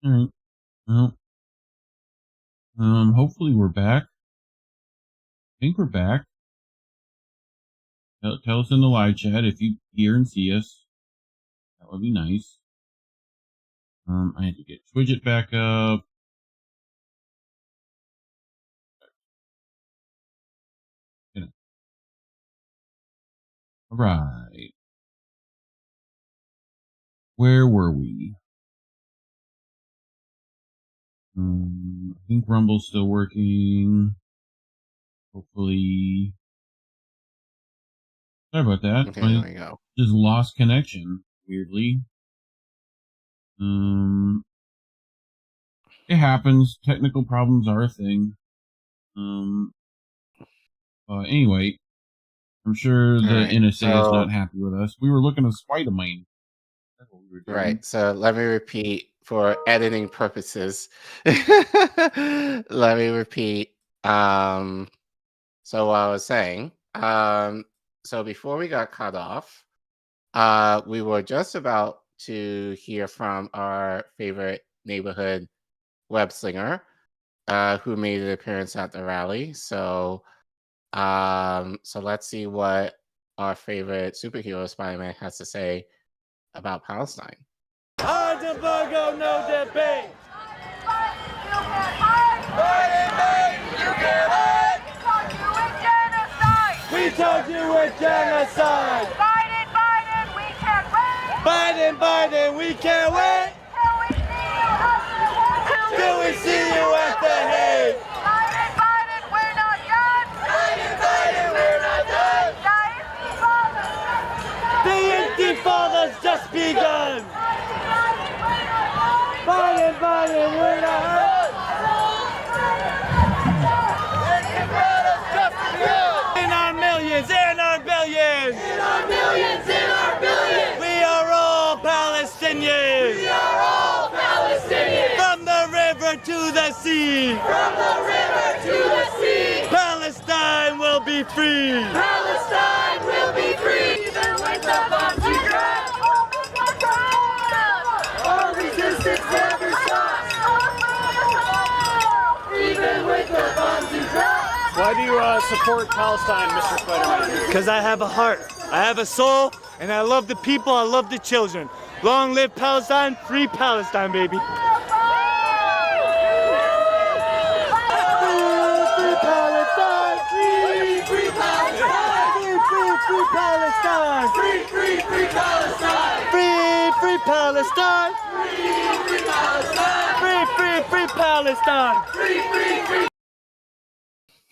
All right. Well, hopefully we're back. I think we're back. Tell us in the live chat if you hear and see us. That would be nice. I had to get Twidget back up. All right. Where were we? I think Rumble's still working. Hopefully. Sorry about that. Okay, there we go. Just lost connection, weirdly. It happens. Technical problems are a thing. Anyway, I'm sure the NSA is not happy with us. We were looking at Spider-Man. That's what we were doing. Right. So let me repeat for editing purposes. Let me repeat. So what I was saying. So before we got cut off, we were just about to hear from our favorite neighborhood web slinger, who made an appearance at the rally. So let's see what our favorite superhero Spider-Man has to say about Palestine. On the Virgo, no debate. We told you it's genocide. Biden, we can't wait. Biden, we can't wait. Till we see you at the Hague. Biden, we're not done. Biden, we're not done. The Intifada's just begun. Biden, we're not done. Intifada's just begun. In our millions, in our billions. In our millions, in our billions. We are all Palestinians. We are all Palestinians. From the river to the sea. From the river to the sea. Palestine will be free. Palestine will be free. Even with the bombs you drop. Our resistance never stops. Even with the bombs you drop. Why do you support Palestine, Mr. Spider-Man? Because I have a heart, I have a soul, and I love the people, I love the children. Long live Palestine, free Palestine, baby. Free Palestine, free Palestine, free Palestine, free Palestine, free Palestine, free Palestine, free.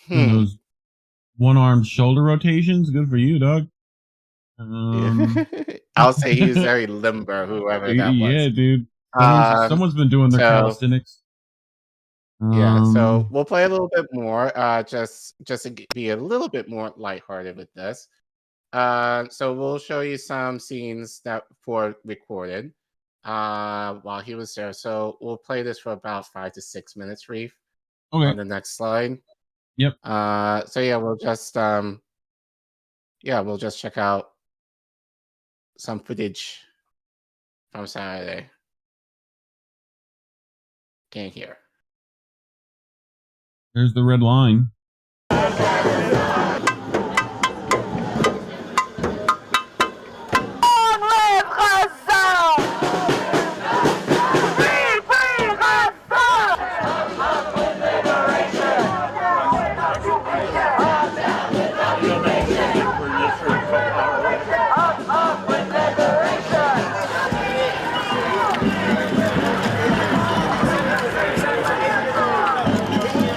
Those one-armed shoulder rotations, good for you, dog. I'll say he was very limber, whoever that was. Yeah, dude. Someone's been doing their calisthenics. So we'll play a little bit more, just to be a little bit more lighthearted with this. So we'll show you some scenes that were recorded while he was there. So we'll play this for about 5 to 6 minutes, Reef. Okay. On the next slide. Yep. So yeah, we'll just check out some footage from Saturday. Can't hear. There's the red line.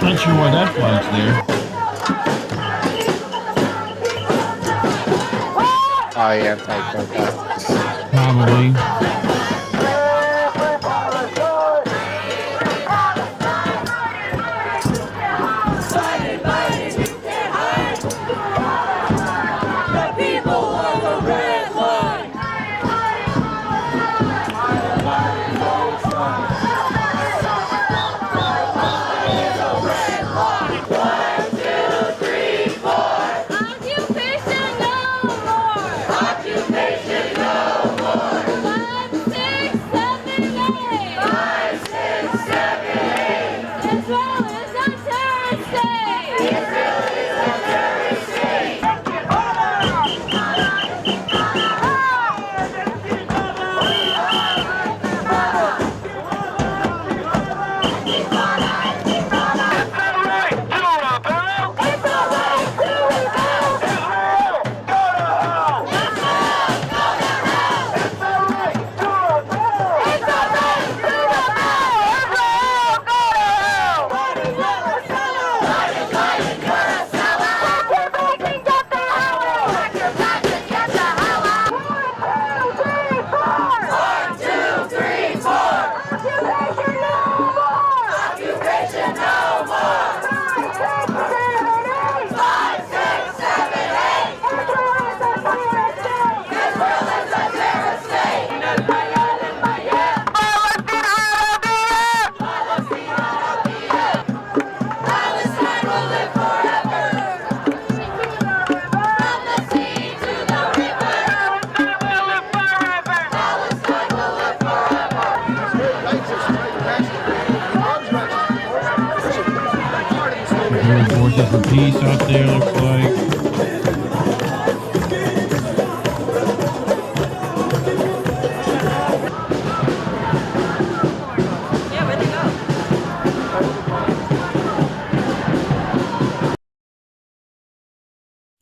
Not sure why that flag's there. Oh yeah, anti-protest. Probably. There are forces for peace out there, looks like. Yeah, where'd they go?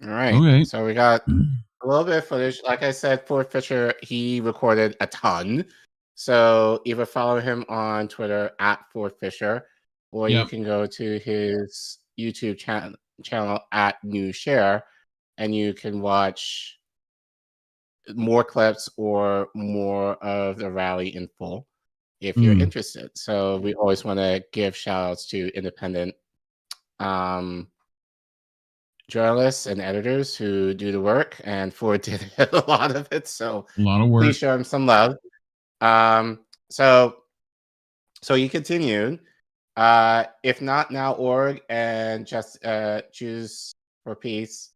All right. Okay. So we got a little bit of footage. Like I said, Fort Fisher, he recorded a ton. So either follow him on Twitter at Fort Fisher, or you Yep. can go to his YouTube channel at New Share, and you can watch more clips or more of the rally in full if you're interested. So we always want to give shout outs to independent journalists and editors who do the work, and Ford did a lot of it. So A lot of work. please show him some love. So he continued. If not now.org and just Jews for Peace,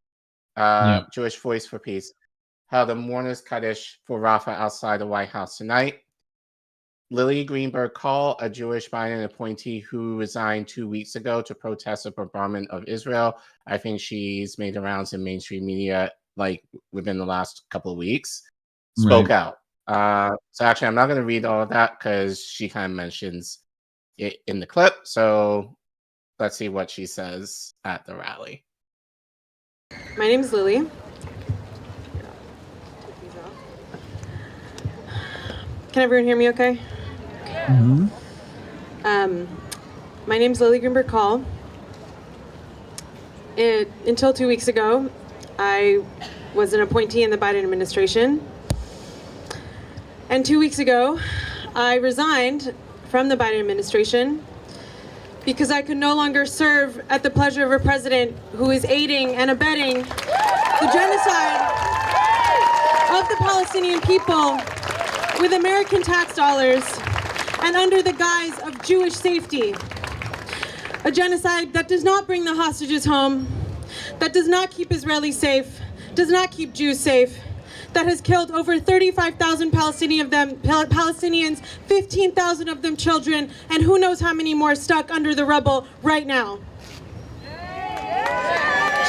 Yep. Jewish Voice for Peace, held a mourners Kaddish for Rafa outside the White House tonight. Lily Greenberg Call, a Jewish Biden appointee who resigned 2 weeks ago to protest the bombardment of Israel. I think she's made the rounds in mainstream media like within the last couple of weeks. Spoke out. So actually, I'm not going to read all of that because she kind of mentions it in the clip. So let's see what she says at the rally. My name's Lily. Can everyone hear me okay? Mm-hmm. My name's Lily Greenberg Call. Until 2 weeks ago, I was an appointee in the Biden administration. And 2 weeks ago, I resigned from the Biden administration because I could no longer serve at the pleasure of a president who is aiding and abetting the genocide of the Palestinian people with American tax dollars and under the guise of Jewish safety. A genocide that does not bring the hostages home, that does not keep Israelis safe, does not keep Jews safe, that has killed over 35,000 Palestinians, 15,000 of them children, and who knows how many more stuck under the rubble right now.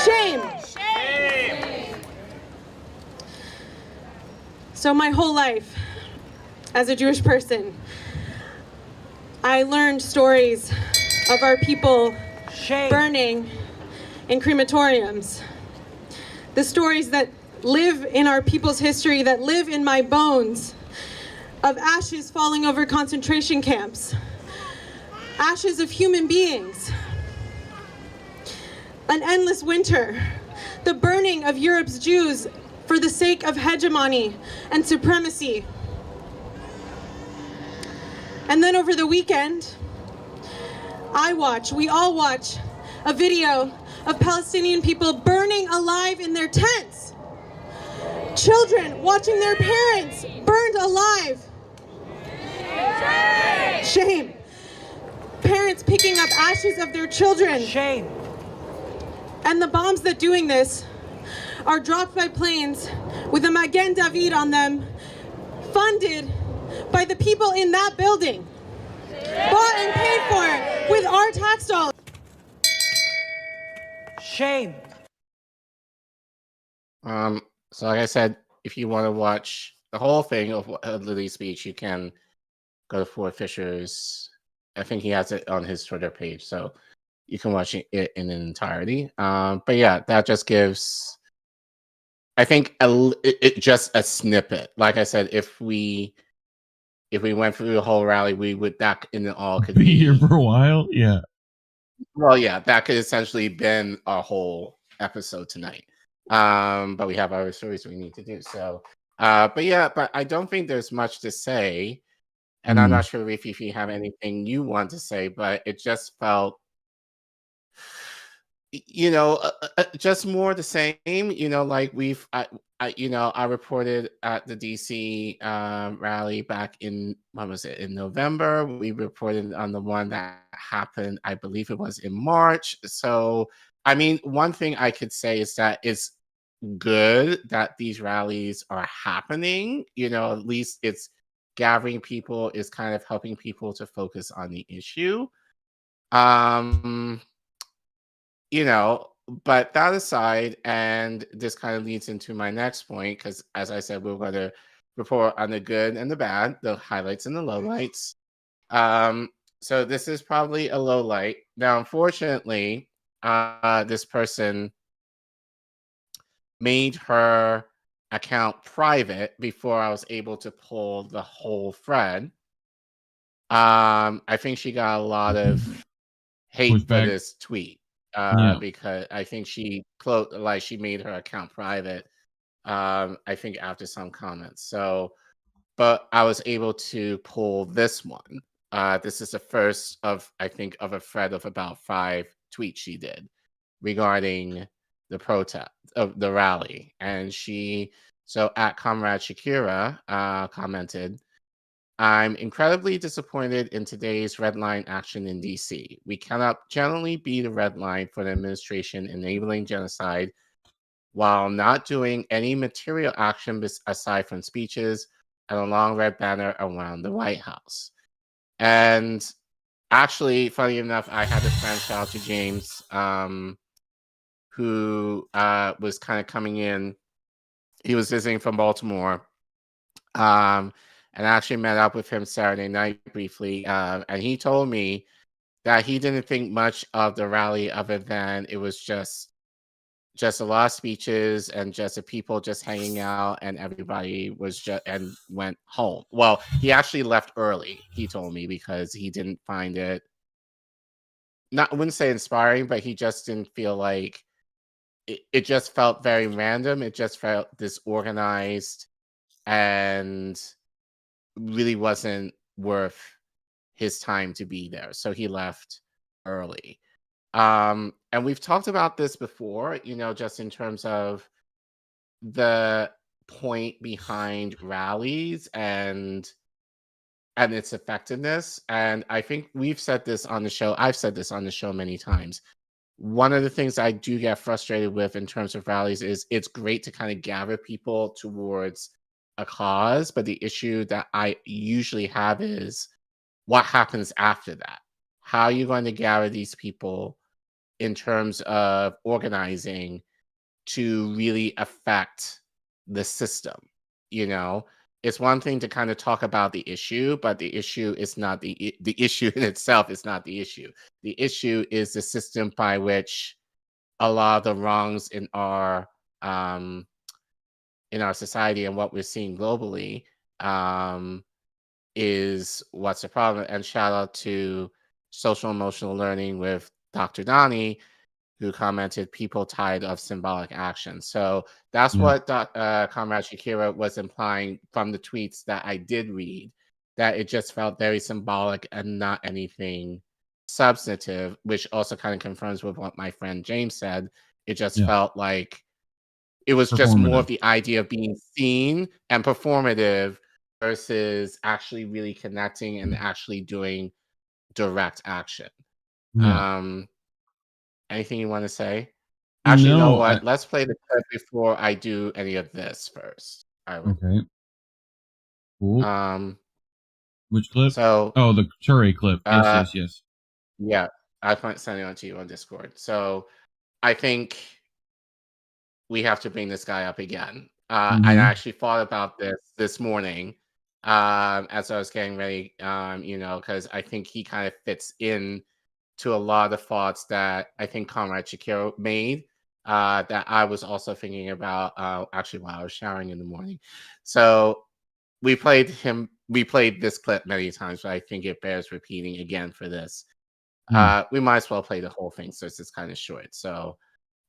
Shame. Shame. So my whole life, as a Jewish person, I learned stories of our people burning in crematoriums. The stories that live in our people's history, that live in my bones, of ashes falling over concentration camps, ashes of human beings, an endless winter, the burning of Europe's Jews for the sake of hegemony and supremacy. And then over the weekend, we all watch a video of Palestinian people burning alive in their tents. Children watching their parents burned alive. Shame. Shame. Parents picking up ashes of their children. Shame. And the bombs that doing this are dropped by planes with a Magen David on them, funded by the people in that building, bought and paid for with our tax dollars. Shame. So like I said, if you want to watch the whole thing of Lily's speech, you can go to Fort Fisher's. I think he has it on his Twitter page, so you can watch it in its entirety. But yeah, that just gives, I think, it just a snippet. Like I said, if we went through the whole rally, we would, that in all could be here for a while. Yeah. Well, yeah, that could essentially been our whole episode tonight. But we have other stories we need to do. So, but yeah, but I don't think there's much to say. And I'm not sure if you have anything you want to say, but it just felt, just more the same. Like I reported at the DC rally back in, when was it, in November. We reported on the one that happened, I believe it was in March. So, I mean, one thing I could say is that it's good that these rallies are happening. At least it's gathering people, is kind of helping people to focus on the issue. you know, but that aside, and this kind of leads into my next point, because as I said, we're going to report on the good and the bad, the highlights and the lowlights. So this is probably a low light. Now, unfortunately, this person made her account private before I was able to pull the whole thread. I think she got a lot of hate for Pushback. this tweet because I think she made her account private. I think after some comments. So, but I was able to pull this one. This is the first of, I think, of a thread of about 5 tweets she did regarding the protest of the rally. And so at Comrade Shakira commented, I'm incredibly disappointed in today's red line action in DC. We cannot generally be the red line for the administration enabling genocide while not doing any material action aside from speeches and a long red banner around the White House. And actually, funny enough, I had a friend, shout out to James, who was kind of coming in. He was visiting from Baltimore. And I actually met up with him Saturday night briefly. And he told me that he didn't think much of the rally other than it was just a lot of speeches and just the people just hanging out, and everybody was just and went home. Well, he actually left early, he told me, because he didn't find it, I wouldn't say inspiring, but he just didn't feel like it just felt very random. It just felt disorganized and really wasn't worth his time to be there. So he left early. And we've talked about this before, you know, just in terms of the point behind rallies and its effectiveness. And I think we've said this on the show. I've said this on the show many times. One of the things I do get frustrated with in terms of rallies is it's great to kind of gather people towards a cause, but the issue that I usually have is what happens after that. How are you going to gather these people in terms of organizing to really affect the system? You know, it's one thing to kind of talk about the issue, but the issue is not the issue in itself is not the issue. The issue is the system by which a lot of the wrongs in our society and what we're seeing globally is what's the problem. And shout out to Social Emotional Learning with Dr. Donnie, who commented, people tired of symbolic action. So that's what Comrade Shakira was implying from the tweets that I did read, that it just felt very symbolic and not anything substantive, which also kind of confirms with what my friend James said. It just felt like it was just more of the idea of being seen and performative versus actually really connecting and actually doing direct action. Anything you want to say? Actually, you know what? Let's play the clip before I do any of this first. Okay. Cool. Which clip? So, the Ture clip. Yes. Yeah, I send it on to you on Discord. So I think we have to bring this guy up again. I actually thought about this morning as I was getting ready, because I think he kind of fits in to a lot of the thoughts that I think Comrade Shakira made, that I was also thinking about actually while I was showering in the morning. So we played this clip many times, but I think it bears repeating again for this. We might as well play the whole thing, so it's kind of short. So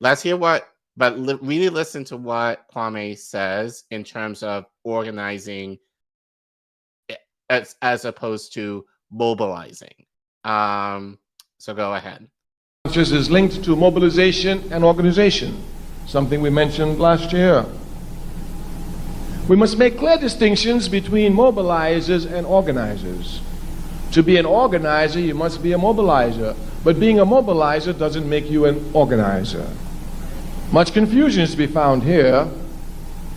let's hear really listen to what Kwame says in terms of organizing as opposed to mobilizing. So go ahead. Conscious is linked to mobilization and organization, something we mentioned last year. We must make clear distinctions between mobilizers and organizers. To be an organizer, you must be a mobilizer, but being a mobilizer doesn't make you an organizer. Much confusion is to be found here.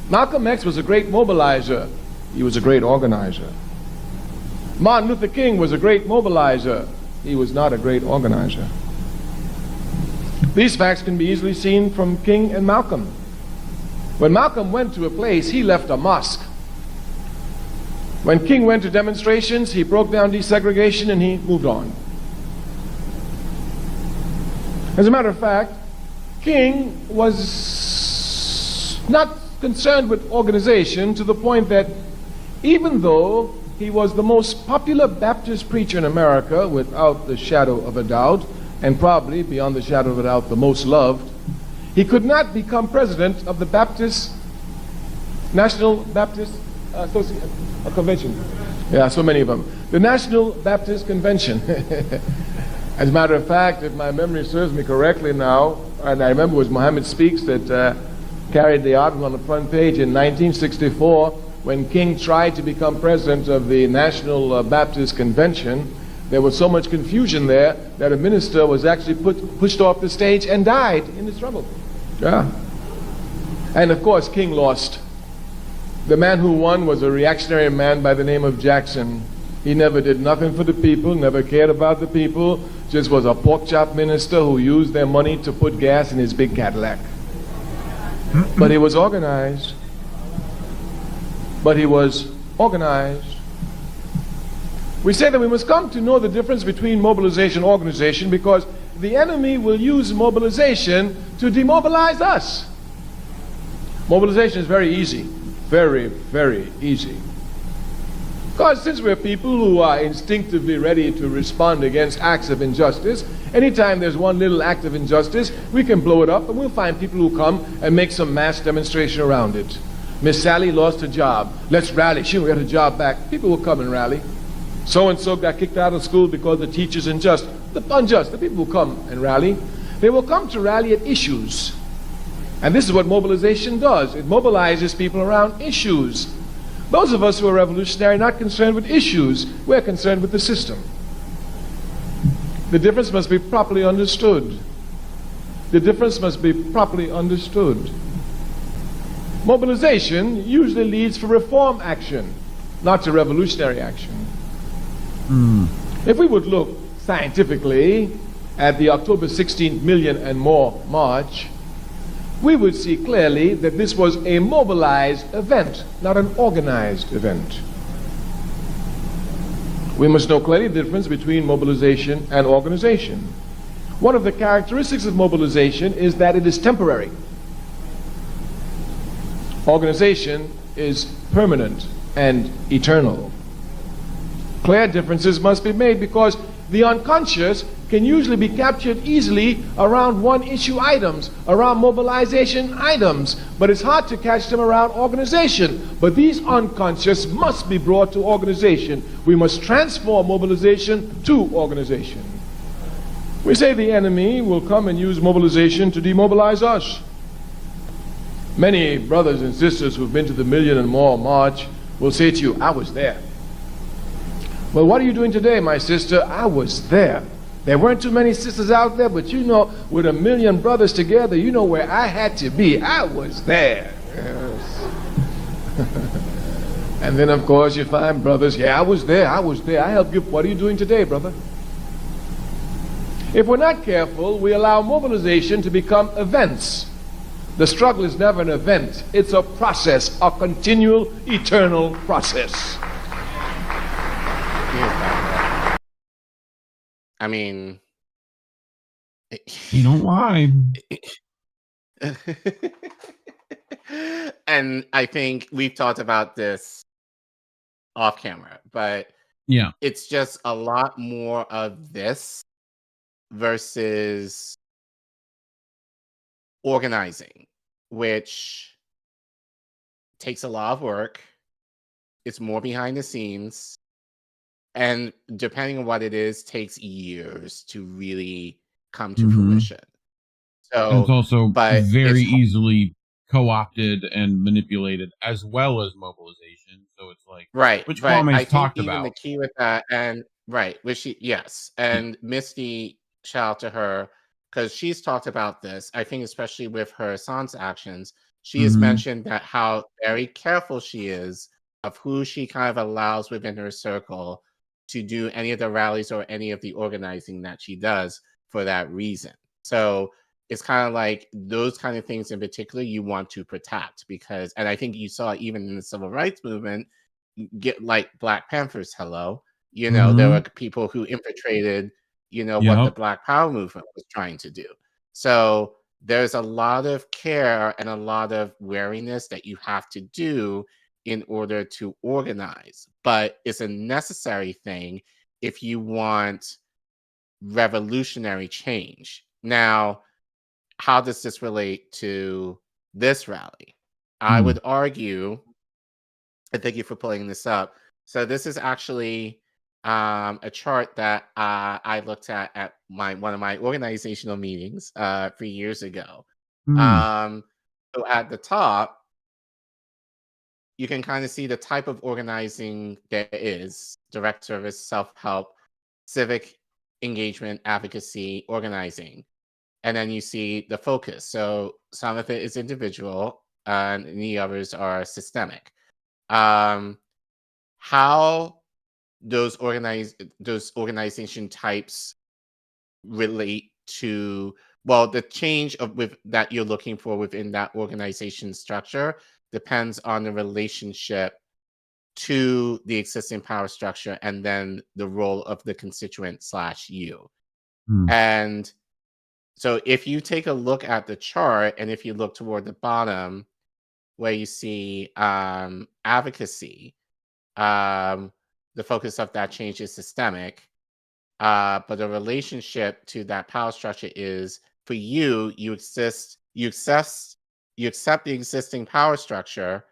Malcolm X was a great mobilizer. He was a great organizer. Martin Luther King was a great mobilizer. He was not a great organizer. These facts can be easily seen from King and Malcolm. When Malcolm went to a place, he left a mosque. When King went to demonstrations, he broke down desegregation and he moved on. As a matter of fact, King was not concerned with organization to the point that even though he was the most popular Baptist preacher in America, without the shadow of a doubt, and probably beyond the shadow of a doubt the most loved, he could not become president of the National Baptist Convention. Yeah, so many of them. The National Baptist Convention. As a matter of fact, if my memory serves me correctly now, and I remember it was Muhammad Speaks that carried the article on the front page in 1964 when King tried to become president of the National Baptist Convention. There was so much confusion there that a minister was actually pushed off the stage and died in the struggle. Yeah. And of course, King lost. The man who won was a reactionary man by the name of Jackson. He never did nothing for the people, never cared about the people, just was a pork chop minister who used their money to put gas in his big Cadillac. But he was organized. But he was organized. We say that we must come to know the difference between mobilization and organization because the enemy will use mobilization to demobilize us. Mobilization is very easy. Very, very easy. Because since we're people who are instinctively ready to respond against acts of injustice, anytime there's one little act of injustice, we can blow it up and we'll find people who come and make some mass demonstration around it. Miss Sally lost her job. Let's rally. She will get her job back. People will come and rally. So-and-so got kicked out of school because the teacher's unjust. The people will come and rally. They will come to rally at issues. And this is what mobilization does. It mobilizes people around issues. Those of us who are revolutionary are not concerned with issues. We're concerned with the system. The difference must be properly understood. The difference must be properly understood. Mobilization usually leads for reform action, not to revolutionary action. If we would look scientifically at the October 16 million and more march, we would see clearly that this was a mobilized event, not an organized event. We must know clearly the difference between mobilization and organization. One of the characteristics of mobilization is that it is temporary. Organization is permanent and eternal. Clear differences must be made because the unconscious can usually be captured easily around one-issue items, around mobilization items, but it's hard to catch them around organization. But these unconscious must be brought to organization. We must transform mobilization to organization. We say the enemy will come and use mobilization to demobilize us. Many brothers and sisters who've been to the million and more march will say to you, I was there. Well, what are you doing today, my sister? I was there. There weren't too many sisters out there, but you know, with a million brothers together, you know where I had to be. I was there. Yes. And then, of course, you find brothers, yeah, I was there. I helped you. What are you doing today, brother? If we're not careful, we allow mobilization to become events. The struggle is never an event. It's a process, a continual, eternal process. I mean, You don't lie. and I think we've talked about this off camera, but Yeah. it's just a lot more of this versus organizing, which takes a lot of work. It's more behind the scenes. And depending on what it is, takes years to really come to fruition. And it's So, also but very it's easily co-opted and manipulated as well as mobilization. So it's like, right. which But Kwame's I think talked even about. the key with that, and right, which she, yes, and Misty, shout out to her because she's talked about this. I think especially with her son's actions, she has mentioned that how very careful she is of who she kind of allows within her circle to do any of the rallies or any of the organizing that she does for that reason. So it's kind of like those kind of things in particular you want to protect, because, and I think you saw even in the civil rights movement, get like Black Panthers, hello, you know, there were people who infiltrated, you know, what the Black Power movement was trying to do. So there's a lot of care and a lot of wariness that you have to do in order to organize, but it's a necessary thing if you want revolutionary change. Now, how does this relate to this rally? I would argue, and thank you for pulling this up. So this is actually a chart that I looked at one of my organizational meetings 3 years ago. So at the top, you can kind of see the type of organizing there is: direct service, self-help, civic engagement, advocacy, organizing. And then you see the focus. So some of it is individual, and the others are systemic. How those organization types relate to, well, the change that you're looking for within that organization structure depends on the relationship to the existing power structure, and then the role of the constituent / you. And so if you take a look at the chart, and if you look toward the bottom where you see advocacy, the focus of that change is systemic, but the relationship to that power structure is, for you, you accept the existing power structure,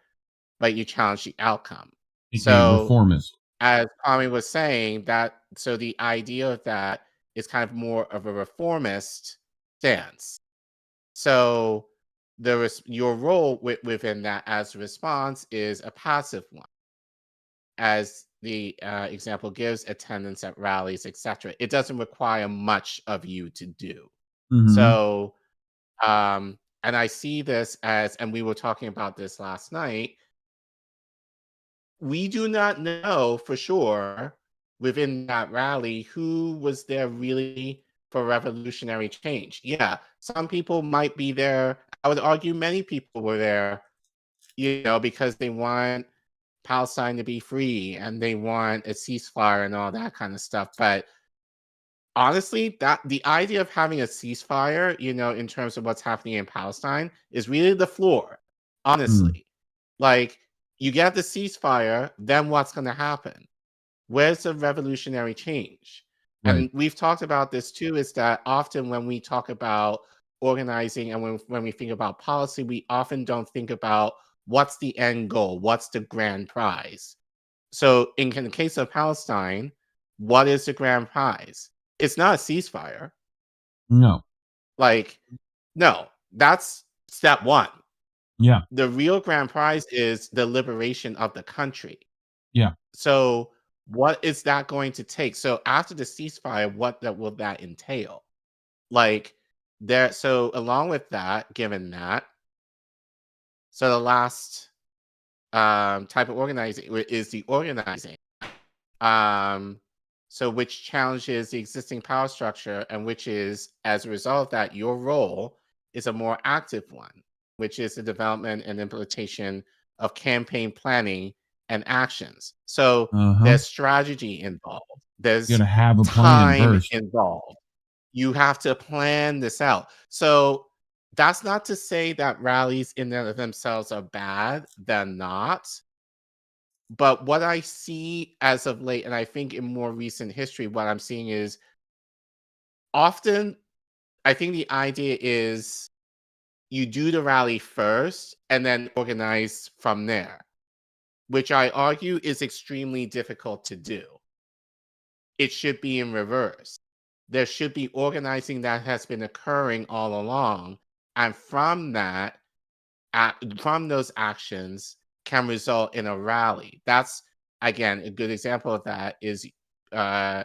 but you challenge the outcome. So reformist. As Kwame was saying, so the idea of that is kind of more of a reformist stance. So your role within that as a response is a passive one, as the example gives: attendance at rallies, etc. It doesn't require much of you to do. So, and I see this as, and we were talking about this last night, we do not know for sure within that rally who was there really for revolutionary change. Yeah, some people might be there. I would argue many people were there, you know, because they want Palestine to be free and they want a ceasefire and all that kind of stuff. But honestly, that the idea of having a ceasefire, you know, in terms of what's happening in Palestine, is really the floor. Honestly, like, you get the ceasefire, then what's going to happen? Where's the revolutionary change? And we've talked about this too, is that often when we talk about organizing and when we think about policy, we often don't think about what's the end goal, what's the grand prize. So in the case of Palestine, what is the grand prize? It's not a ceasefire. No. Like, no, that's step one. Yeah. The real grand prize is the liberation of the country. Yeah. So what is that going to take? So after the ceasefire, what will that entail? Like, so along with that, given that, so the last type of organizing is the organizing. So which challenges the existing power structure, and which is, as a result of that, your role is a more active one, which is the development and implementation of campaign planning and actions. So there's strategy involved. There's you gotta have a time plan first. involved. You have to plan this out. So that's not to say that rallies in and of themselves are bad. They're not. But what I see as of late, and I think in more recent history, what I'm seeing is often, I think the idea is you do the rally first and then organize from there, which I argue is extremely difficult to do. It should be in reverse. There should be organizing that has been occurring all along, and from that, from those actions can result in a rally. That's, again, a good example of that is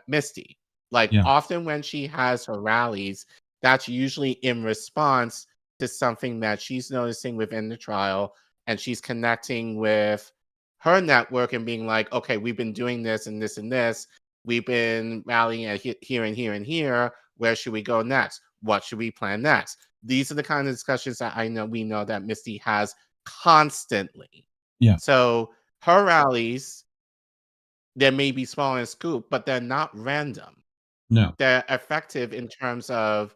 Misty. Like, often when she has her rallies, that's usually in response to something that she's noticing within the trial, and she's connecting with her network and being like, okay, we've been doing this and this and this. We've been rallying at here and here and here. Where should we go next? What should we plan next? these are the kind of discussions that we know that Misty has constantly. Yeah. So her rallies, they may be small in scope, but they're not random. No. They're effective in terms of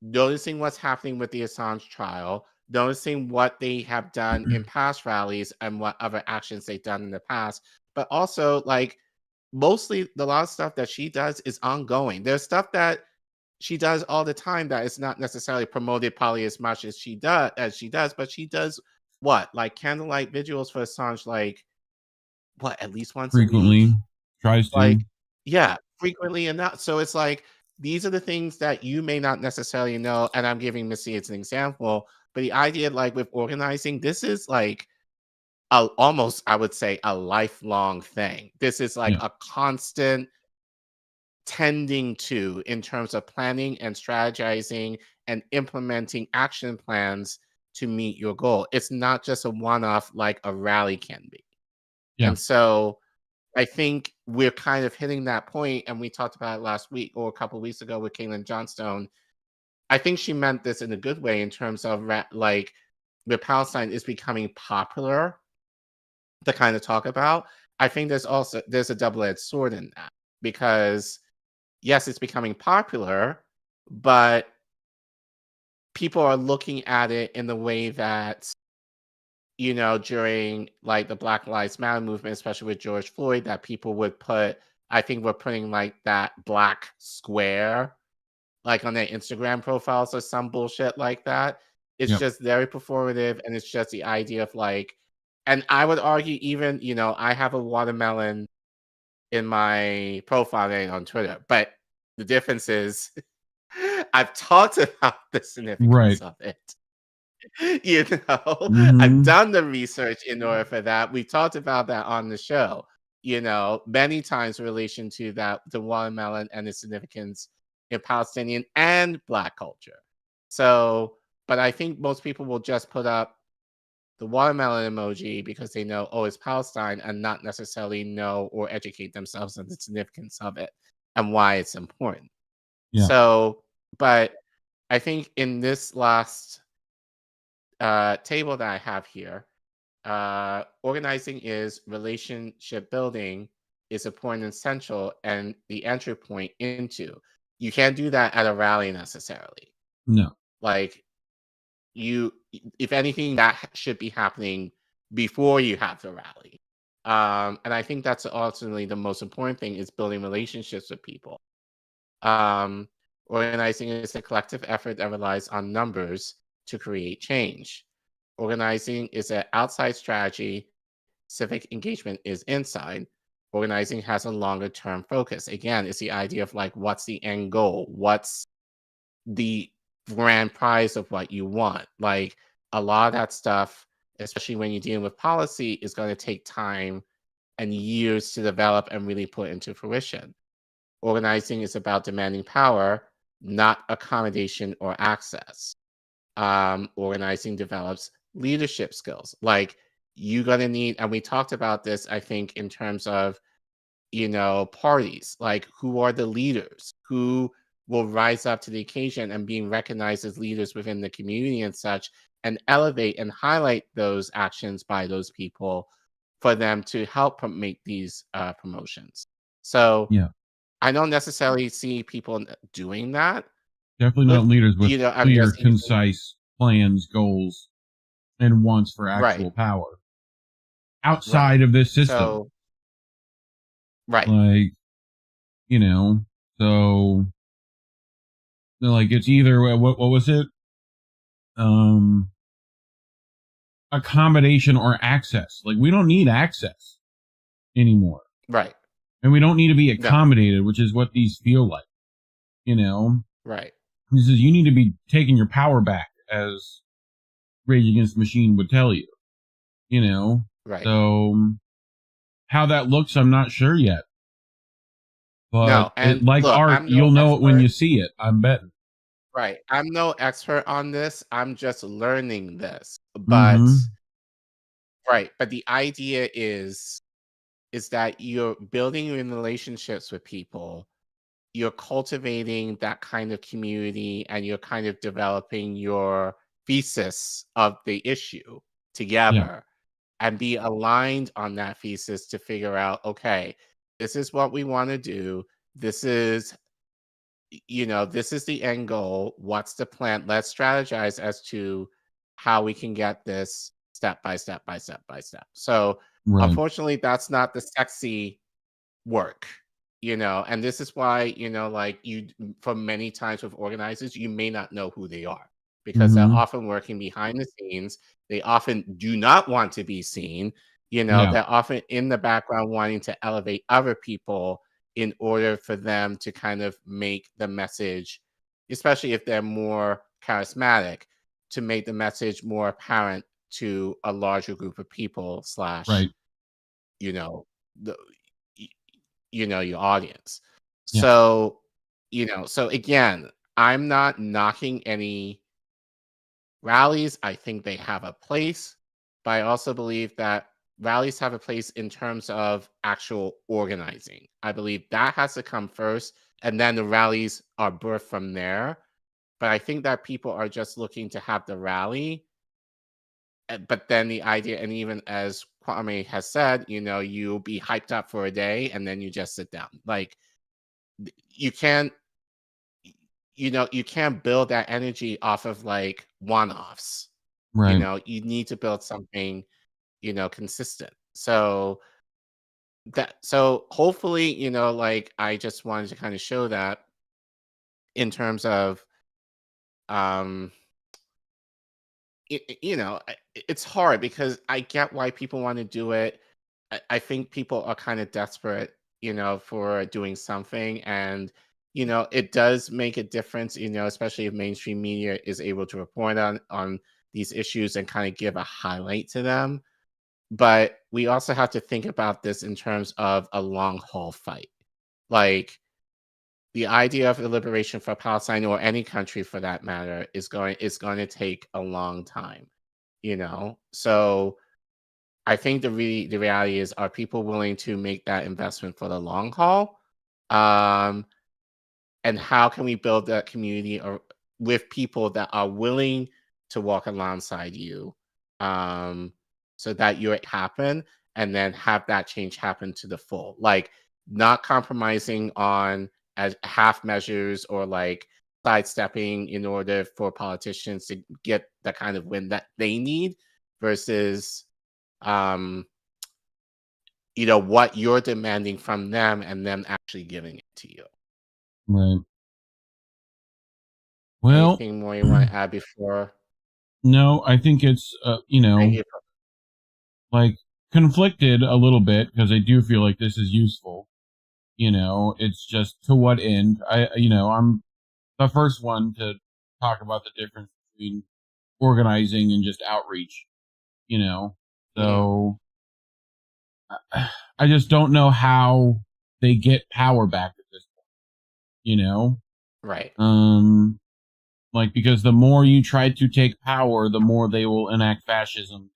noticing what's happening with the Assange trial, noticing what they have done in past rallies and what other actions they've done in the past, but also like mostly a lot of stuff that she does is ongoing. There's stuff that she does all the time that is not necessarily promoted probably as much as she does, but she does what, like candlelight vigils for Assange, like what, at least once a Frequently week? tries to. Like, yeah, frequently enough. So it's like these are the things that you may not necessarily know, and I'm giving Missy as an example. But the idea, like with organizing, this is like almost, I would say, a lifelong thing. This is like a constant tending to in terms of planning and strategizing and implementing action plans to meet your goal. It's not just a one-off like a rally can be. Yeah. And so I think we're kind of hitting that point, and we talked about it last week or a couple of weeks ago with Caitlin Johnstone. I think she meant this in a good way in terms of like with Palestine is becoming popular to kind of talk about. I think there's a double-edged sword in that, because yes, it's becoming popular, but people are looking at it in the way that, you know, during like the Black Lives Matter movement, especially with George Floyd, that people would put, I think we're putting like that black square like on their Instagram profiles or some bullshit like that. It's just very performative, and it's just the idea of like, and I would argue even, you know, I have a watermelon in my profile name on Twitter, but the difference is I've talked about the significance of it. You know, I've done the research in order for that. We talked about that on the show, you know, many times in relation to that, the watermelon and its significance in Palestinian and Black culture. So, but I think most people will just put up the watermelon emoji because they know, oh, it's Palestine, and not necessarily know or educate themselves on the significance of it and why it's important. Yeah. So, but I think in this last table that I have here, organizing is relationship building is important and central, and the entry point into. You can't do that at a rally necessarily. No. Like if anything, that should be happening before you have the rally. And I think that's ultimately the most important thing, is building relationships with people. Organizing is a collective effort that relies on numbers to create change. Organizing is an outside strategy. Civic engagement is inside. Organizing has a longer term focus. Again, it's the idea of like, what's the end goal? What's the grand prize of what you want? Like a lot of that stuff, especially when you're dealing with policy, is going to take time and years to develop and really put into fruition. Organizing is about demanding power, not accommodation or access. Organizing develops leadership skills. Like you're going to need, and we talked about this, I think, in terms of, you know, parties, like who are the leaders, who will rise up to the occasion and being recognized as leaders within the community and such, and elevate and highlight those actions by those people for them to help make these promotions. So yeah, I don't necessarily see people doing that. Definitely not leaders with you know, clear, concise plans, goals, and wants for actual power outside of this system. So, like, you know, so like it's either what was it? Accommodation or access. Like we don't need access anymore. Right. And we don't need to be accommodated, which is what these feel like. You know? Right. This is, you need to be taking your power back, as Rage Against the Machine would tell you. You know? Right. So how that looks, I'm not sure yet. But no, and like look, art, you'll know it when you see it, I'm betting. Right. I'm no expert on this. I'm just learning this. But right. But the idea is that you're building relationships with people. you're cultivating that kind of community and you're kind of developing your thesis of the issue together and be aligned on that thesis to figure out, okay, this is what we want to do. This is, this is the end goal. What's the plan? Let's strategize as to how we can get this step by step by step by step. So Right. unfortunately, that's not the sexy work, and this is why, like for many times with organizers, you may not know who they are because they're often working behind the scenes. They often do not want to be seen. Yeah. They're often in the background wanting to elevate other people in order for them to kind of make the message, especially if they're more charismatic, to make the message more apparent to a larger group of people slash, Right. the your audience. Yeah. So, so again, I'm not knocking any rallies. I think they have a place, but I also believe that rallies have a place in terms of actual organizing. I believe that has to come first, and then the rallies are birthed from there. But I think that people are just looking to have the rally. But then the idea, and even as Kwame has said, you'll be hyped up for a day and then you just sit down. Like you can't, you can't build that energy off of like one-offs. Right. You need to build something, consistent. So hopefully, like I just wanted to kind of show that in terms of, it's hard because I get why people want to do it. I think people are kind of desperate, for doing something. And, it does make a difference, especially if mainstream media is able to report on these issues and kind of give a highlight to them. But we also have to think about this in terms of a long haul fight. Like the idea of the liberation for Palestine or any country for that matter is going to take a long time, So I think the reality is, are people willing to make that investment for the long haul? And how can we build that community with people that are willing to walk alongside you, so that you happen and then have that change happen to the full, like not compromising on as half measures or like sidestepping in order for politicians to get the kind of win that they need versus what you're demanding from them and them actually giving it to you. Right. Well, Anything more you want to add before? no, I think it's Thank you. like conflicted a little bit because I do feel like this is useful. It's just to what end? I'm the first one to talk about the difference between organizing and just outreach. So I just don't know how they get power back at this point. Right. Like because the more you try to take power, the more they will enact fascism.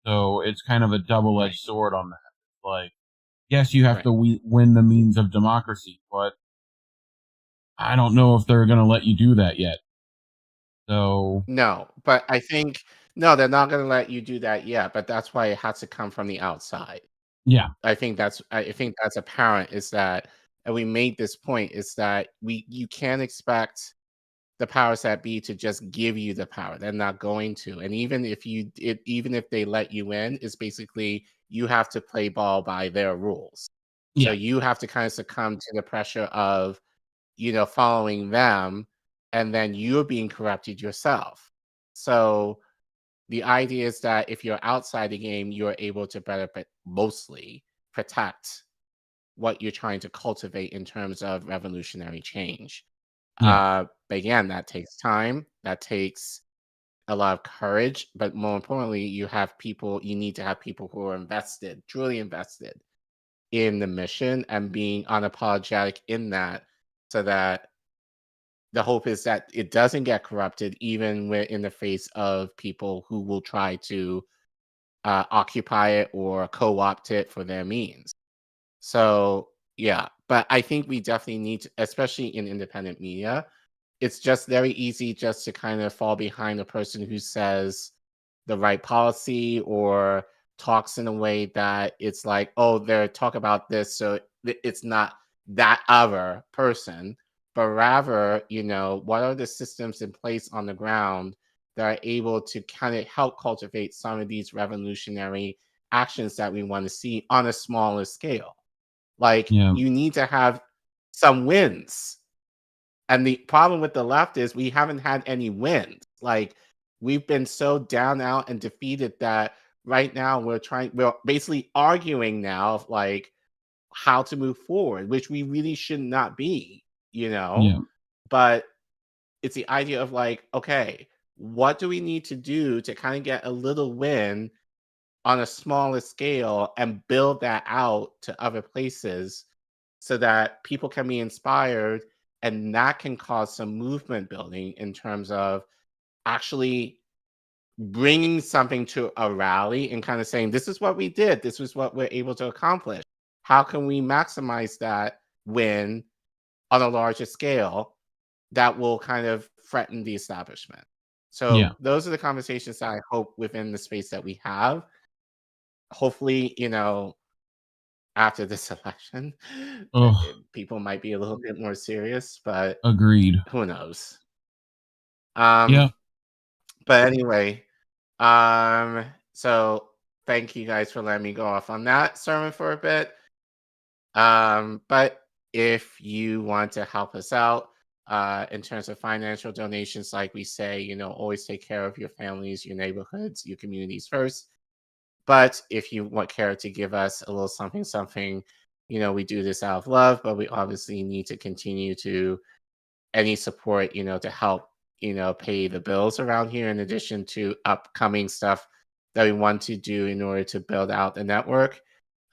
So it's kind of a double-edged sword on that. Like, yes, you have to win the means of democracy, but I don't know if they're going to let you do that yet. So no, but I think no, they're not going to let you do that yet. But that's why it has to come from the outside. Yeah, I think that's apparent. Is that, and we made this point, is that you can't expect the powers that be to just give you the power. They're not going to. And even if they let you in, it's basically you have to play ball by their rules. Yeah. So you have to kind of succumb to the pressure of, following them, and then you're being corrupted yourself. So the idea is that if you're outside the game, you're able to better, but mostly protect what you're trying to cultivate in terms of revolutionary change. Yeah. But again, that takes time. That takes a lot of courage. But more importantly, you need to have people who are invested, truly invested in the mission and being unapologetic in that, so that the hope is that it doesn't get corrupted, even in the face of people who will try to occupy it or co-opt it for their means. So, yeah. But I think we definitely need to, especially in independent media, it's just very easy just to kind of fall behind a person who says the right policy or talks in a way that it's like, oh, they're talk about this, so it's not that other person, but rather, what are the systems in place on the ground that are able to kind of help cultivate some of these revolutionary actions that we want to see on a smaller scale. Like, Yeah. you need to have some wins. And the problem with the left is we haven't had any wins. Like, we've been so down out and defeated that right now we're basically arguing now of like how to move forward, which we really should not be, Yeah. But it's the idea of like, okay, what do we need to do to kind of get a little win on a smaller scale and build that out to other places so that people can be inspired, and that can cause some movement building in terms of actually bringing something to a rally and kind of saying, this is what we did, this is what we're able to accomplish. How can we maximize that win on a larger scale that will kind of threaten the establishment? So those are the conversations that I hope within the space that we have. Hopefully, after this election, people might be a little bit more serious, but agreed. Who knows? Yeah. But anyway, so thank you guys for letting me go off on that sermon for a bit. But if you want to help us out, in terms of financial donations, like we say, always take care of your families, your neighborhoods, your communities first. But if you care to give us a little something, we do this out of love, but we obviously need to continue to any support, to help, pay the bills around here, in addition to upcoming stuff that we want to do in order to build out the network.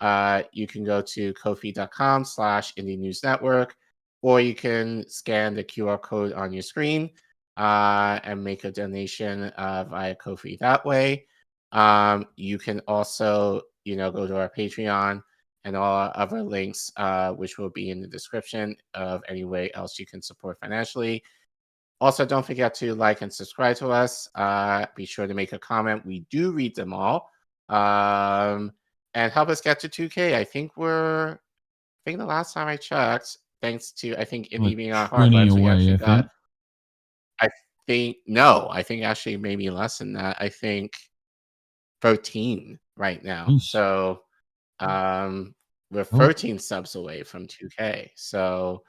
You can go to ko-fi.com/Indie News Network, or you can scan the QR code on your screen and make a donation via Ko-fi that way. You can also, go to our Patreon and all our other links, which will be in the description of any way else you can support financially. Also, don't forget to like and subscribe to us. Be sure to make a comment. We do read them all. And help us get to 2K. I think the last time I checked, thanks to, Indie being on Hardlines, we actually got, I think actually maybe less than that. I think 13 right now. So we're 13 subs away from 2K. So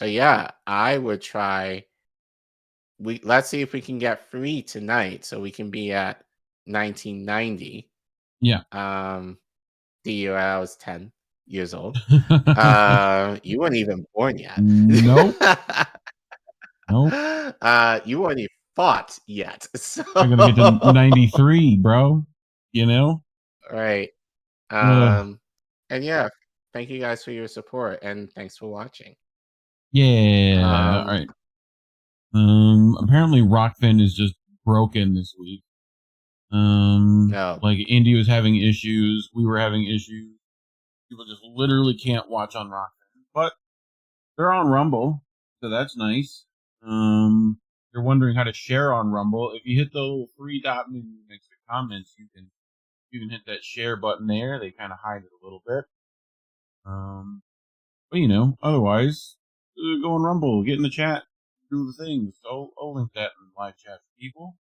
yeah, I would try. Let's see if we can get free tonight, so we can be at 1990. Yeah. The year I was 10 years old. You weren't even born yet. Nope. Nope. You weren't even fought yet. So I'm gonna get to 93, bro. Right. And yeah, thank you guys for your support, and thanks for watching. Yeah. All right. Apparently Rockfin is just broken this week. No. Like Indy was having issues, we were having issues. People just literally can't watch on Rockfin, but they're on Rumble, so that's nice. You're wondering how to share on Rumble. If you hit the little free dot menu next to comments, you can hit that share button there. They kind of hide it a little bit. But otherwise, go on Rumble, get in the chat, do the things. So I'll link that in live chat for people.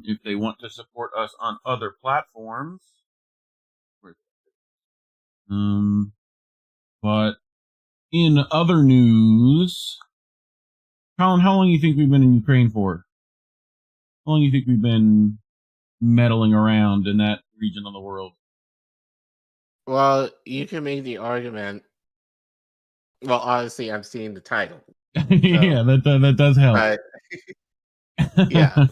If they want to support us on other platforms. But in other news, Collin, how long do you think we've been in Ukraine for? How long do you think we've been meddling around in that region of the world? Well, you can make the argument. Well, honestly, I'm seeing the title. So, yeah, that does help. But, yeah,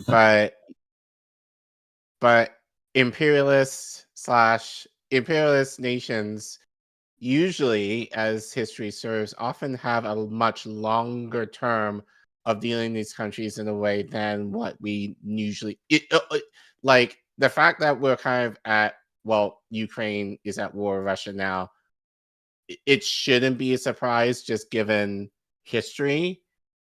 but imperialist nations, usually, as history serves, often have a much longer term of dealing these countries in a way than what we usually like the fact that we're kind of Ukraine is at war with Russia now. it shouldn't be a surprise just given history.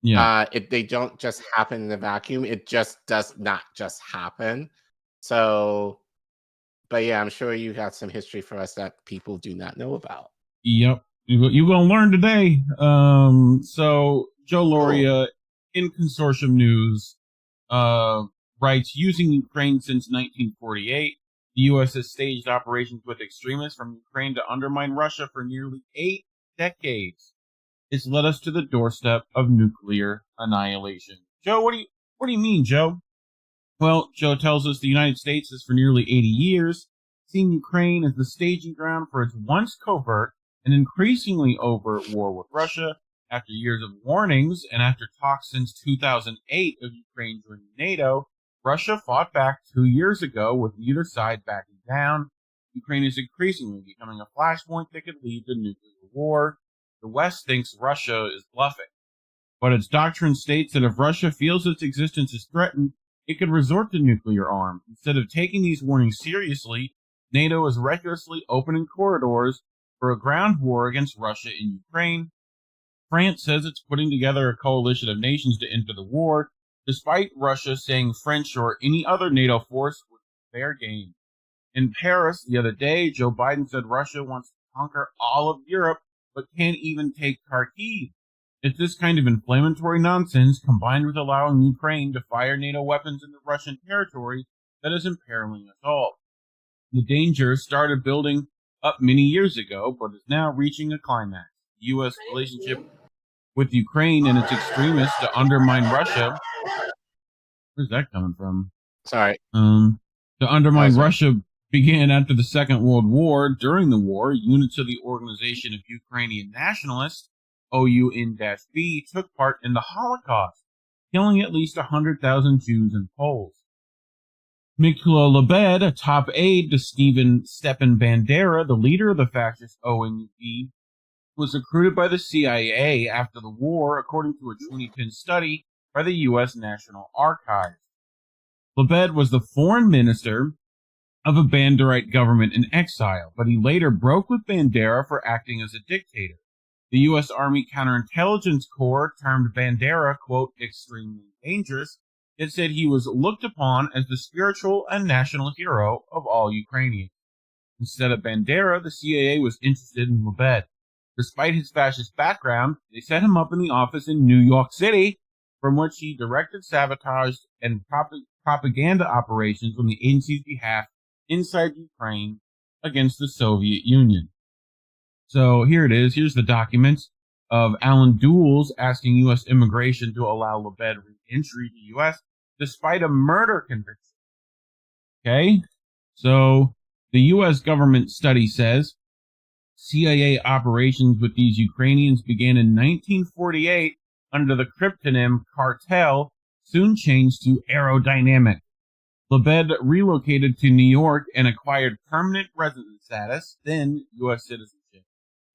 Yeah. They don't just happen in a vacuum. It just does not just happen. So, but yeah, I'm sure you got some history for us that people do not know about. Yep. You're going to learn today. So Joe Loria in Consortium News writes, using Ukraine since 1948, the U.S. has staged operations with extremists from Ukraine to undermine Russia for nearly 8 decades. It's led us to the doorstep of nuclear annihilation. Joe, what do you mean, Joe? Well, Joe tells us the United States has for nearly 80 years seen Ukraine as the staging ground for its once covert and increasingly overt war with Russia. After years of warnings and after talks since 2008 of Ukraine joining NATO, Russia fought back 2 years ago with neither side backing down. Ukraine is increasingly becoming a flashpoint that could lead to nuclear war. The West thinks Russia is bluffing, but its doctrine states that if Russia feels its existence is threatened, it could resort to nuclear arms. Instead of taking these warnings seriously, NATO is recklessly opening corridors for a ground war against Russia in Ukraine. France says it's putting together a coalition of nations to enter the war, despite Russia saying French or any other NATO force was fair game. In Paris the other day, Joe Biden said Russia wants to conquer all of Europe, but can't even take Kharkiv. It's this kind of inflammatory nonsense, combined with allowing Ukraine to fire NATO weapons into Russian territory, that is imperiling us all. The danger started building up many years ago, but is now reaching a climax. The U.S. relationship with Ukraine and its extremists to undermine Russia. Where's that coming from? Sorry. To undermine Russia began after the Second World War. During the war, units of the Organization of Ukrainian Nationalists, OUN-B, took part in the Holocaust, killing at least 100,000 Jews and Poles. Mykola Lebed, a top aide to Stepan Bandera, the leader of the fascist OUN-B, was recruited by the CIA after the war, according to a 2010 study by the U.S. National Archives. Lebed was the foreign minister of a Banderite government in exile, but he later broke with Bandera for acting as a dictator. The U.S. Army Counterintelligence Corps termed Bandera, quote, extremely dangerous. It said he was looked upon as the spiritual and national hero of all Ukrainians. Instead of Bandera, the CIA was interested in Lebed. Despite his fascist background, they set him up in the office in New York City, from which he directed sabotage and propaganda operations on the agency's behalf inside Ukraine against the Soviet Union. So here it is. Here's the documents of Alan Dulles asking U.S. immigration to allow Lebed re-entry to U.S. despite a murder conviction. Okay? So the U.S. government study says CIA operations with these Ukrainians began in 1948 under the cryptonym Cartel, soon changed to Aerodynamic. Lebed relocated to New York and acquired permanent resident status, then U.S. citizenship.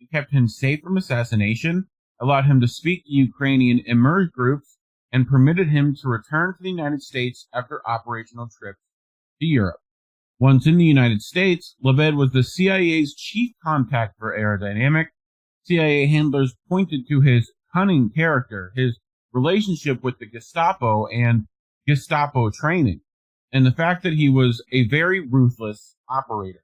It kept him safe from assassination, allowed him to speak to Ukrainian emerged groups, and permitted him to return to the United States after operational trips to Europe. Once in the United States, Lebed was the CIA's chief contact for Aerodynamic. CIA handlers pointed to his cunning character, his relationship with the Gestapo and Gestapo training, and the fact that he was a very ruthless operator.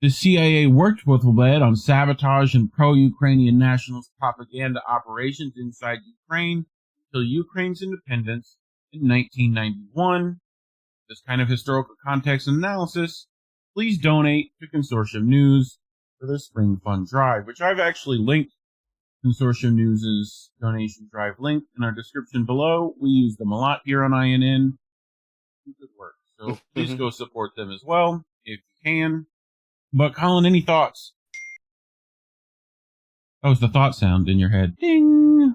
The CIA worked with Lebed on sabotage and pro-Ukrainian nationalist propaganda operations inside Ukraine until Ukraine's independence in 1991. This kind of historical context and analysis, please donate to Consortium News for their Spring Fund Drive, which I've actually linked Consortium News' donation drive link in our description below. We use them a lot here on INN. Good work. So please go support them as well if you can. But Collin, any thoughts? That was the thought sound in your head. Ding!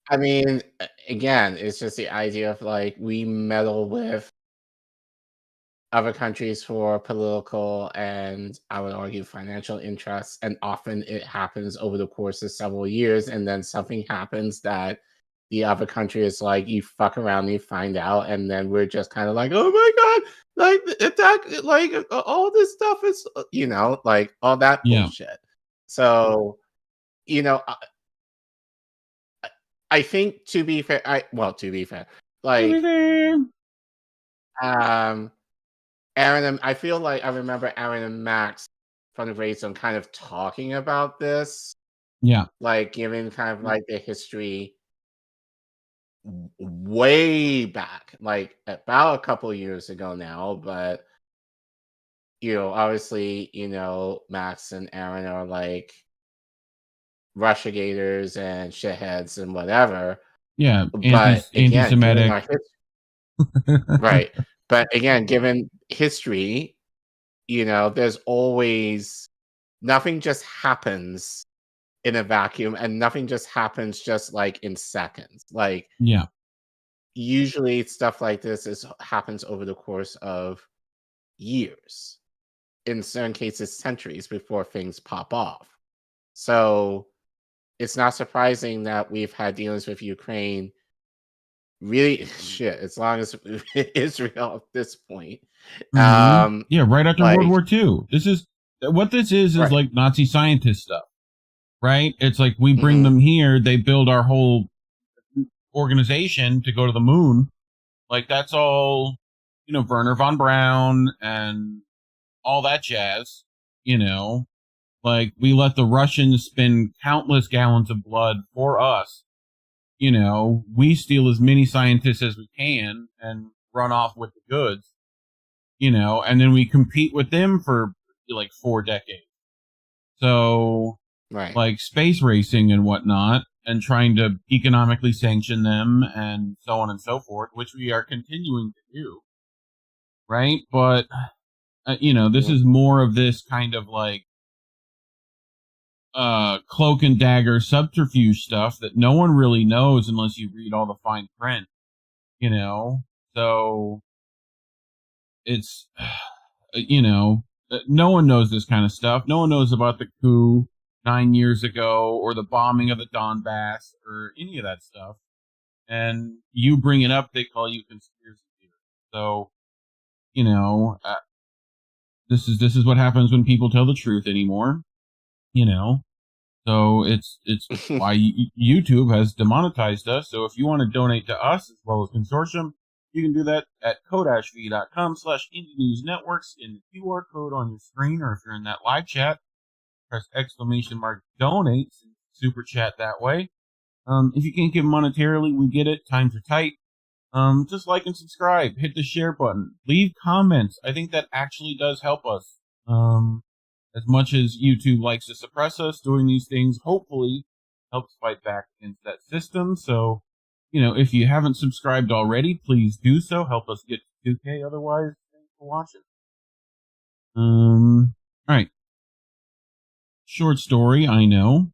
I mean, again, it's just the idea of like we meddle with other countries for political and I would argue financial interests, and often it happens over the course of several years, and then something happens that the other country is like, you fuck around, you find out, and then we're just kind of like, oh my god, like attack, like all this stuff is, like all that bullshit. So, I think to be fair, like, Aaron, I feel like I remember Aaron and Max from the Raid Zone kind of talking about this. Yeah. Like giving kind of like the history way back, like about a couple of years ago now, but obviously, Max and Aaron are like Russiagators and shitheads and whatever. Yeah, but anti-Semitic. Right. But again, given history, there's always, nothing just happens in a vacuum, and nothing just happens just like in seconds. Like, yeah, usually stuff like this happens over the course of years, in certain cases centuries, before things pop off. So it's not surprising that we've had dealings with Ukraine really as long as Israel at this point. Mm-hmm. Yeah, right after World War II. This is right. Like Nazi scientist stuff, right? It's like we bring them here, they build our whole organization to go to the moon. Like, that's all, Werner von Braun and all that jazz, like, we let the Russians spend countless gallons of blood for us. We steal as many scientists as we can and run off with the goods, and then we compete with them for like 4 decades. So, right, like space racing and whatnot, and trying to economically sanction them and so on and so forth, which we are continuing to do. Right. But, this is more of this kind of like, cloak and dagger subterfuge stuff that no one really knows unless you read all the fine print, so it's, no one knows this kind of stuff. No one knows about the coup 9 years ago or the bombing of the Donbass or any of that stuff. And you bring it up, they call you conspiracy theorist. So, this is what happens when people tell the truth anymore. So it's why YouTube has demonetized us. So if you want to donate to us as well as Consortium, you can do that at ko-fi.com/IndieNewsNetworks in the QR code on your screen, or if you're in that live chat, press !donate, super chat that way. If you can't give monetarily, we get it. Times are tight. Just like and subscribe, hit the share button, leave comments. I think that actually does help us. As much as YouTube likes to suppress us, doing these things hopefully helps fight back against that system. So, if you haven't subscribed already, please do so. Help us get to 2K. Otherwise, thanks for watching. All right. Short story, I know.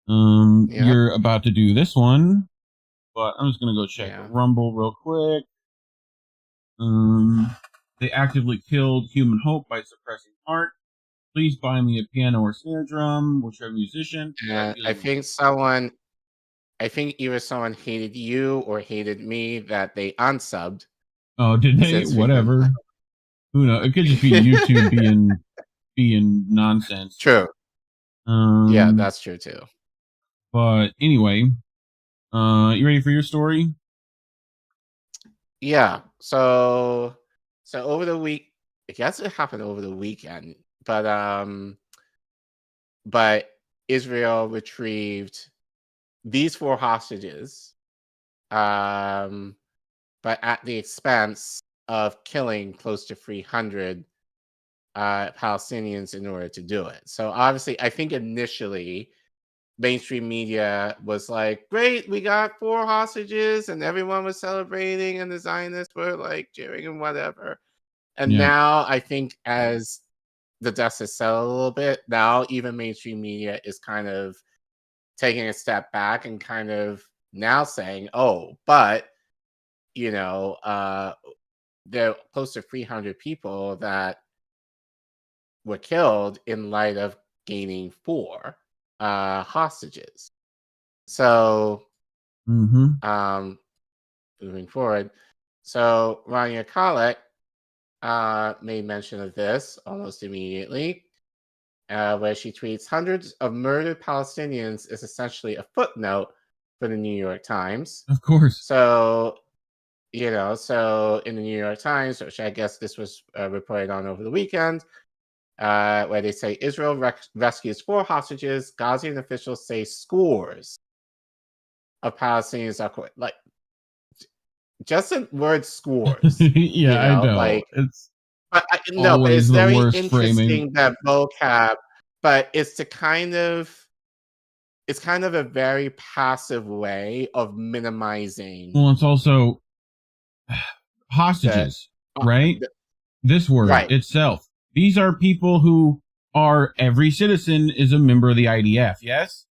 You're about to do this one, but I'm just gonna go check Rumble real quick. They actively killed human hope by suppressing art. Please buy me a piano or snare drum, whichever musician. I think either someone hated you or hated me that they unsubbed. Oh, did they? Whatever. Who knows? It could just be YouTube being nonsense. True. Yeah, that's true too. But anyway, you ready for your story? Yeah. So over the week, I guess it happened over the weekend. But Israel retrieved these 4 hostages, but at the expense of killing close to 300 Palestinians in order to do it. So obviously, I think initially, mainstream media was like, great, we got 4 hostages, and everyone was celebrating, and the Zionists were like cheering and whatever. And now I think as the dust has settled a little bit, now even mainstream media is kind of taking a step back and kind of now saying, oh, but, there are close to 300 people that were killed in light of gaining 4 hostages. So Mm-hmm. Moving forward. So Rania Khalek made mention of this almost immediately, where she tweets, "Hundreds of murdered Palestinians" is essentially a footnote for the New York Times. Of course. So, so in the New York Times, which I guess this was reported on over the weekend, where they say Israel rescues 4 hostages. Gazan officials say scores of Palestinians are like just the word scores. Yeah, I know. Like It's but always it's the very worst interesting framing. that vocab, but it's kind of a very passive way of minimizing. Well, it's also hostages, right? This word itself. These are people who are, every citizen is a member of the IDF, yes?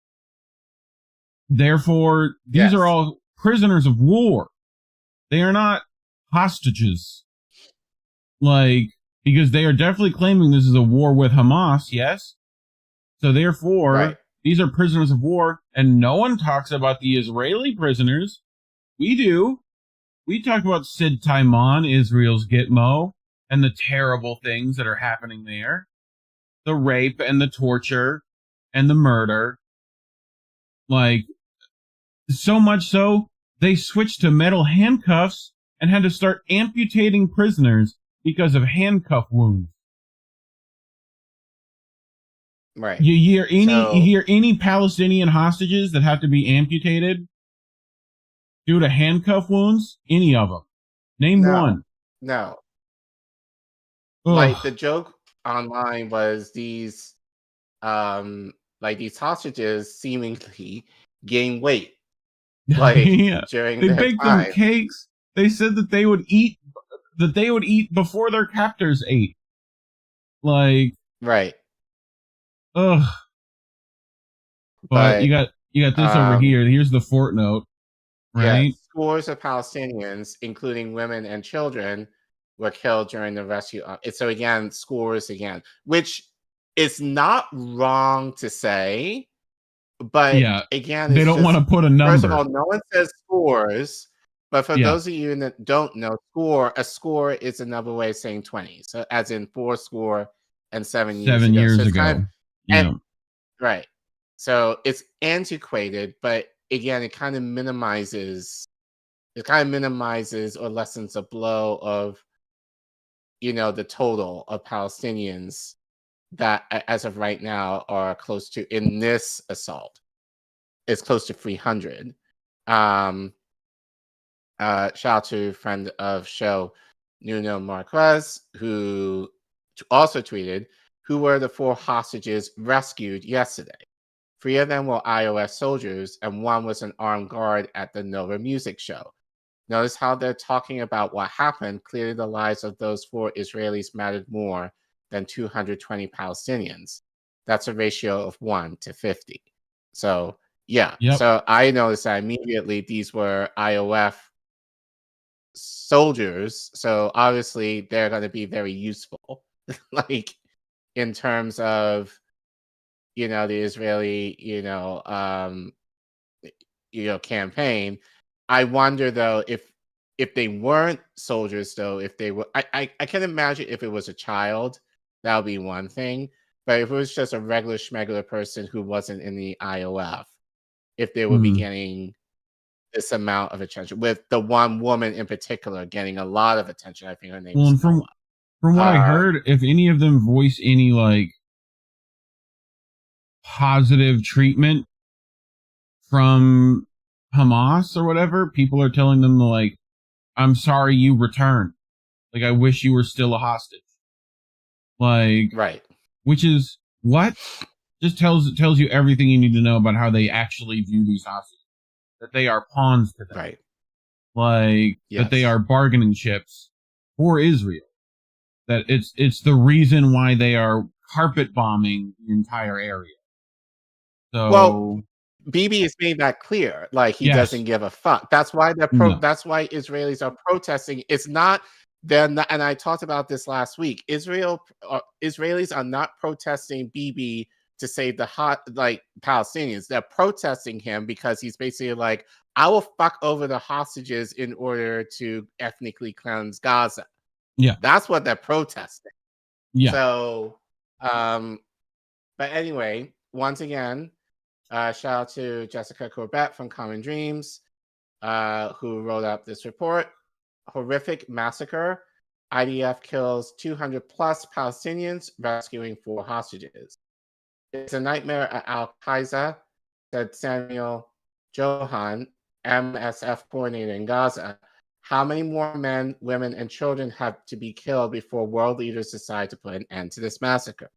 Therefore, these are all prisoners of war. They are not hostages. Like, because they are definitely claiming this is a war with Hamas, yes? So therefore, these are prisoners of war, and no one talks about the Israeli prisoners. We do. We talk about Sid Taiman, Israel's Gitmo, and the terrible things that are happening there. The rape and the torture and the murder. Like, so much so, they switched to metal handcuffs and had to start amputating prisoners because of handcuff wounds. Right. You hear any Palestinian hostages that have to be amputated due to handcuff wounds? Any of them? Name one. No. Ugh. Like the joke online was these hostages seemingly gain weight. Like during they their baked time. them cakes. They said that they would eat before their captors ate. Like, right. Ugh. But you got this over here. Here's the footnote. Right? Yeah, scores of Palestinians, including women and children, were killed during the rescue. So again, scores again, which is not wrong to say, but again, they don't want to put a number. First of all, no one says scores, but for those of you that don't know, a score is another way of saying 20. So as in 4 and 7 years ago. 7 years so ago. Kind of, right. So it's antiquated, but again, it kind of minimizes or lessens the blow of, the total of Palestinians that as of right now are close to, in this assault, is close to 300. Shout out to friend of show, Nuno Marquez, who also tweeted, "Who were the 4 hostages rescued yesterday? 3 of them were IOS soldiers, and 1 was an armed guard at the Nova Music Show. Notice how they're talking about what happened. Clearly, the lives of those 4 Israelis mattered more than 220 Palestinians. That's a ratio of 1 to 50. So, So I noticed that immediately these were IOF soldiers. So obviously, they're going to be very useful, like in terms of, the Israeli, campaign. I wonder though if they weren't soldiers, though, if they were, I can imagine if it was a child, that would be one thing. But if it was just a regular schmegular person who wasn't in the IOF, if they would be getting this amount of attention, with the one woman in particular getting a lot of attention. I think her name is from what I heard, if any of them voice any like positive treatment from Hamas or whatever, people are telling them like, "I'm sorry you returned. Like, I wish you were still a hostage." Like, which is what just tells you everything you need to know about how they actually view these hostages. That they are pawns to them. Like, that they are bargaining chips for Israel. That it's the reason why they are carpet bombing the entire area. So, well, Bibi has made that clear. Like, he doesn't give a fuck. That's why that's why Israelis are protesting. It's not and I talked about this last week. Israelis are not protesting Bibi to save the Palestinians. They're protesting him because he's basically like, I will fuck over the hostages in order to ethnically cleanse Gaza. Yeah. That's what they're protesting. Yeah. So, but anyway, once again, shout out to Jessica Corbett from Common Dreams, who wrote up this report. Horrific massacre. IDF kills 200 plus Palestinians, rescuing 4 hostages. It's a nightmare at Al-Qaeda, said Samuel Johan, MSF coordinator in Gaza. How many more men, women, and children have to be killed before world leaders decide to put an end to this massacre?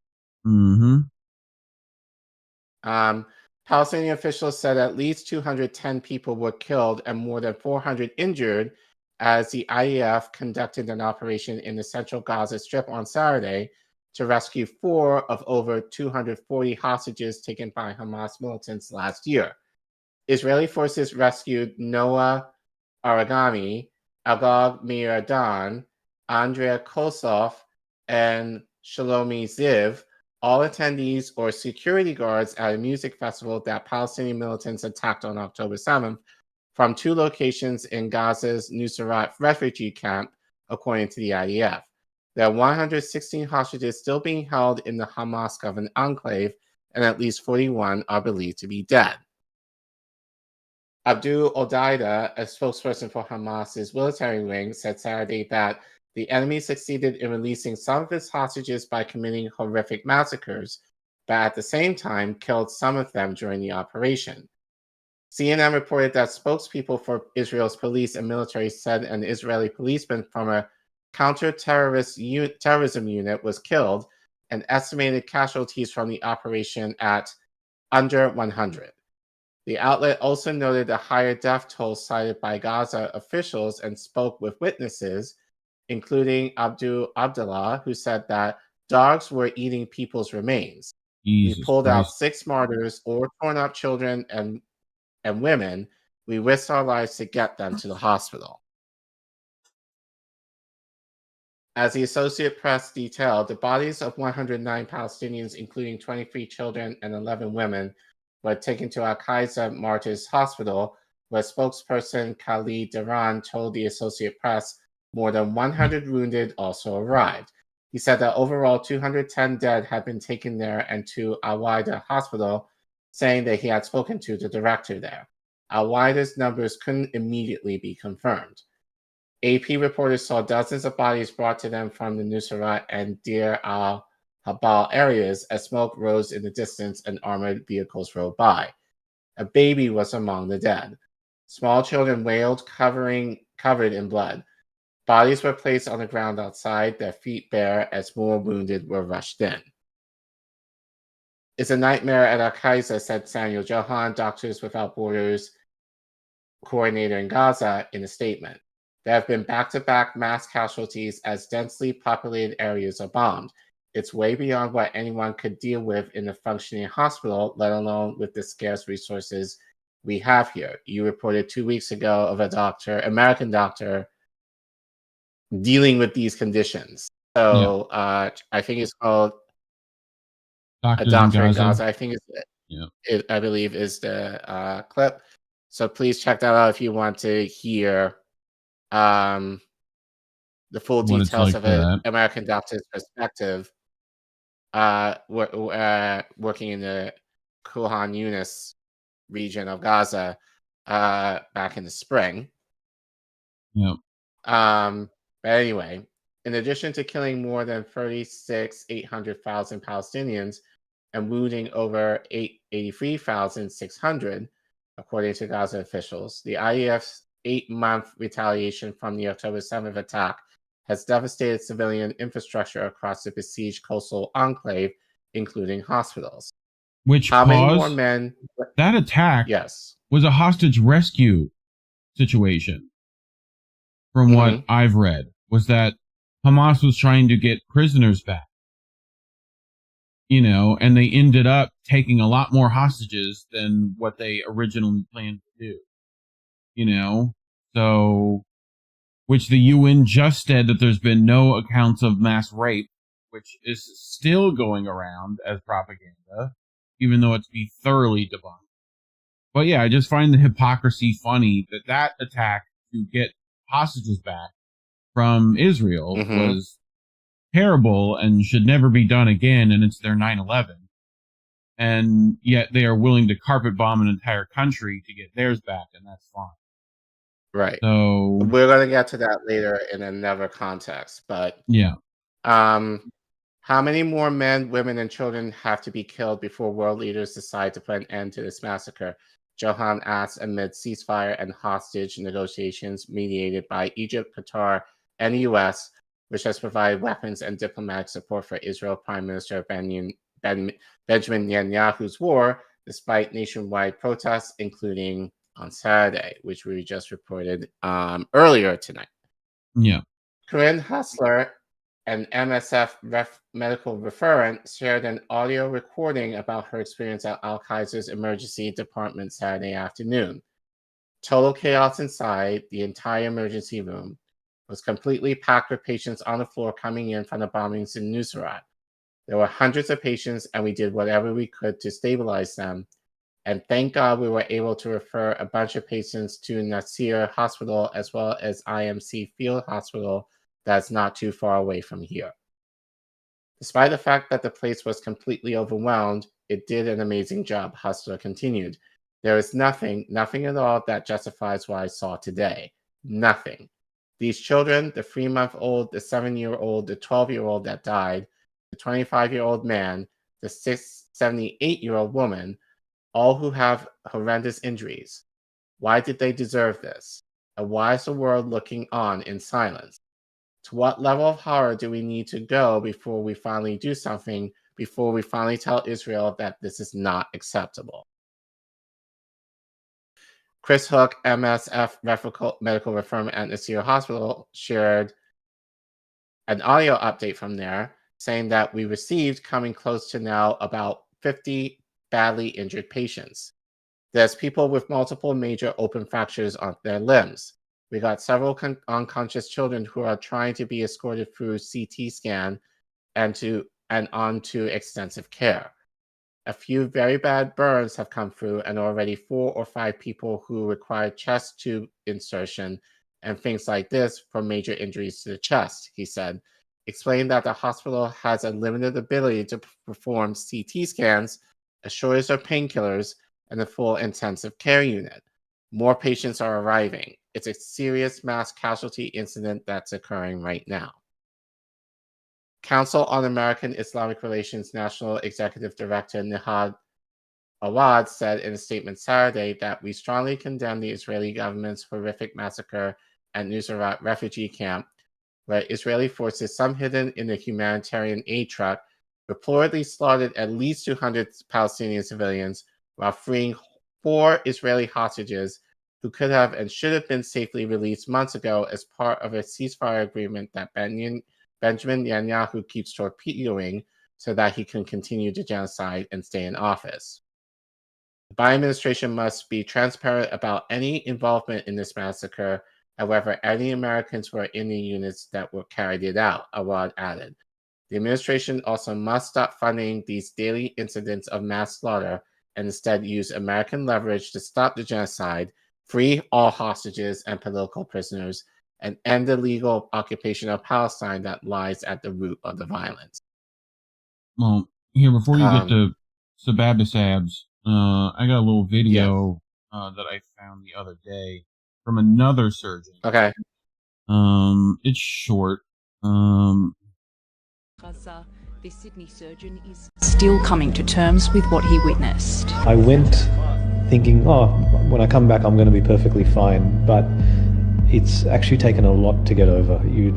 Mm-hmm. Palestinian officials said at least 210 people were killed and more than 400 injured as the IDF conducted an operation in the central Gaza Strip on Saturday to rescue 4 of over 240 hostages taken by Hamas militants last year. Israeli forces rescued Noah Aragami, Agag Miradan, Andrea Kosov, and Shalomi Ziv, all attendees or security guards at a music festival that Palestinian militants attacked on October 7th from 2 locations in Gaza's Nuseirat refugee camp, according to the IDF. There are 116 hostages still being held in the Hamas-governed enclave, and at least 41 are believed to be dead. Abdul Odaida, a spokesperson for Hamas's military wing, said Saturday that the enemy succeeded in releasing some of its hostages by committing horrific massacres, but at the same time killed some of them during the operation. CNN reported that spokespeople for Israel's police and military said an Israeli policeman from a counter-terrorism unit was killed, and estimated casualties from the operation at under 100. The outlet also noted a higher death toll cited by Gaza officials and spoke with witnesses, including Abdullah, who said that dogs were eating people's remains. Jesus we pulled Christ. out 6 martyrs or torn up children and women. We risked our lives to get them to the hospital. As the Associated Press detailed, the bodies of 109 Palestinians, including 23 children and 11 women, were taken to Al-Qaeda Martyrs Hospital, where spokesperson Khalid Daran told the Associated Press more than 100 wounded also arrived. He said that overall 210 dead had been taken there and to Al-Wida Hospital, saying that he had spoken to the director there. Al-Wida's numbers couldn't immediately be confirmed. AP reporters saw dozens of bodies brought to them from the Nuseirat and Deir al-Habal areas as smoke rose in the distance and armored vehicles rode by. A baby was among the dead. Small children wailed, covered in blood. Bodies were placed on the ground outside, their feet bare, as more wounded were rushed in. It's a nightmare at Al-Qaeda, said Samuel Johan, Doctors Without Borders coordinator in Gaza, in a statement. There have been back-to-back mass casualties as densely populated areas are bombed. It's way beyond what anyone could deal with in a functioning hospital, let alone with the scarce resources we have here. You reported 2 weeks ago of American doctor, dealing with these conditions. So I think it's called Doctors A Doctor in Gaza. Gaza. I think I believe is the clip. So please check that out if you want to hear the full details of it. American doctor's perspective, working in the Khan Yunis region of Gaza back in the spring. Yep. But anyway, in addition to killing more than 800,000 Palestinians and wounding over 83,600, according to Gaza officials, the IDF's 8-month retaliation from the October 7th attack has devastated civilian infrastructure across the besieged coastal enclave, including hospitals. Many more men? That attack was a hostage rescue situation. From what I've read, was that Hamas was trying to get prisoners back. And they ended up taking a lot more hostages than what they originally planned to do. So, which the UN just said that there's been no accounts of mass rape, which is still going around as propaganda. even though it's be thoroughly debunked. But yeah, I just find the hypocrisy funny that attack to get hostages back from Israel was terrible and should never be done again, and it's their 9/11. And yet they are willing to carpet bomb an entire country to get theirs back, and that's fine. Right. So we're going to get to that later in another context, but yeah. How many more men, women, and children have to be killed before world leaders decide to put an end to this massacre? Johan asked amid ceasefire and hostage negotiations mediated by Egypt, Qatar, and the U.S., which has provided weapons and diplomatic support for Israel Prime Minister Benjamin Netanyahu's war, despite nationwide protests, including on Saturday, which we just reported earlier tonight. Yeah. Corinne Hustler, an MSF medical referent, shared an audio recording about her experience at Al-Kaiser's emergency department Saturday afternoon. Total chaos inside the entire emergency room was completely packed with patients on the floor coming in from the bombings in Nusrat. There were hundreds of patients, and we did whatever we could to stabilize them. And thank God we were able to refer a bunch of patients to Nasir Hospital as well as IMC Field Hospital that's not too far away from here. Despite the fact that the place was completely overwhelmed, it did an amazing job, Hustler continued. There is nothing at all that justifies what I saw today. Nothing. These children, the 3-month-old, the 7-year-old, the 12-year-old that died, the 25-year-old man, the 78-year-old woman, all who have horrendous injuries. Why did they deserve this? And why is the world looking on in silence? To what level of horror do we need to go before we finally do something, before we finally tell Israel that this is not acceptable? Chris Hook, MSF medical referent at Nasir Hospital, shared an audio update from there saying that we received, coming close to now, about 50 badly injured patients. There's people with multiple major open fractures on their limbs. We got several unconscious children who are trying to be escorted through CT scan and onto extensive care. A few very bad burns have come through, and already 4 or 5 people who require chest tube insertion and things like this for major injuries to the chest, he said, explaining that the hospital has a limited ability to perform CT scans, a shortage of painkillers, and a full intensive care unit. More patients are arriving. It's a serious mass casualty incident that's occurring right now. Council on American Islamic Relations National Executive Director Nihad Awad said in a statement Saturday that we strongly condemn the Israeli government's horrific massacre at Nusrat refugee camp, where Israeli forces, some hidden in a humanitarian aid truck, reportedly slaughtered at least 200 Palestinian civilians while freeing 4 Israeli hostages who could have and should have been safely released months ago as part of a ceasefire agreement that Benjamin Netanyahu keeps torpedoing so that he can continue the genocide and stay in office. The Biden administration must be transparent about any involvement in this massacre, however, any Americans were in the units that were carried it out, Awad added. The administration also must stop funding these daily incidents of mass slaughter and instead use American leverage to stop the genocide, free all hostages and political prisoners, and end the legal occupation of Palestine that lies at the root of the violence. Well, here, before you get to Sababisabs, I got a little video that I found the other day from another surgeon. Okay. It's short. Gaza, the Sydney surgeon is still coming to terms with what he witnessed. I went thinking, oh, when I come back I'm going to be perfectly fine, but it's actually taken a lot to get over. You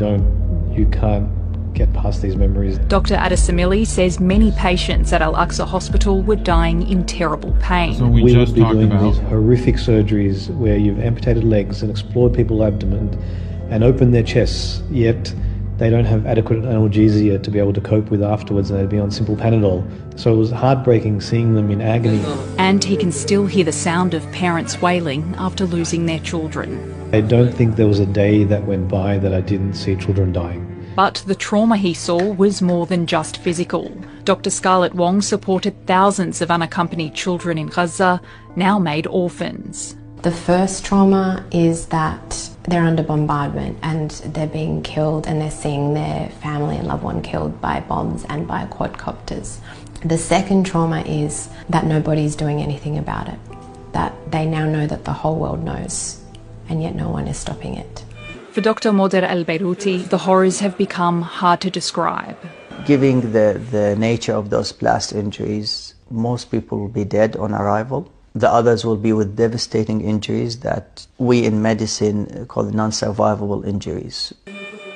can't get past these memories. Dr. Adesamili says many patients at Al-Aqsa Hospital were dying in terrible pain. So we would be doing these horrific surgeries where you've amputated legs and explored people's abdomen and opened their chests, yet they don't have adequate analgesia to be able to cope with afterwards, and they'd be on simple Panadol. So it was heartbreaking seeing them in agony. And he can still hear the sound of parents wailing after losing their children. I don't think there was a day that went by that I didn't see children dying. But the trauma he saw was more than just physical. Dr. Scarlett Wong supported thousands of unaccompanied children in Gaza, now made orphans. The first trauma is that they're under bombardment and they're being killed, and they're seeing their family and loved one killed by bombs and by quadcopters. The second trauma is that nobody's doing anything about it, that they now know that the whole world knows, and yet no one is stopping it. For Dr. Moder El-Beiruti, the horrors have become hard to describe. Given the nature of those blast injuries, most people will be dead on arrival. The others will be with devastating injuries that we in medicine call non-survivable injuries.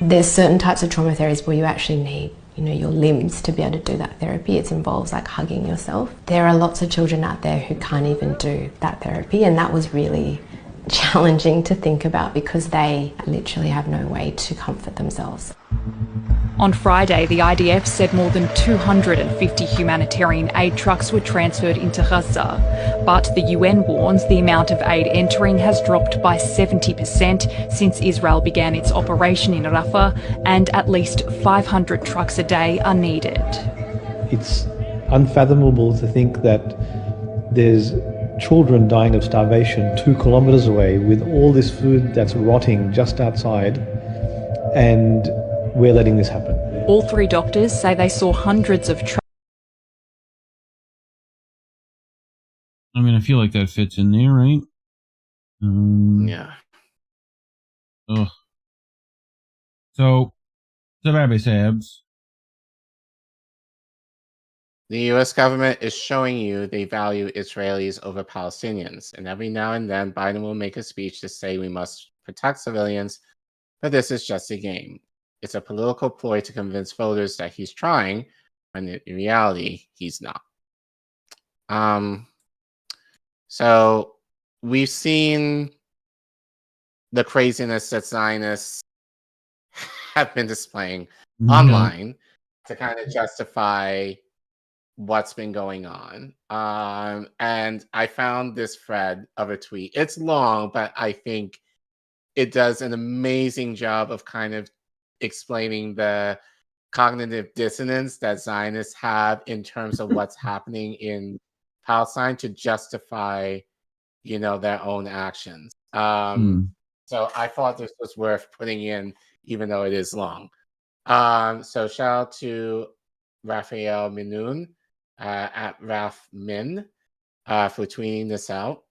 There's certain types of trauma therapies where you actually need, your limbs to be able to do that therapy. It involves like hugging yourself. There are lots of children out there who can't even do that therapy, and that was really challenging to think about because they literally have no way to comfort themselves. On Friday, the IDF said more than 250 humanitarian aid trucks were transferred into Gaza. But the UN warns the amount of aid entering has dropped by 70% since Israel began its operation in Rafah, and at least 500 trucks a day are needed. It's unfathomable to think that there's children dying of starvation 2 kilometres away with all this food that's rotting just outside, and we're letting this happen. All 3 doctors say they saw hundreds of trucks. I mean, I feel like that fits in there, right? Yeah. Ugh. So, Sababe Sabs. The U.S. government is showing you they value Israelis over Palestinians, and every now and then Biden will make a speech to say we must protect civilians, but this is just a game. It's a political ploy to convince voters that he's trying, when in reality, he's not. So we've seen the craziness that Zionists have been displaying online to kind of justify what's been going on. And I found this thread of a tweet. It's long, but I think it does an amazing job of kind of explaining the cognitive dissonance that Zionists have in terms of what's happening in Palestine to justify, their own actions. So I thought this was worth putting in, even though it is long. So shout out to Raphael Minoun at RafMin for tweeting this out.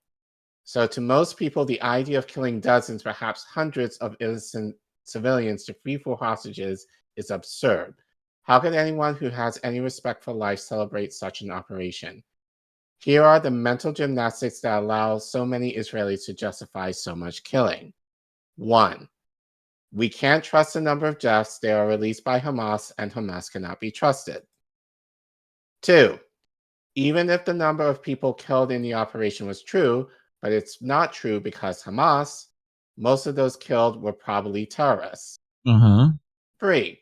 So to most people, the idea of killing dozens, perhaps hundreds of innocent civilians to free 4 hostages is absurd. How could anyone who has any respect for life celebrate such an operation? Here are the mental gymnastics that allow so many Israelis to justify so much killing. 1. We can't trust the number of deaths. They are released by Hamas, and Hamas cannot be trusted. 2. Even if the number of people killed in the operation was true, but it's not true because Hamas, most of those killed were probably terrorists. 3.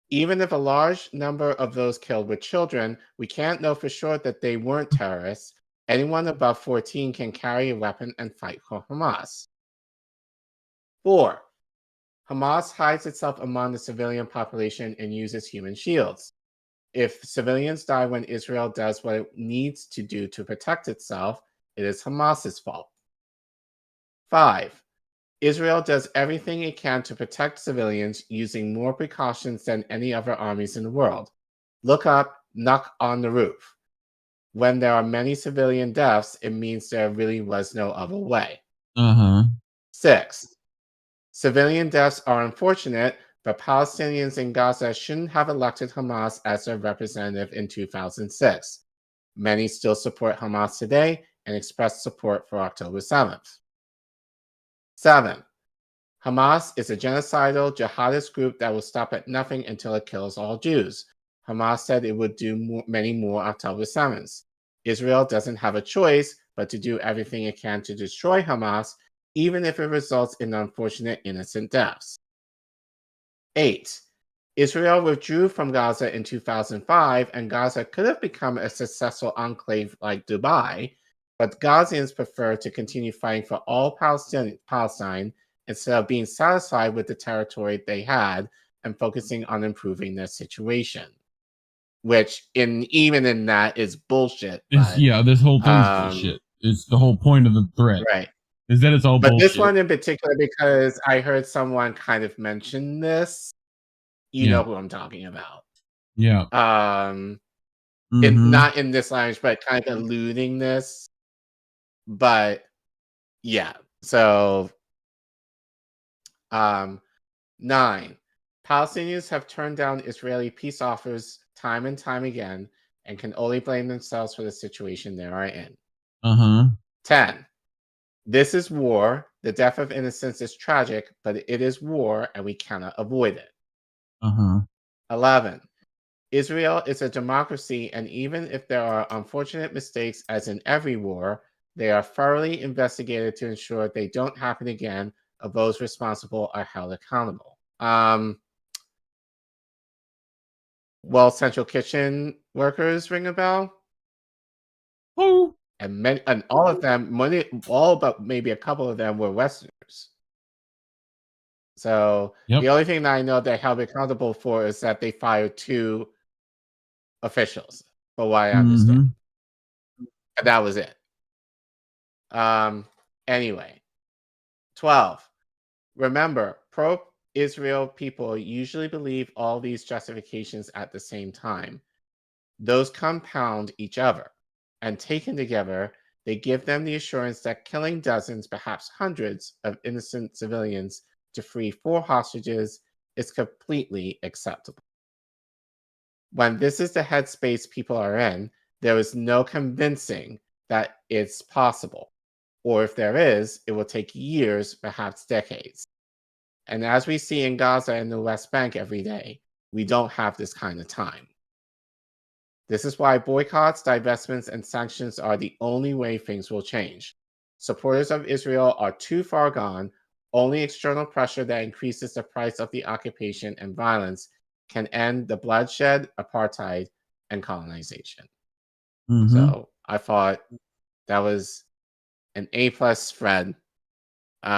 Even if a large number of those killed were children, we can't know for sure that they weren't terrorists. Anyone above 14 can carry a weapon and fight for Hamas. 4. Hamas hides itself among the civilian population and uses human shields. If civilians die when Israel does what it needs to do to protect itself, it is Hamas's fault. 5. Israel does everything it can to protect civilians using more precautions than any other armies in the world. Look up, knock on the roof. When there are many civilian deaths, it means there really was no other way. 6. Civilian deaths are unfortunate, but Palestinians in Gaza shouldn't have elected Hamas as their representative in 2006. Many still support Hamas today and express support for October 7th. 7. Hamas is a genocidal jihadist group that will stop at nothing until it kills all Jews. Hamas said it would do many more October 7th. Israel doesn't have a choice but to do everything it can to destroy Hamas, even if it results in unfortunate innocent deaths. 8. Israel withdrew from Gaza in 2005, and Gaza could have become a successful enclave like Dubai, but Gazans prefer to continue fighting for all Palestine instead of being satisfied with the territory they had and focusing on improving their situation, which even in that is bullshit. But, this whole thing's bullshit. It's the whole point of the threat. Right. Is that it's all but bullshit. This one in particular, because I heard someone kind of mention this, you know who I'm talking about. Yeah. Not in this language, but kind of alluding this. But yeah. So 9. Palestinians have turned down Israeli peace offers time and time again and can only blame themselves for the situation they are in. 10. This is war. The death of innocents is tragic, but it is war and we cannot avoid it. 11. Israel is a democracy, and even if there are unfortunate mistakes, as in every war, they are thoroughly investigated to ensure they don't happen again, or those responsible are held accountable. Well, Central Kitchen workers ring a bell? Oh. And all of them, all but maybe a couple of them were Westerners. So the only thing that I know they held accountable for is that they fired 2 officials, for what I understand. And that was it. Anyway. 12. Remember, pro-Israel people usually believe all these justifications at the same time. Those compound each other. And taken together, they give them the assurance that killing dozens, perhaps hundreds, of innocent civilians to free 4 hostages is completely acceptable. When this is the headspace people are in, there is no convincing that it's possible. Or if there is, it will take years, perhaps decades. And as we see in Gaza and the West Bank every day, we don't have this kind of time. This is why boycotts, divestments, and sanctions are the only way things will change. Supporters of Israel are too far gone. Only external pressure that increases the price of the occupation and violence can end the bloodshed, apartheid, and colonization. So I thought that was an A+ thread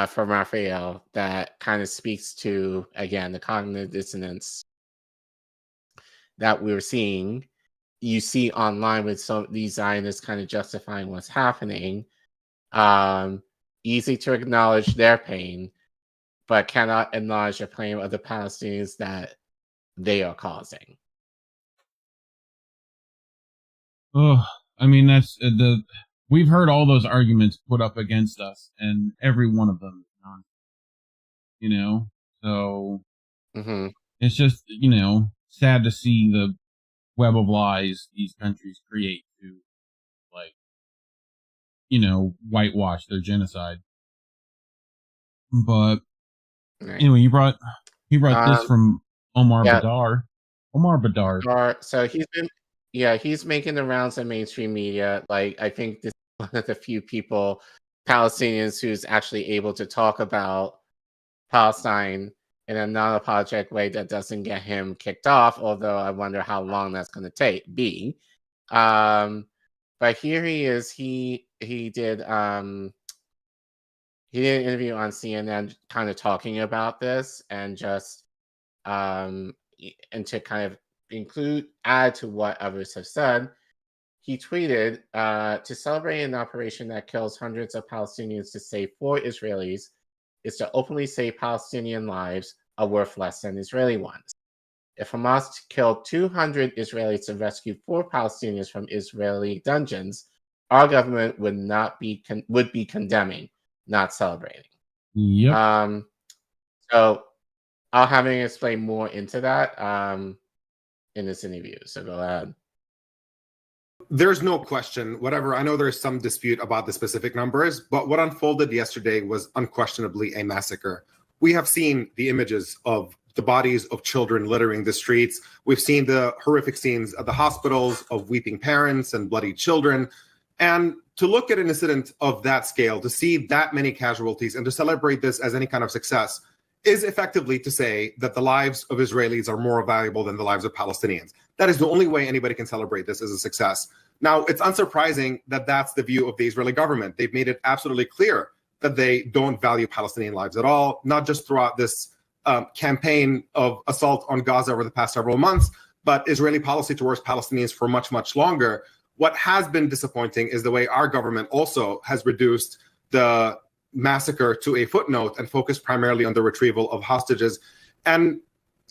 from Raphael that kind of speaks to, again, the cognitive dissonance that we're seeing. You see online with some of these Zionists kind of justifying what's happening. Easy to acknowledge their pain, but cannot acknowledge the pain of the Palestinians that they are causing. Oh, I mean, that's we've heard all those arguments put up against us, and every one of them, so it's just, sad to see the web of lies these countries create to, whitewash their genocide. But anyway, you brought this from Omar Badar. Omar Badar. So he's making the rounds in mainstream media. I think this is one of the few people, Palestinians, who's actually able to talk about Palestine in a non-apologetic way that doesn't get him kicked off, although I wonder how long that's going to be. But here he is. He did an interview on CNN kind of talking about this, and just and to kind of add to what others have said. He tweeted, to celebrate an operation that kills hundreds of Palestinians to save 4 Israelis is to openly say Palestinian lives are worth less than Israeli ones. If Hamas killed 200 Israelis to rescue 4 Palestinians from Israeli dungeons, our government would be condemning, not celebrating. Yep. So I'll have him explain more into that in this interview. So go ahead. There's no question, I know there's some dispute about the specific numbers, but what unfolded yesterday was unquestionably a massacre. We have seen the images of the bodies of children littering the streets. We've seen the horrific scenes of the hospitals of weeping parents and bloody children. And to look at an incident of that scale, to see that many casualties, and to celebrate this as any kind of success is effectively to say that the lives of Israelis are more valuable than the lives of Palestinians. That is the only way anybody can celebrate this as a success. Now, it's unsurprising that that's the view of the Israeli government. They've made it absolutely clear that they don't value Palestinian lives at all, not just throughout this campaign of assault on Gaza over the past several months, but Israeli policy towards Palestinians for much, much longer. What has been disappointing is the way our government also has reduced the massacre to a footnote and focused primarily on the retrieval of hostages. And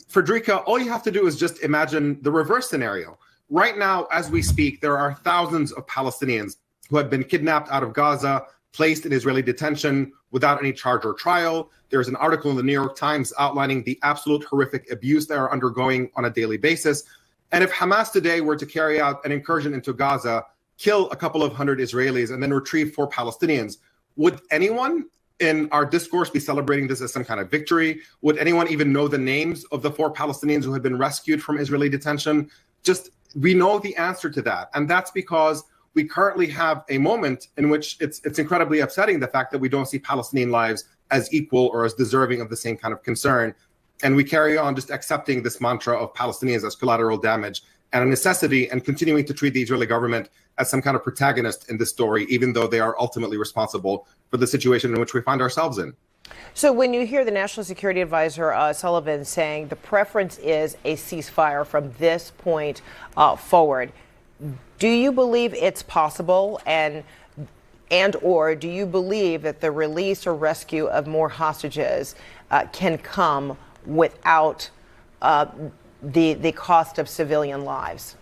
Frederica, all you have to do is just imagine the reverse scenario. Right now, as we speak, there are thousands of Palestinians who have been kidnapped out of Gaza, placed in Israeli detention without any charge or trial. There's an article in the New York Times outlining the absolute horrific abuse they are undergoing on a daily basis. And if Hamas today were to carry out an incursion into Gaza, kill a couple of hundred Israelis, and then retrieve 4 Palestinians, would anyone in our discourse be celebrating this as some kind of victory? Would anyone even know the names of the 4 Palestinians who had been rescued from Israeli detention? We know the answer to that. And that's because we currently have a moment in which it's incredibly upsetting, the fact that we don't see Palestinian lives as equal or as deserving of the same kind of concern. And we carry on just accepting this mantra of Palestinians as collateral damage and a necessity, and continuing to treat the Israeli government as some kind of protagonist in this story, even though they are ultimately responsible for the situation in which we find ourselves in. So when you hear the National Security Advisor Sullivan saying the preference is a ceasefire from this point forward, do you believe it's possible, and or do you believe that the release or rescue of more hostages can come without the cost of civilian lives?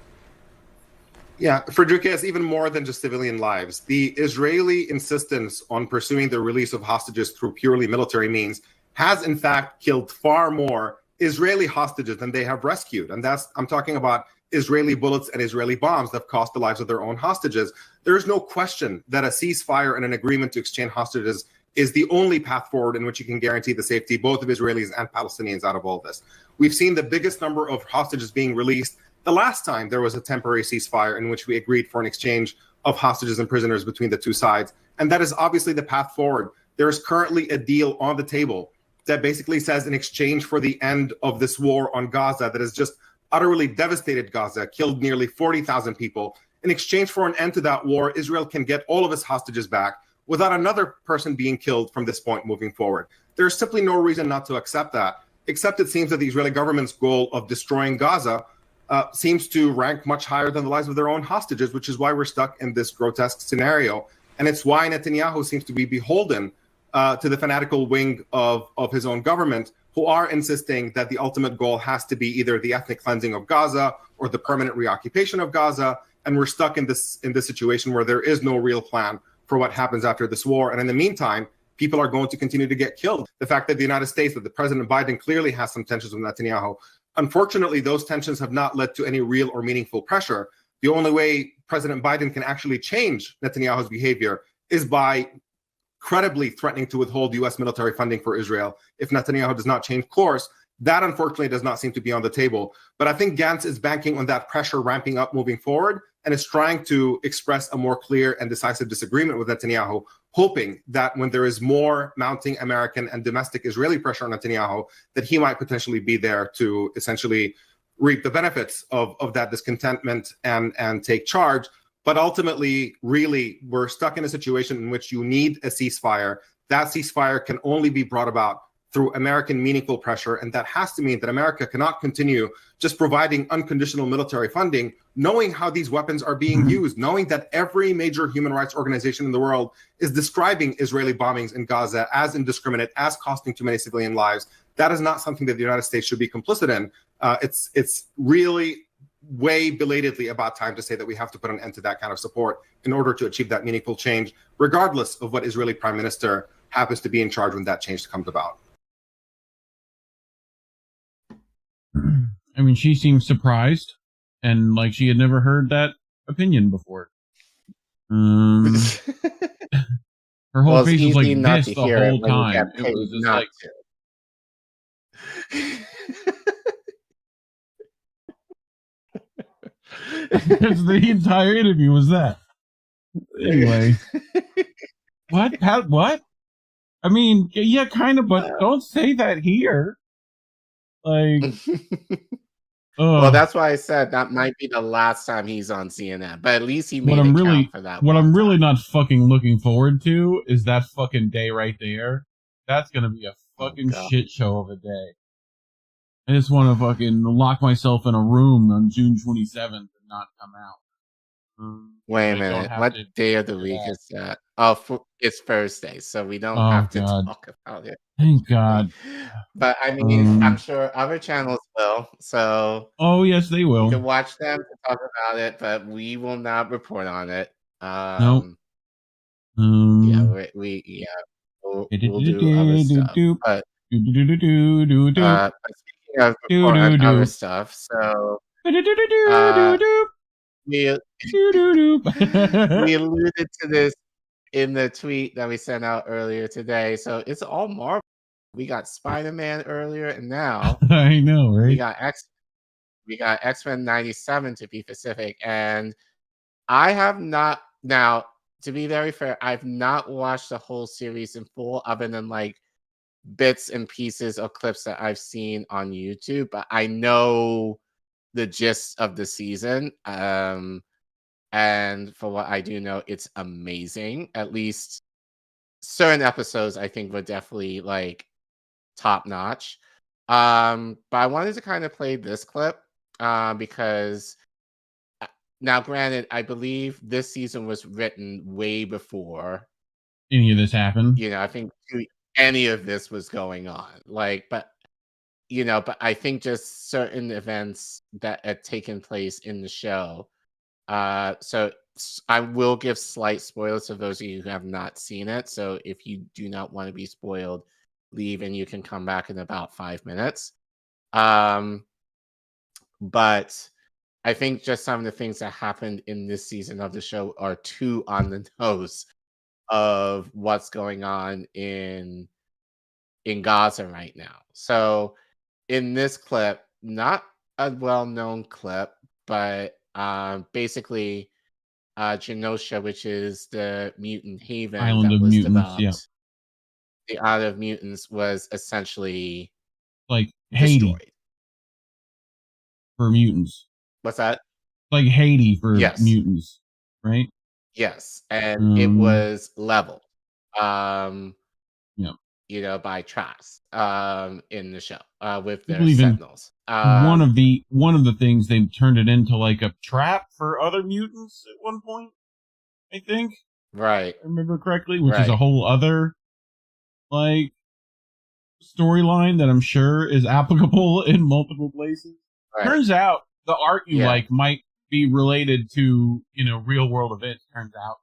Yeah, Frederica, it's even more than just civilian lives. The Israeli insistence on pursuing the release of hostages through purely military means has in fact killed far more Israeli hostages than they have rescued. And I'm talking about Israeli bullets and Israeli bombs that have cost the lives of their own hostages. There is no question that a ceasefire and an agreement to exchange hostages is the only path forward in which you can guarantee the safety both of Israelis and Palestinians out of all this. We've seen the biggest number of hostages being released the last time there was a temporary ceasefire in which we agreed for an exchange of hostages and prisoners between the two sides. And that is obviously the path forward. There is currently a deal on the table that basically says, in exchange for the end of this war on Gaza that has just utterly devastated Gaza, killed nearly 40,000 people, in exchange for an end to that war, Israel can get all of its hostages back without another person being killed from this point moving forward. There's simply no reason not to accept that, except it seems that the Israeli government's goal of destroying Gaza seems to rank much higher than the lives of their own hostages, which is why we're stuck in this grotesque scenario. And it's why Netanyahu seems to be beholden to the fanatical wing of his own government, who are insisting that the ultimate goal has to be either the ethnic cleansing of Gaza or the permanent reoccupation of Gaza. And we're stuck in this situation where there is no real plan for what happens after this war. And in the meantime, people are going to continue to get killed. The fact that the United States, that the President Biden clearly has some tensions with Netanyahu. Unfortunately, those tensions have not led to any real or meaningful pressure. The only way President Biden can actually change Netanyahu's behavior is by credibly threatening to withhold U.S. military funding for Israel if Netanyahu does not change course. That, unfortunately, does not seem to be on the table. But I think Gantz is banking on that pressure ramping up moving forward and is trying to express a more clear and decisive disagreement with Netanyahu, hoping that when there is more mounting American and domestic Israeli pressure on Netanyahu, that he might potentially be there to essentially reap the benefits of that discontentment and take charge. But ultimately, really, we're stuck in a situation in which you need a ceasefire. That ceasefire can only be brought about through American meaningful pressure, and that has to mean that America cannot continue just providing unconditional military funding, knowing how these weapons are being used, knowing that every major human rights organization in the world is describing Israeli bombings in Gaza as indiscriminate, as costing too many civilian lives. That is not something that the United States should be complicit in. It's really way belatedly about time to say that we have to put an end to that kind of support in order to achieve that meaningful change, regardless of what Israeli prime minister happens to be in charge when that change comes about. I mean, she seems surprised and like she had never heard that opinion before. Her whole face was like this the whole time. It was just like... Because the entire interview was that. Anyway. What? What? I mean, yeah, kind of, but don't say that here. Like, well, that's why I said that might be the last time he's on CNN. But at least he made it count for that. What I'm really not fucking looking forward to is that fucking day right there. That's gonna be a fucking shit show of a day. I just want to fucking lock myself in a room on June 27th and not come out. Wait a minute. What day of the week is that? Oh, it's Thursday, so we don't have to talk about it. Thank God. But I mean, I'm sure other channels will. So. Oh yes, they will. You can watch them to talk about it, but we will not report on it. Nope. Yeah, we'll do other stuff. But speaking of reporting on other stuff, so we alluded to this in the tweet that we sent out earlier today. So it's all Marvel. We got Spider-Man earlier, and now I know, right? We got X-Men 97 to be specific, and I have not. Now, to be very fair, I've not watched the whole series in full, other than like bits and pieces of clips that I've seen on YouTube. But I know the gist of the season, and for what I do know, it's amazing. At least certain episodes, I think, were definitely like top notch. But I wanted to kind of play this clip because now, granted, I believe this season was written way before any of this happened. You know, I think any of this was going on. Like, but I think just certain events that had taken place in the show. So I will give slight spoilers to those of you who have not seen it. So if you do not want to be spoiled, leave and you can come back in about 5 minutes. But I think just some of the things that happened in this season of the show are too on the nose of what's going on in Gaza right now. So in this clip, not a well-known clip, but basically Genosha, which is the mutant haven Island of mutants, developed. Yeah. The Island of Mutants was essentially like Haiti destroyed. For mutants. What's that? Like Haiti for mutants, right? Yes, and it was leveled. Yeah. You know, by Trask in the show with their sentinels. One of the things they turned it into like a trap for other mutants at one point, I think. Right. I remember correctly, which is a whole other like storyline that I'm sure is applicable in multiple places. Right. Turns out the art you like might be related to, real world events, turns out.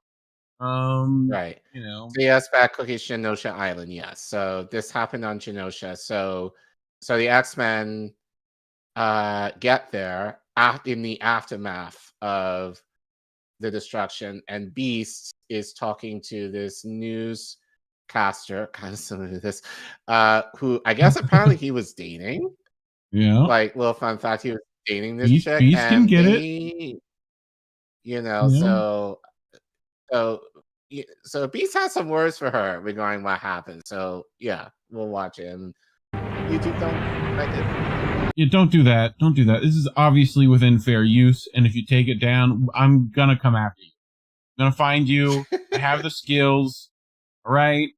Right. So yes, back cookies Genosha Island, yes. So this happened on Genosha. So the X-Men get there in the aftermath of the destruction, and Beast is talking to this newscaster, kind of similar to this, who I guess apparently he was dating. Yeah. Like, little fun fact, he was dating this chick. Beast and can get it. So Beast has some words for her regarding what happened. So yeah, we'll watch it. And YouTube, don't like it. Yeah, don't do that. Don't do that. This is obviously within fair use, and if you take it down, I'm gonna come after you. I'm gonna find you. I have the skills. All right.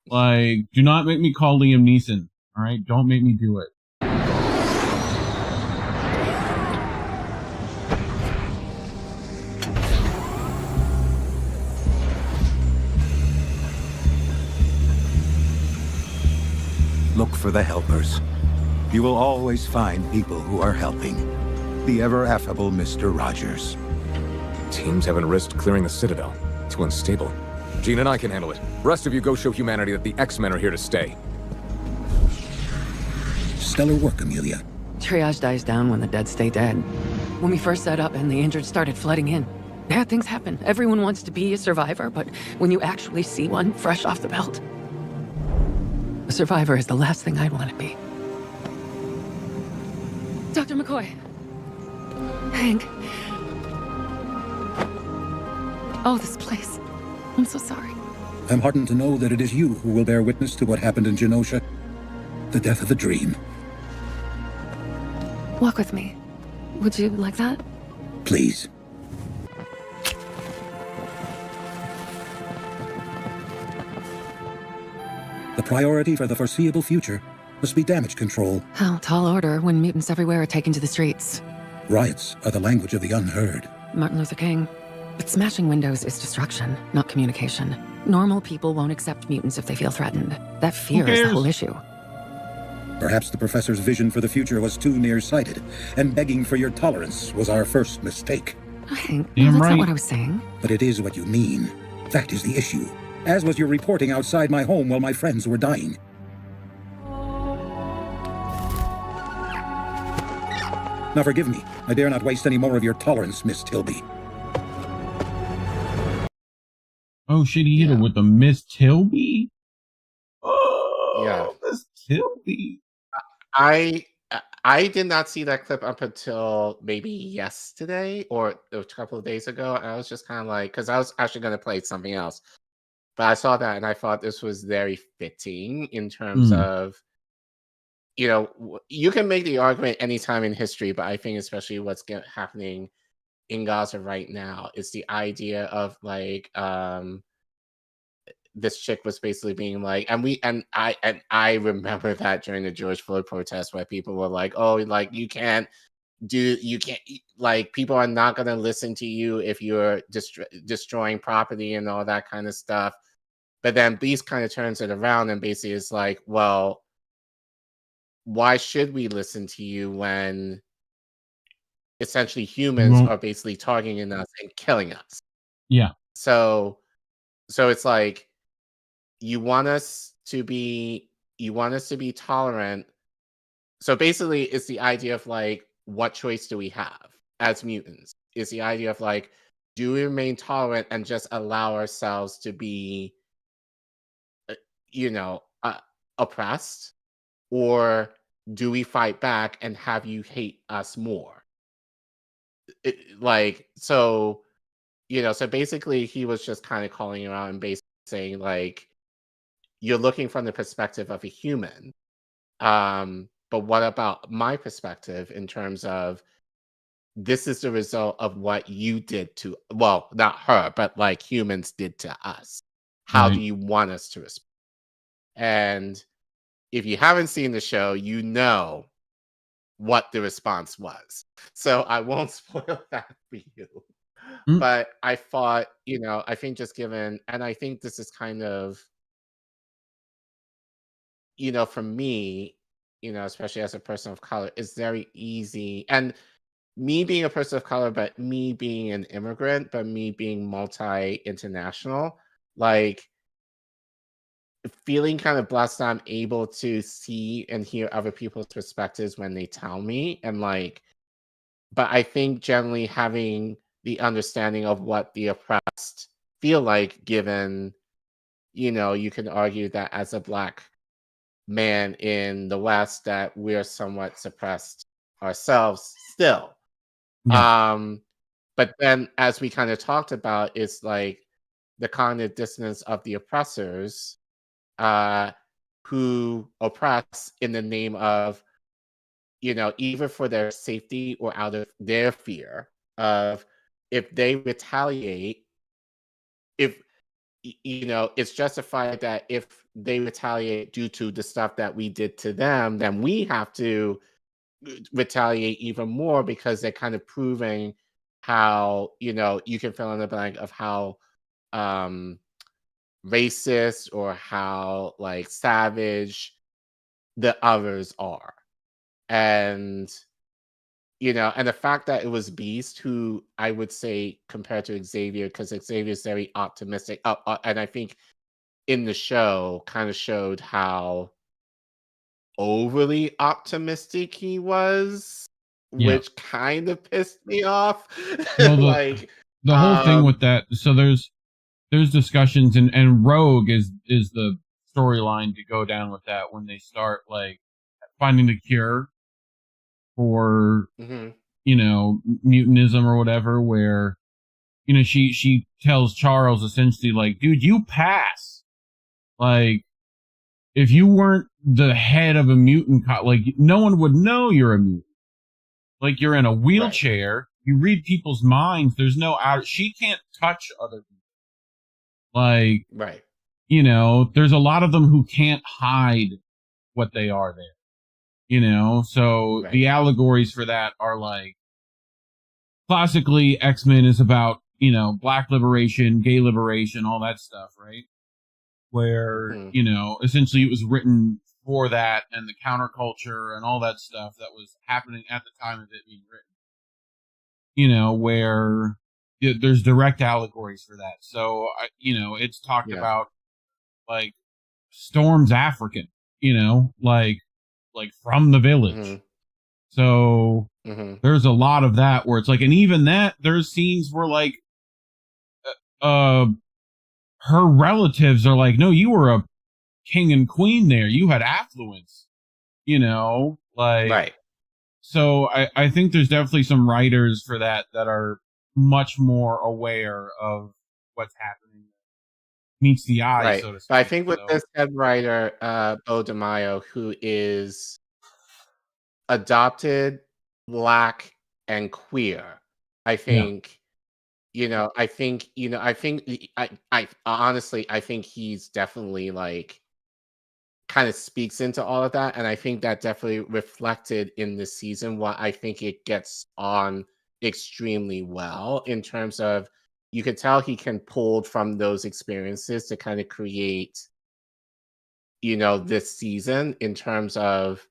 Like, do not make me call Liam Neeson. All right. Don't make me do it. Look for the helpers. You will always find people who are helping. The ever-affable Mr. Rogers. Teams haven't risked clearing the Citadel. Too unstable. Jean and I can handle it. Rest of you go show humanity that the X-Men are here to stay. Stellar work, Amelia. Triage dies down when the dead stay dead. When we first set up and the injured started flooding in, bad things happen. Everyone wants to be a survivor, but when you actually see one fresh off the belt, a survivor is the last thing I'd want to be. Dr. McCoy. Hank. Oh, this place. I'm so sorry. I'm heartened to know that it is you who will bear witness to what happened in Genosha. The death of a dream. Walk with me. Would you like that? Please. The priority for the foreseeable future must be damage control. Hell, tall order when mutants everywhere are taken to the streets. Riots are the language of the unheard. Martin Luther King. But smashing windows is destruction, not communication. Normal people won't accept mutants if they feel threatened. That fear is the whole issue. Perhaps the professor's vision for the future was too nearsighted, and begging for your tolerance was our first mistake. Hank, no, that's not what I was saying. But it is what you mean. That is the issue. As was your reporting outside my home while my friends were dying. Now forgive me. I dare not waste any more of your tolerance, Miss Tilby. Oh shit, he hit her with a Miss Tilby? Oh, Yeah. Miss Tilby. I did not see that clip up until maybe yesterday or a couple of days ago. And I was just kind of like, because I was actually going to play something else. But I saw that and I thought this was very fitting in terms of, you know, you can make the argument anytime in history, but I think especially what's happening in Gaza right now is the idea of like, this chick was basically being like, and I remember that during the George Floyd protest where people were like, oh, like you can't like people are not going to listen to you if you're destroying property and all that kind of stuff. But then Beast kind of turns it around and basically is like, well, why should we listen to you when essentially humans are basically targeting us and killing us? Yeah. So it's like, you want us to be tolerant. So basically it's the idea of like, what choice do we have as mutants? It's the idea of like, do we remain tolerant and just allow ourselves to be, oppressed? Or do we fight back and have you hate us more? So basically he was just kind of calling you out and basically saying like, you're looking from the perspective of a human. But what about my perspective in terms of this is the result of what you did to, well, not her, but like humans did to us. How do you want us to respond? And if you haven't seen the show, you know what the response was. So I won't spoil that for you. But I thought, I think just given, and I think this is kind of, for me, especially as a person of color, it's very easy. And me being a person of color, but me being an immigrant, but me being multi-international, like feeling kind of blessed that I'm able to see and hear other people's perspectives when they tell me. And like, but I think generally having the understanding of what the oppressed feel like, given, you can argue that as a Black man in the West that we're somewhat suppressed ourselves still. But then as we kind of talked about, it's like the cognitive dissonance of the oppressors who oppress in the name of, either for their safety or out of their fear of if they retaliate, it's justified that if they retaliate due to the stuff that we did to them, then we have to retaliate even more because they're kind of proving how, you can fill in the blank of how racist or how like savage the others are. And and the fact that it was Beast who I would say compared to Xavier, because Xavier is very optimistic. And I think in the show kind of showed how overly optimistic he was, which kind of pissed me off. Well, the whole thing with that, so there's discussions and Rogue is the storyline to go down with that when they start like finding the cure for mutanism or whatever, where she tells Charles essentially like, dude, you pass. Like, if you weren't the head of a mutant, like no one would know you're a mutant. Like, you're in a wheelchair, you read people's minds. There's no out. She can't touch other people. Like, there's a lot of them who can't hide what they are there. You know, so Right. the allegories for that are like, classically, X-Men is about, you know, black liberation, gay liberation, all that stuff, right? Where, Mhm. you know, essentially it was written for that and the counterculture and all that stuff that was happening at the time of it being written. You know, where there's direct allegories for that. So, you know, it's talked Yeah. about, like, Storm's African, you know, like from the village. Mhm. So Mhm. there's a lot of that where it's like, and even that, there's scenes where like, her relatives are like, no, you were a king and queen there. You had affluence, you know, like, Right. so I think there's definitely some writers for that are much more aware of what's happening, meets the eye, Right. so to But I speak. think with So this head writer, Bo DeMaio, who is adopted, black, and queer, I yeah, think, I think, I honestly, I think he's definitely like kind of speaks into all of that. And I think that definitely reflected in this season. What I think it gets on extremely well in terms of you could tell he can pull from those experiences to kind of create, this season in terms of,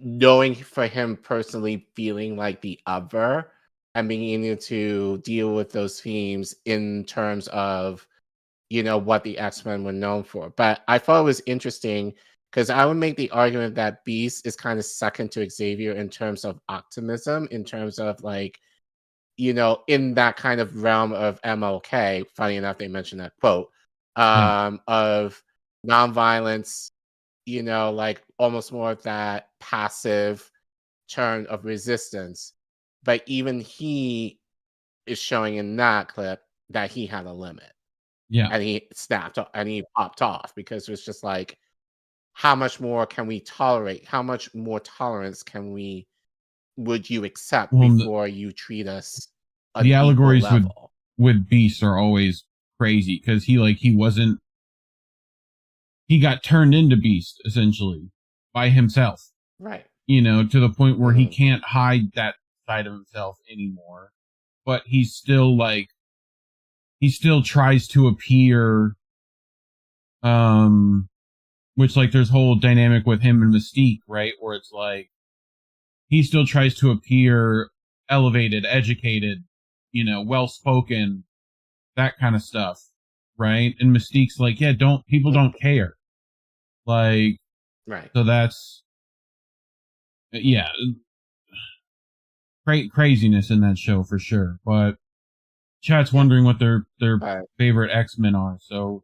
knowing for him personally feeling like the other and being able to deal with those themes in terms of, what the X-Men were known for. But I thought it was interesting because I would make the argument that Beast is kind of second to Xavier in terms of optimism, in terms of like, in that kind of realm of MLK. Funny enough, they mentioned that quote of nonviolence, like almost more of that passive turn of resistance. But even he is showing in that clip that he had a limit. yeah. And he snapped and he popped off because it was just like, how much more can we tolerate? How much more tolerance would you accept Well, before you treat us the an equal allegories level? with Beast are always crazy because he got turned into Beast essentially by himself, Right. you know, to the point where he Mhm. can't hide that side of himself anymore. But he's still like, he still tries to appear, which like there's whole dynamic with him and Mystique, right? Where it's like, he still tries to appear elevated, educated, you know, well-spoken, that kind of stuff, right? And Mystique's like, yeah, people don't care. Like, Right. so that's, yeah, craziness in that show for sure. But chat's wondering what their Right. favorite X-Men are. So,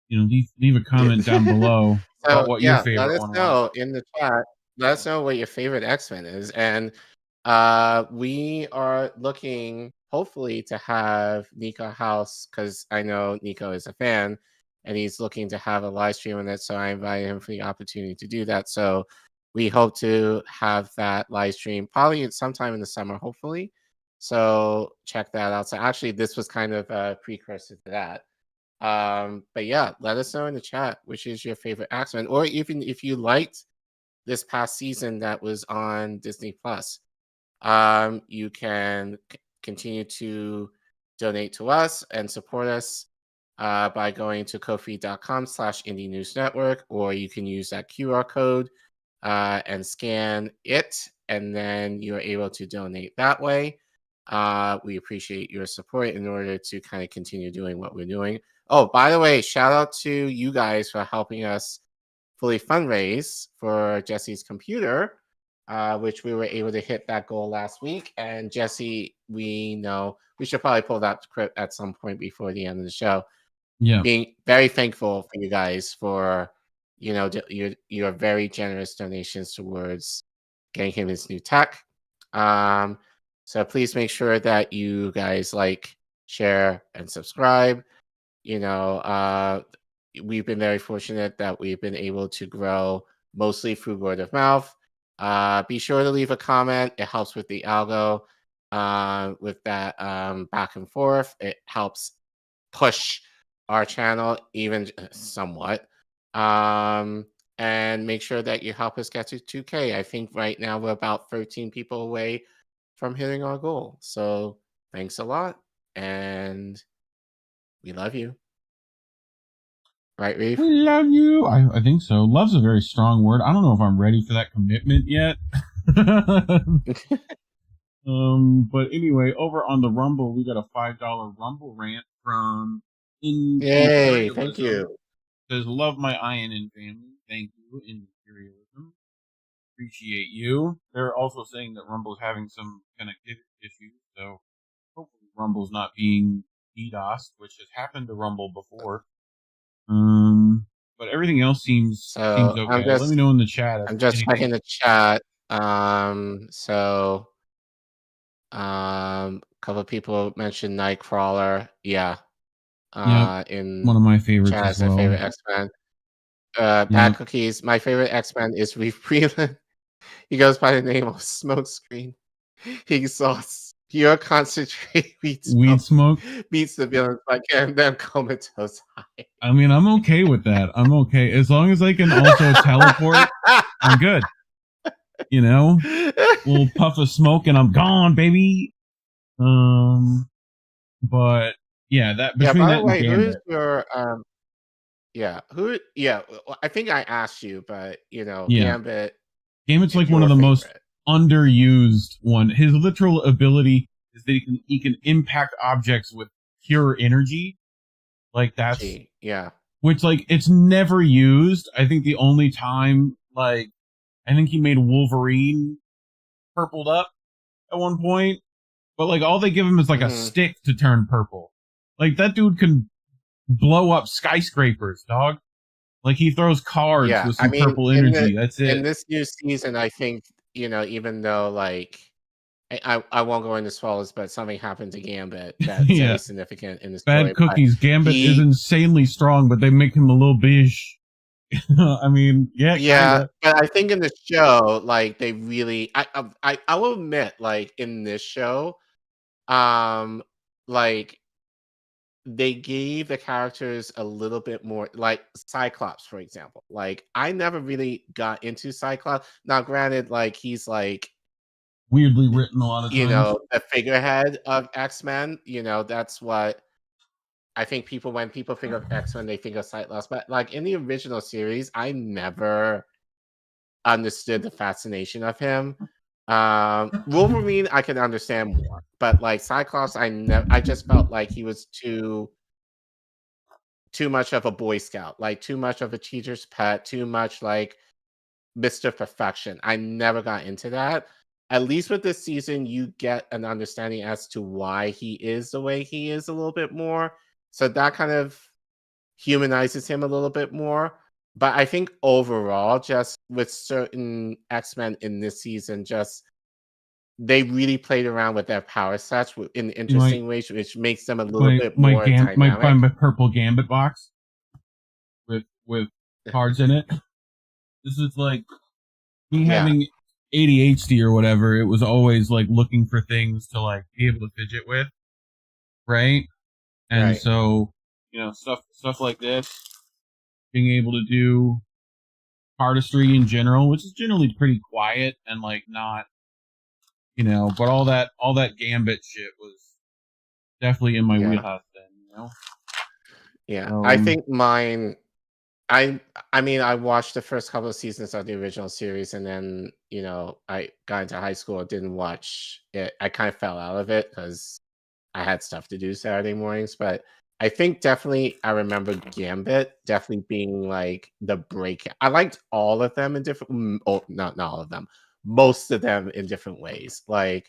you know, leave a comment down below about So what your let favorite us one was. know in the chat. Let us know what your favorite X-Men is. And we are looking hopefully to have Nico House, because I know Nico is a fan and he's looking to have a live stream on it. So I invited him for the opportunity to do that. So we hope to have that live stream probably sometime in the summer, hopefully. So check that out. So actually, this was kind of a precursor to that. But yeah, let us know in the chat which is your favorite X-Men, or even if you liked this past season that was on Disney Plus. You can continue to donate to us and support us by going to kofi.com/indie news network, or you can use that QR code and scan it, and then you're able to donate that way. We appreciate your support in order to kind of continue doing what we're doing. Oh, by the way, shout out to you guys for helping us fully fundraise for Jesse's computer, which we were able to hit that goal last week. And Jesse, we know we should probably pull that script at some point before the end of the show. Yeah. Being very thankful for you guys for, your very generous donations towards getting him his new tech. So please make sure that you guys like, share, and subscribe. We've been very fortunate that we've been able to grow mostly through word of mouth. Be sure to leave a comment. It helps with the algo. With that back and forth, it helps push our channel even somewhat. and make sure that you help us get to 2K. I think right now we're about 13 people away from hitting our goal. So thanks a lot, and we love you. Right, Reef? We love you. I think so. Love's a very strong word. I don't know if I'm ready for that commitment yet. But anyway, over on the Rumble, we got a $5 Rumble rant from Yay, thank you. Says, love my INN family. Thank you, Imperialism. Appreciate you. They're also saying that Rumble's having some connectivity issues, so hopefully Rumble's not being DDoSed, which has happened to Rumble before. But everything else seems okay. Let me know in the chat. I'm just checking the chat. A couple of people mentioned Nightcrawler. Yeah. In one of my favorites chat as as well. their favorite X-Men. Bad Cookies. My favorite X-Men is Reef Breland. He goes by the name of Smokescreen. He exhausts pure concentrate weed smoke beats the villains by getting them comatose high. I mean, I'm okay with that. I'm okay as long as I can also teleport. I'm good. You know, little puff of smoke and I'm gone, baby. But yeah, that between by that the way, and who's Gambit, your I think I asked you, but Gambit's is like one of the most underused one. His literal ability is that he can impact objects with pure energy. Like that's which like it's never used. I think the only time I think he made Wolverine purpled up at one point, but like all they give him is like a stick to turn purple. Like that dude can blow up skyscrapers, dog. Like he throws cards with some purple energy. That's it. In this new season, I think even though I won't go into spoilers, but something happened to Gambit that's very significant in the story. Bad Cookies. Gambit is insanely strong, but they make him a little beige. I mean, kinda. But I think in the show, they really, I will admit, in this show, they gave the characters a little bit more, like Cyclops, for example. I never really got into Cyclops. Now, granted, he's weirdly written a lot of times. The figurehead of X-Men. That's what I think when people think of X-Men, they think of Cyclops. But in the original series, I never understood the fascination of him. Wolverine, I can understand more, but Cyclops, I just felt like he was too much of a Boy Scout, too much of a teacher's pet, too much Mr. Perfection. I never got into that. At least with this season, you get an understanding as to why he is the way he is a little bit more. So that kind of humanizes him a little bit more. But I think overall, just with certain X-Men in this season, they really played around with their power sets in interesting ways, which makes them a little bit more dynamic. Might find my purple Gambit box with cards in it. This is me having ADHD or whatever. It was always looking for things to be able to fidget with, right? And so stuff like this. Being able to do artistry in general, which is generally pretty quiet and not, but all that Gambit shit was definitely in my wheelhouse then, Yeah, I think mine. I mean, I watched the first couple of seasons of the original series, and then I got into high school. Didn't watch it. I kind of fell out of it because I had stuff to do Saturday mornings, but. I think definitely I remember Gambit definitely being the break. I liked all of them in different, not all of them, most of them in different ways. I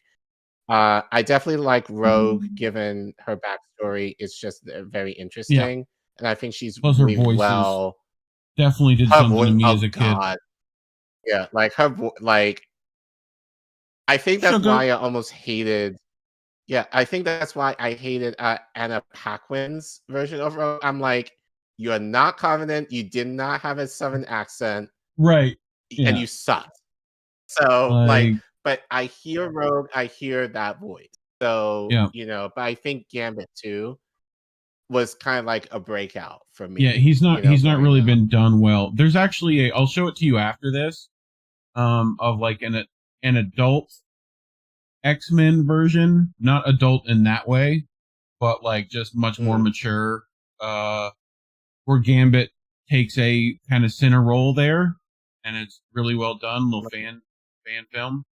definitely like Rogue, given her backstory. It's just very interesting, and I think she's really well. Definitely did something to me as a kid. Yeah, I think that's why I almost hated. Yeah, I think that's why I hated Anna Paquin's version of Rogue. I'm you're not confident. You did not have a Southern accent. Right. And you sucked. So, but I hear Rogue. I hear that voice. So, but I think Gambit too. was kind of like a breakout for me. Yeah, he's not really up. been done well. There's actually I'll show it to you after this, of like an adult X-Men version, not adult in that way, but like just much more mature, where Gambit takes a kind of center role there, and it's really well done, little fan film.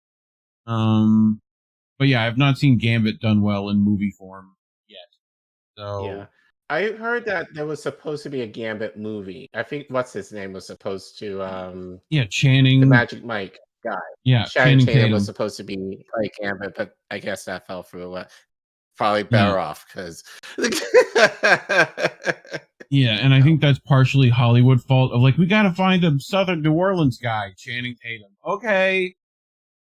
But yeah, I've not seen Gambit done well in movie form yet. So yeah, I heard that there was supposed to be a Gambit movie. I think what's his name was supposed to Channing, the Magic Mike guy. Yeah, Channing Tatum was supposed to be play Gambit, but I guess that fell through. Probably better off because. Yeah, and I think that's partially Hollywood fault of like, we gotta find a Southern New Orleans guy, Channing Tatum. Okay,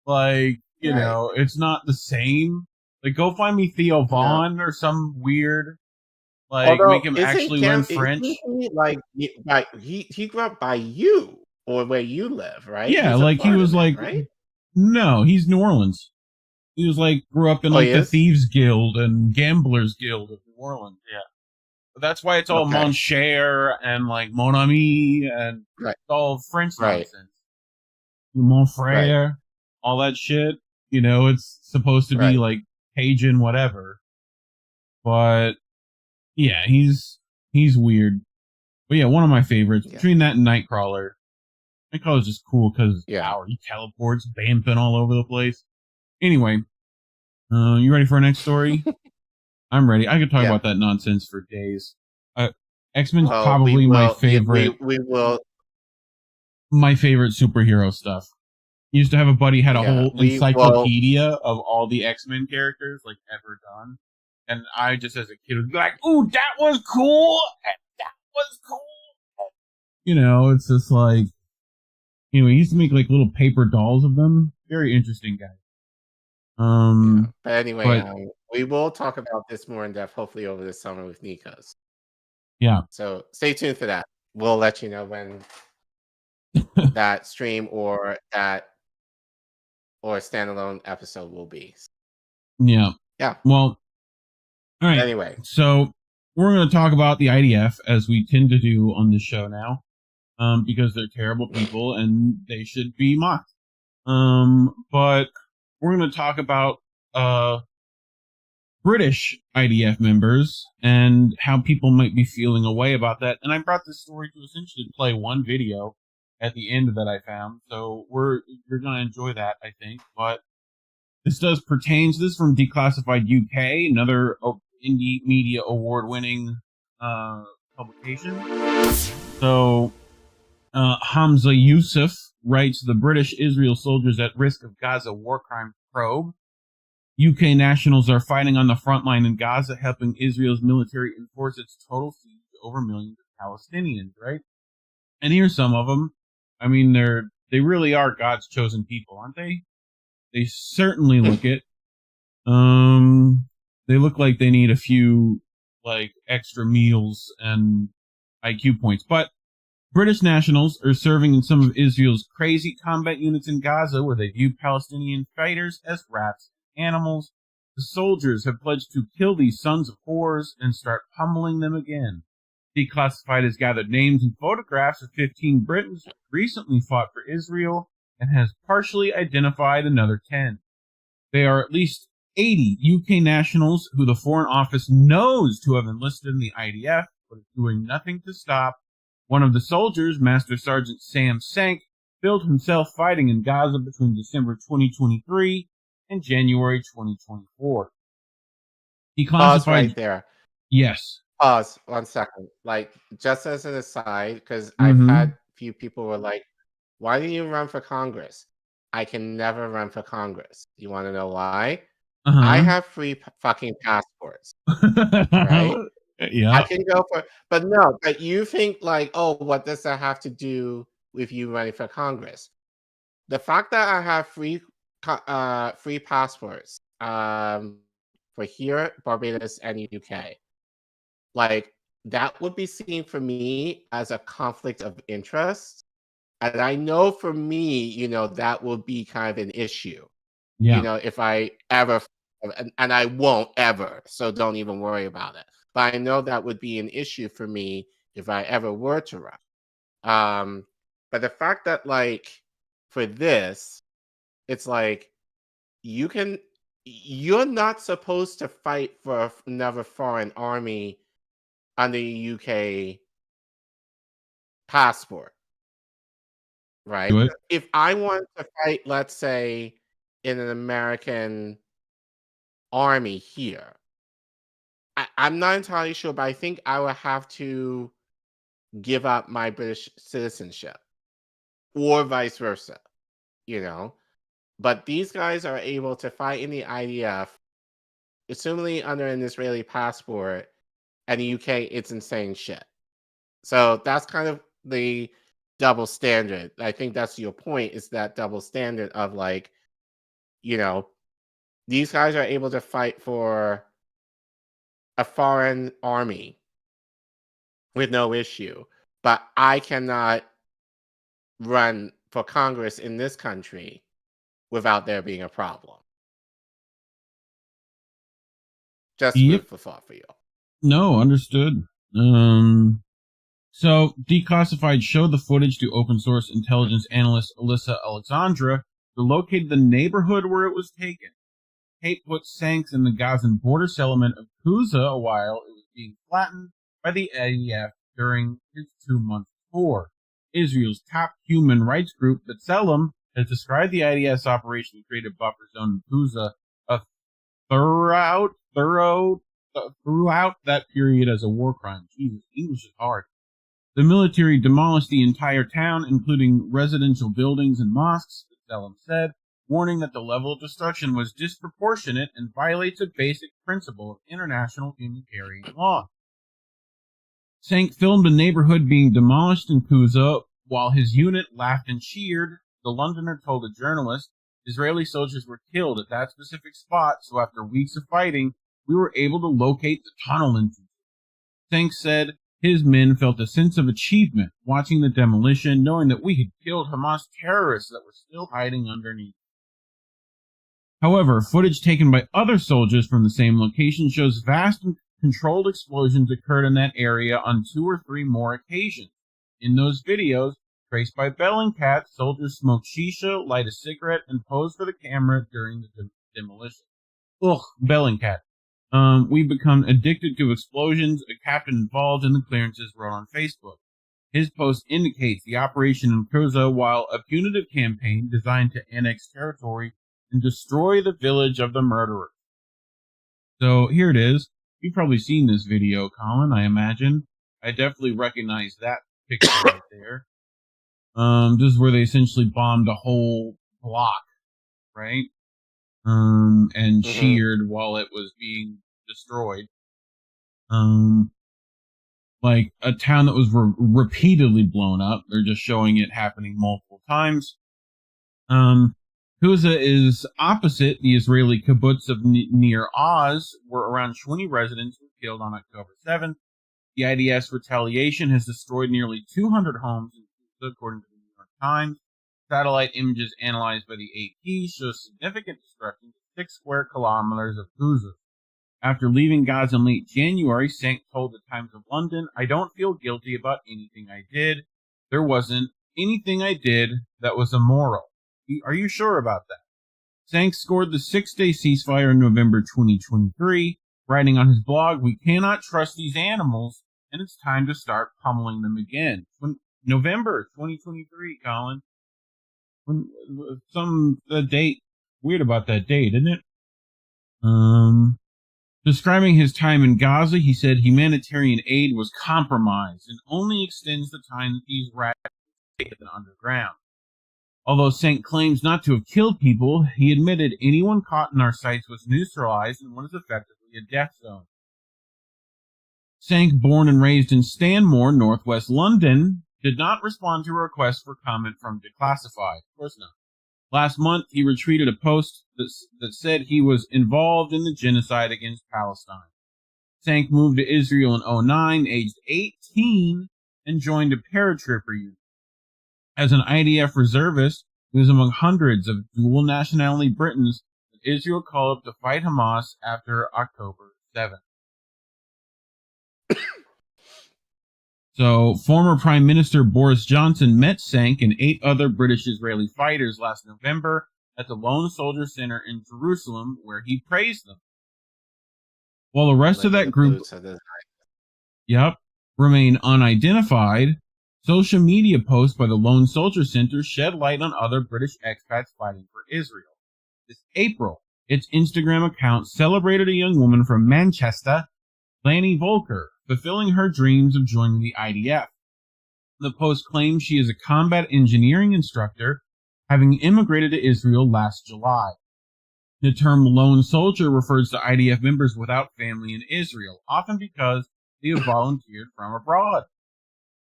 like you know, it's not the same. Like, go find me Theo Vaughn or some weird, like, Although, make him actually learn French. He grew up by you or where you live, right? Yeah, like he was like, right? No, he's New Orleans. He was like grew up in like the Thieves Guild and Gamblers Guild of New Orleans. Yeah. But that's why it's all Mon Cher and like Mon Ami and it's all French nonsense. Mon Frere, all that shit. You know, it's supposed to be like Cajun, whatever. But yeah, he's weird. But yeah, one of my favorites between that and Nightcrawler. Nightcrawler's just cool because he teleports, bamping all over the place. Anyway, you ready for our next story? I'm ready. I could talk about that nonsense for days. X-Men's probably my favorite. We will. My favorite superhero stuff. I used to have a buddy had a whole encyclopedia of all the X-Men characters like ever done, and I just as a kid would be like, "Ooh, that was cool! That was cool!" You know, it's just like. Anyway, he used to make like little paper dolls of them. Very interesting guy. But anyway, we will talk about this more in depth, hopefully over the summer with Nikos. Yeah. So stay tuned for that. We'll let you know when that stream or standalone episode will be. Yeah. Yeah. Well, all right. Anyway, so we're going to talk about the IDF as we tend to do on this show now, because they're terrible people and they should be mocked. But we're going to talk about British IDF members and how people might be feeling a way about that. And I brought this story to essentially play one video at the end that I found. So you're going to enjoy that, I think. But this does pertain to this from Declassified UK, another indie media award-winning publication. So Hamza Yusuf writes, the British-Israel soldiers at risk of Gaza war crime probe. UK nationals are fighting on the front line in Gaza, helping Israel's military enforce its total siege over millions of Palestinians, right? And here's some of them. I mean, they really are God's chosen people, aren't they? They certainly look it. They look like they need a few, like, extra meals and IQ points. But British nationals are serving in some of Israel's crazy combat units in Gaza, where they view Palestinian fighters as rats and animals. The soldiers have pledged to kill these sons of whores and start pummeling them again. Declassified has gathered names and photographs of 15 Britons who recently fought for Israel and has partially identified another 10. They are at least 80 UK nationals who the Foreign Office knows to have enlisted in the IDF, but is doing nothing to stop. One of the soldiers, Master Sergeant Sam Sank, billed himself fighting in Gaza between December 2023 and January 2024. He pause right there. Yes. Pause 1 second. Like, just as an aside, because I've had a few people were like, why do you run for Congress? I can never run for Congress. You want to know why? I have free fucking passports. Right? Yeah. I can go for, but you think like, oh, what does that have to do with you running for Congress? The fact that I have free passports for here, Barbados, and UK, like that would be seen for me as a conflict of interest, and I know for me, you know, that will be kind of an issue. Yeah. You know, if I ever, and I won't ever, so don't even worry about it. but I know that would be an issue for me if I ever were to run. But the fact that, like, for this, it's like you're not supposed to fight for another foreign army under a UK passport, right? Do it. If I want to fight, let's say, in an American army here, I'm not entirely sure, but I think I would have to give up my British citizenship or vice versa, you know? But these guys are able to fight in the IDF, assumingly under an Israeli passport, and the UK, it's insane shit. So that's kind of the double standard. I think that's your point, is that double standard of, like, you know, these guys are able to fight for a foreign army with no issue, but I cannot run for Congress in this country without there being a problem. Just food for thought for you. No, understood. So, Declassified showed the footage to open source intelligence analyst Alyssa Alexandra, who located the neighborhood where it was taken. Kate put Sanks in the Gazan border settlement of Kuza while it was being flattened by the IDF during his 2-month tour. Israel's top human rights group, B'Tselem, has described the IDF's operation to create a buffer zone in Kuza throughout that period as a war crime. Jesus, English is hard. The military demolished the entire town, including residential buildings and mosques, B'Tselem said, warning that the level of destruction was disproportionate and violates a basic principle of international humanitarian law. Sank filmed a neighborhood being demolished in Kuza while his unit laughed and cheered. The Londoner told a journalist, Israeli soldiers were killed at that specific spot, so after weeks of fighting, we were able to locate the tunnel entrance. Sank said his men felt a sense of achievement watching the demolition, knowing that we had killed Hamas terrorists that were still hiding underneath. However, footage taken by other soldiers from the same location shows vast and controlled explosions occurred in that area on 2 or 3 more occasions. In those videos, traced by Bellingcat, soldiers smoke shisha, light a cigarette, and pose for the camera during the demolition. Ugh, Bellingcat. We've become addicted to explosions, a captain involved in the clearances wrote on Facebook. His post indicates the operation in Kuza, while a punitive campaign designed to annex territory and destroy the village of the murderers. So here it is. You've probably seen this video, Collin, I imagine. I definitely recognize that picture right there. This is where they essentially bombed a whole block, right? And cheered while it was being destroyed. Like a town that was repeatedly blown up. They're just showing it happening multiple times. Kuza is opposite the Israeli kibbutz of near Oz, where around 20 residents were killed on October 7th. The IDF's retaliation has destroyed nearly 200 homes in Kuza, according to the New York Times. Satellite images analyzed by the AP show significant destruction to 6 square kilometers of Kuza. After leaving Gaza in late January, Sank told the Times of London, I don't feel guilty about anything I did. There wasn't anything I did that was immoral. Are you sure about that? Sank scored the 6-day ceasefire in November 2023, writing on his blog, we cannot trust these animals, and it's time to start pummeling them again. November 2023, Collin. The date, weird about that date, isn't it? Describing his time in Gaza, he said humanitarian aid was compromised and only extends the time that these rats stay underground. Although Sank claims not to have killed people, he admitted anyone caught in our sites was neutralized and was effectively a death zone. Sank, born and raised in Stanmore, northwest London, did not respond to a request for comment from Declassified. Of course not. Last month, he retweeted a post that said he was involved in the genocide against Palestine. Sank moved to Israel in 2009, aged 18, and joined a paratrooper unit. As an IDF reservist, he was among hundreds of dual nationality Britons that Israel called up to fight Hamas after October 7th. So, former Prime Minister Boris Johnson met Sank and 8 other British-Israeli fighters last November at the Lone Soldier Center in Jerusalem, where he praised them. While the rest of that group remain unidentified, social media posts by the Lone Soldier Center shed light on other British expats fighting for Israel. This April, its Instagram account celebrated a young woman from Manchester, Lanny Volker, fulfilling her dreams of joining the IDF. The post claims she is a combat engineering instructor, having immigrated to Israel last July. The term lone soldier refers to IDF members without family in Israel, often because they have volunteered from abroad.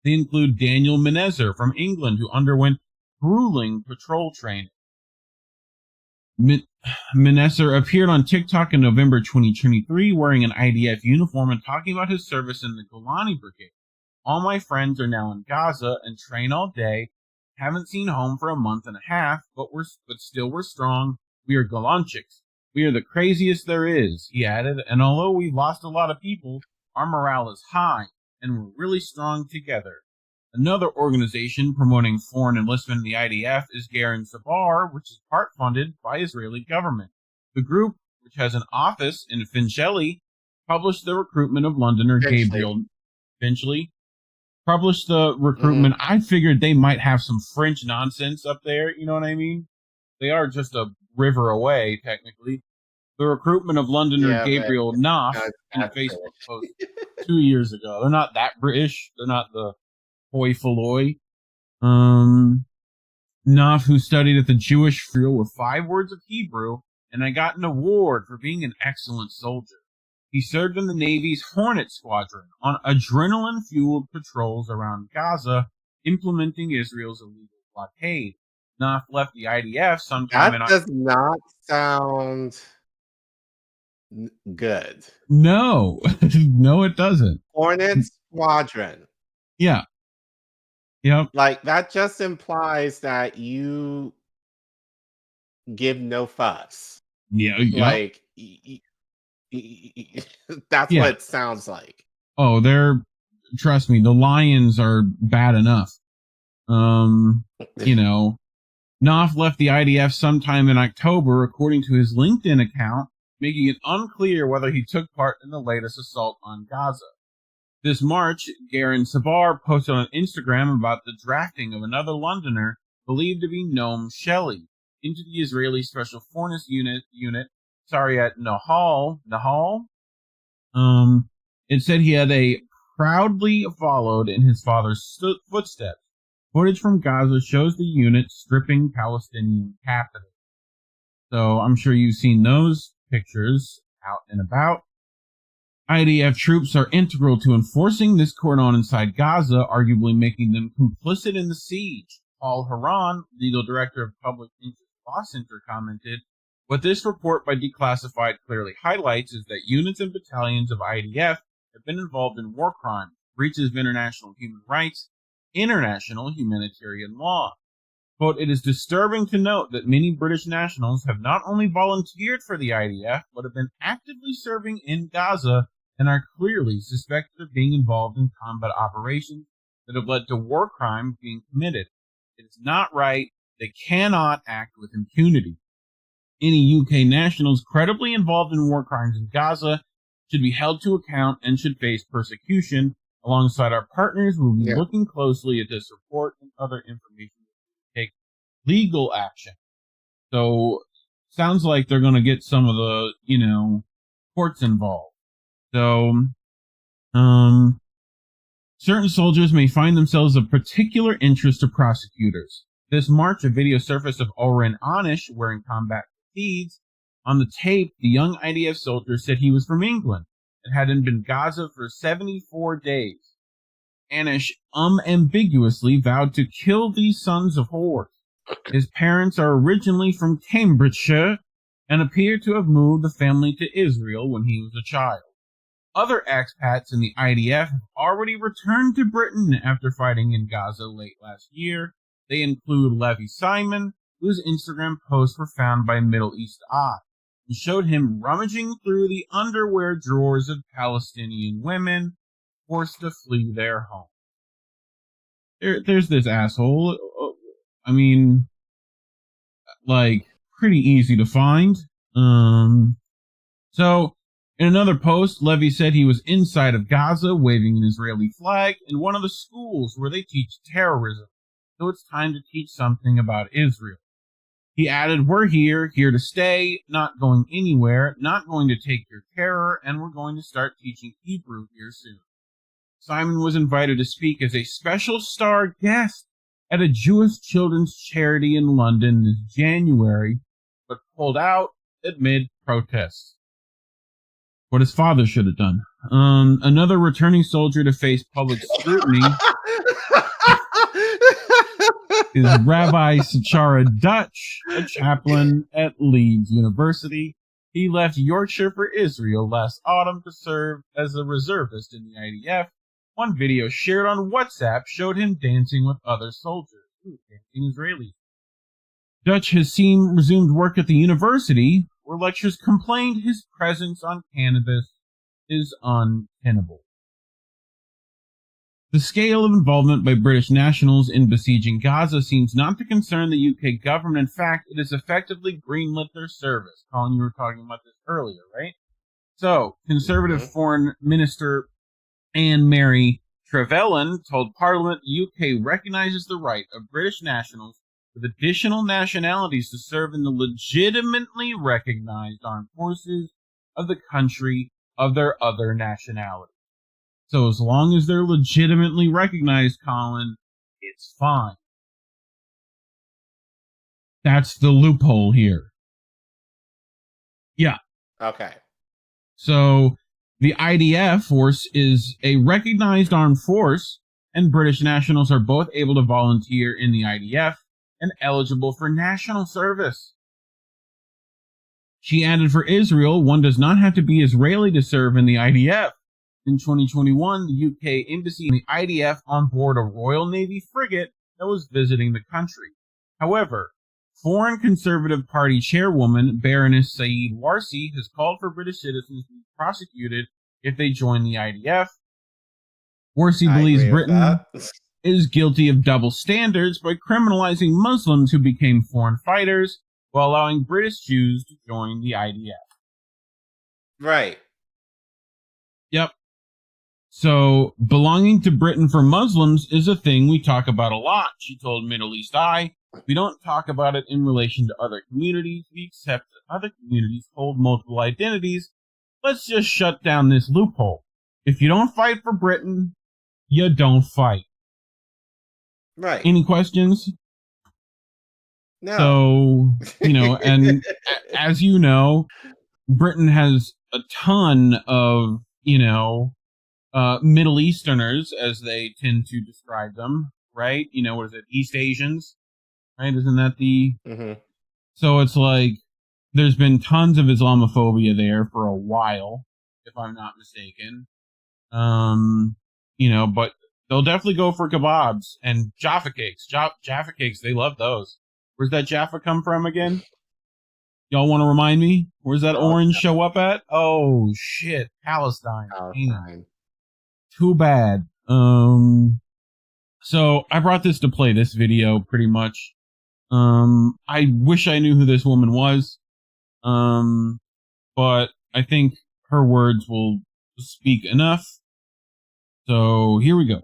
They include Daniel Menezer from England, who underwent grueling patrol training. Menezer appeared on TikTok in November 2023 wearing an IDF uniform and talking about his service in the Golani Brigade. All my friends are now in Gaza and train all day. Haven't seen home for a month and a half, but still we're strong. We are Golanchiks. We are the craziest there is, he added, and although we've lost a lot of people, our morale is high, and we're really strong together. Another organization promoting foreign enlistment in the IDF is Garin Sabar, which is part funded by Israeli government. The group, which has an office in Finchley, published the recruitment of Londoner Gabriel Finchley. Published the recruitment. I figured they might have some French nonsense up there, you know what I mean? They are just a river away, technically. The recruitment of Londoner Gabriel Knopf in a Facebook post 2 years ago. They're not that British. They're not the hoi polloi. Knopf, who studied at the Jewish school with 5 words of Hebrew, and I got an award for being an excellent soldier. He served in the Navy's Hornet Squadron on adrenaline-fueled patrols around Gaza, implementing Israel's illegal blockade. Knopf left the IDF sometime That does not sound good. No. No, it doesn't. Hornet Squadron. Yeah. Yep. Like, that just implies that you give no fuss. Yeah. Like, that's what it sounds like. Oh, trust me, the Lions are bad enough. You know, Knopf left the IDF sometime in October, according to his LinkedIn account, making it unclear whether he took part in the latest assault on Gaza. This March, Garin Sabar posted on Instagram about the drafting of another Londoner believed to be Noam Shelley into the Israeli Special Forces Unit at Nahal. It said he had proudly followed in his father's footsteps. Footage from Gaza shows the unit stripping Palestinian captives. So I'm sure you've seen those pictures out and about. IDF troops are integral to enforcing this cordon inside Gaza, arguably making them complicit in the siege. Paul Haran, legal director of Public Interest Law Center, commented, "What this report by Declassified clearly highlights is that units and battalions of IDF have been involved in war crimes, breaches of international human rights, international humanitarian law. Quote, it is disturbing to note that many British nationals have not only volunteered for the IDF, but have been actively serving in Gaza and are clearly suspected of being involved in combat operations that have led to war crimes being committed. It is not right. They cannot act with impunity. Any UK nationals credibly involved in war crimes in Gaza should be held to account and should face persecution. Alongside our partners, we'll be looking closely at this report and other information to take legal action." So, sounds like they're going to get some of the, courts involved. So, certain soldiers may find themselves of particular interest to prosecutors. This March, a video surfaced of Oren Anish wearing combat fatigues. On the tape, the young IDF soldier said he was from England and hadn't been Gaza for 74 days. Anish ambiguously vowed to kill these sons of whores. His parents are originally from Cambridgeshire and appear to have moved the family to Israel when he was a child. Other expats in the IDF have already returned to Britain after fighting in Gaza late last year. They include Levi Simon, whose Instagram posts were found by Middle East Eye, and showed him rummaging through the underwear drawers of Palestinian women forced to flee their home. there's this asshole. I mean, like, pretty easy to find. So, in another post, Levy said he was inside of Gaza waving an Israeli flag in one of the schools where they teach terrorism. So it's time to teach something about Israel. He added, "We're here to stay, not going anywhere, not going to take your terror, and we're going to start teaching Hebrew here soon." Simon was invited to speak as a special star guest at a Jewish children's charity in London this January, but pulled out amid protests. What his father should have done. Another returning soldier to face public scrutiny is Rabbi Sachara Dutch, a chaplain at Leeds University. He left Yorkshire for Israel last autumn to serve as a reservist in the IDF. One video shared on WhatsApp showed him dancing with other soldiers, dancing Israelis. Dutch has resumed work at the university, where lecturers complained his presence on campus is untenable. The scale of involvement by British nationals in besieging Gaza seems not to concern the UK government. In fact, it has effectively greenlit their service. Colin, you were talking about this earlier, right? So, Conservative Foreign Minister Anne-Marie Trevelyan told Parliament the UK recognizes the right of British nationals with additional nationalities to serve in the legitimately recognized armed forces of the country of their other nationality. So as long as they're legitimately recognized, Colin, it's fine. That's the loophole here. Yeah. Okay. So the IDF force is a recognized armed force, and British nationals are both able to volunteer in the IDF and eligible for national service. She added, for Israel, one does not have to be Israeli to serve in the IDF. In 2021, the UK embassy and the IDF on board a Royal Navy frigate that was visiting the country. However, Foreign Conservative Party chairwoman Baroness Saeed Warsi has called for British citizens to be prosecuted if they join the IDF. Warsi believes Britain is guilty of double standards by criminalizing Muslims who became foreign fighters while allowing British Jews to join the IDF. Right. Yep. So, belonging to Britain for Muslims is a thing we talk about a lot, she told Middle East Eye. We don't talk about it in relation to other communities. We accept that other communities hold multiple identities. Let's just shut down this loophole. If you don't fight for Britain, you don't fight. Right. Any questions? No. So, and as you know, Britain has a ton of, Middle Easterners, as they tend to describe them, right? What is it? East Asians, right? Isn't that the... So it's like, there's been tons of Islamophobia there for a while, if I'm not mistaken. But they'll definitely go for kebabs and Jaffa cakes. Jaffa cakes, they love those. Where's that Jaffa come from again? Y'all want to remind me? Where's that orange show up at? Oh, shit. Palestine. Too bad. So I brought this to play this video pretty much. I wish I knew who this woman was. But I think her words will speak enough. So here we go.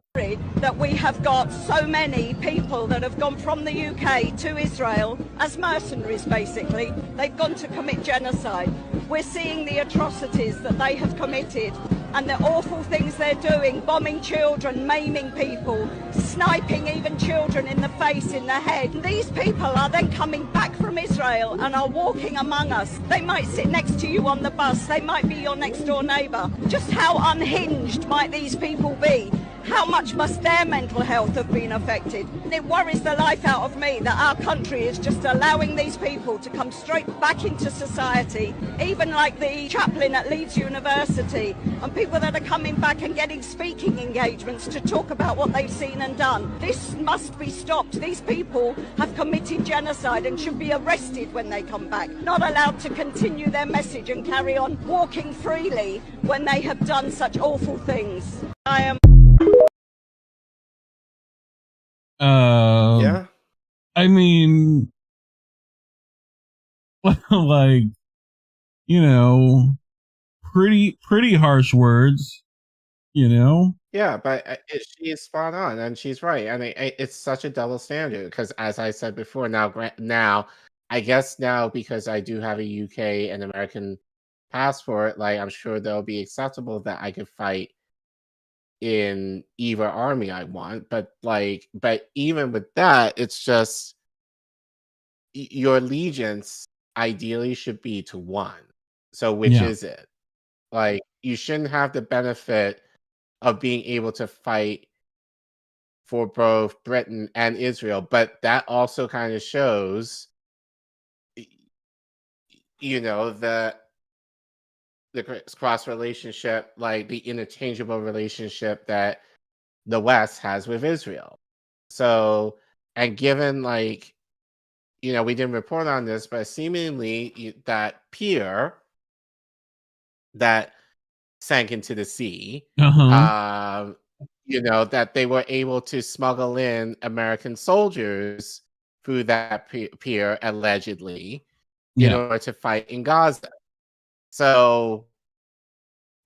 That we have got so many people that have gone from the UK to Israel as mercenaries, basically. They've gone to commit genocide. We're seeing the atrocities that they have committed and the awful things they're doing, bombing children, maiming people, sniping even children in the face, in the head. These people are then coming back from Israel and are walking among us. They might sit next to you on the bus. They might be your next door neighbour. Just how unhinged might these people be? How much must their mental health have been affected? It worries the life out of me that our country is just allowing these people to come straight back into society, even like the chaplain at Leeds University, and people that are coming back and getting speaking engagements to talk about what they've seen and done. This must be stopped. These people have committed genocide and should be arrested when they come back, not allowed to continue their message and carry on walking freely when they have done such awful things. I am Yeah. I mean, like, you know, pretty harsh words, you know? Yeah, but she's spot on, and she's right. I mean, it's such a double standard because, as I said before, now, I guess now because I do have a UK and American passport, like I'm sure they'll be acceptable that I could fight in either army I want. But even with that, it's just your allegiance ideally should be to one. So which Yeah. is it? Like you shouldn't have the benefit of being able to fight for both Britain and Israel, but that also kind of shows, the cross relationship, like the interchangeable relationship that the West has with Israel. So, and given we didn't report on this, but seemingly that pier that sank into the sea, that they were able to smuggle in American soldiers through that pier, allegedly, in order to fight in Gaza. So,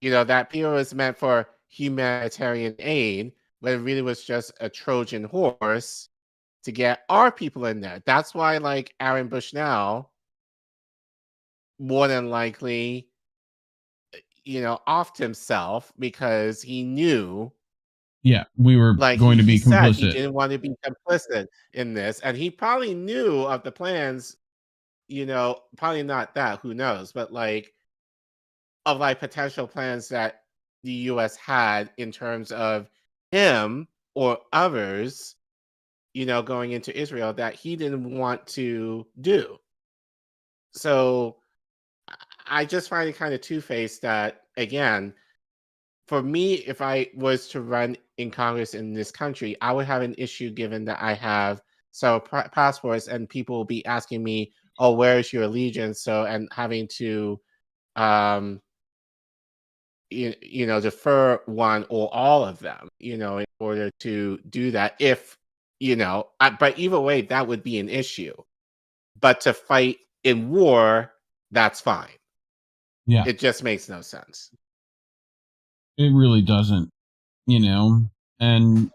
that pier was meant for humanitarian aid, but it really was just a Trojan horse to get our people in there. That's why, Aaron Bushnell, more than likely, offed himself because he knew. Yeah, we were going to be complicit. He didn't want to be complicit in this, and he probably knew of the plans. Probably not that. Who knows? But of potential plans that the U.S. had in terms of him or others, going into Israel that he didn't want to do. So I just find it kind of two-faced that, again, for me, if I was to run in Congress in this country, I would have an issue given that I have several passports and people will be asking me, oh, where is your allegiance? So, and having to, defer one or all of them, in order to do that. But either way, that would be an issue. But to fight in war, that's fine. Yeah. It just makes no sense. It really doesn't, and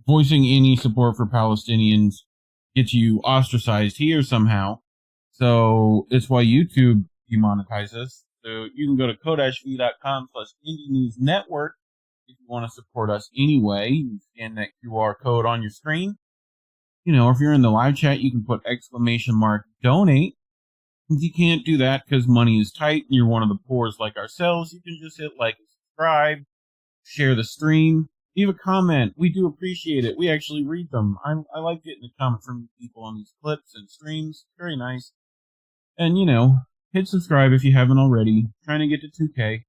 voicing any support for Palestinians gets you ostracized here somehow. So it's why YouTube demonetizes us. So you can go to ko-fi.com/Indie News Network if you want to support us anyway. You scan that QR code on your screen. If you're in the live chat, you can put !donate. If you can't do that because money is tight and you're one of the poors like ourselves, you can just hit like and subscribe, share the stream, leave a comment. We do appreciate it. We actually read them. I like getting a comment from people on these clips and streams. Very nice. And, hit subscribe if you haven't already. Trying to get to 2K.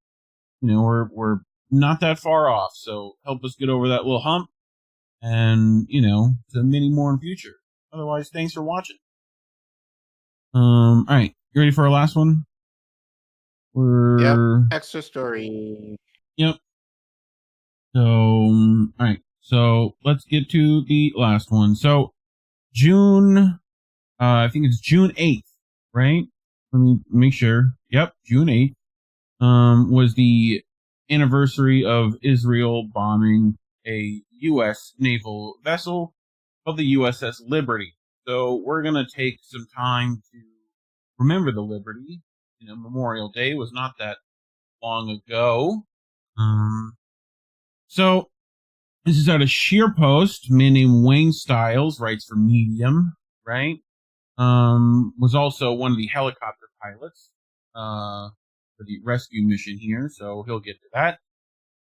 We're not that far off, so help us get over that little hump. And, to many more in future. Otherwise, thanks for watching. All right, you ready for our last one? Yep. Extra story. Yep. So, all right. So let's get to the last one. So June, I think it's June 8th, right? Let me make sure. Yep, June 8th. Was the anniversary of Israel bombing a U.S. naval vessel of the USS Liberty. So we're going to take some time to remember the Liberty. Memorial Day was not that long ago. So this is out of SheerPost. A man named Wayne Stiles writes for Medium, right? Was also one of the helicopter pilots for the rescue mission here, so he'll get to that.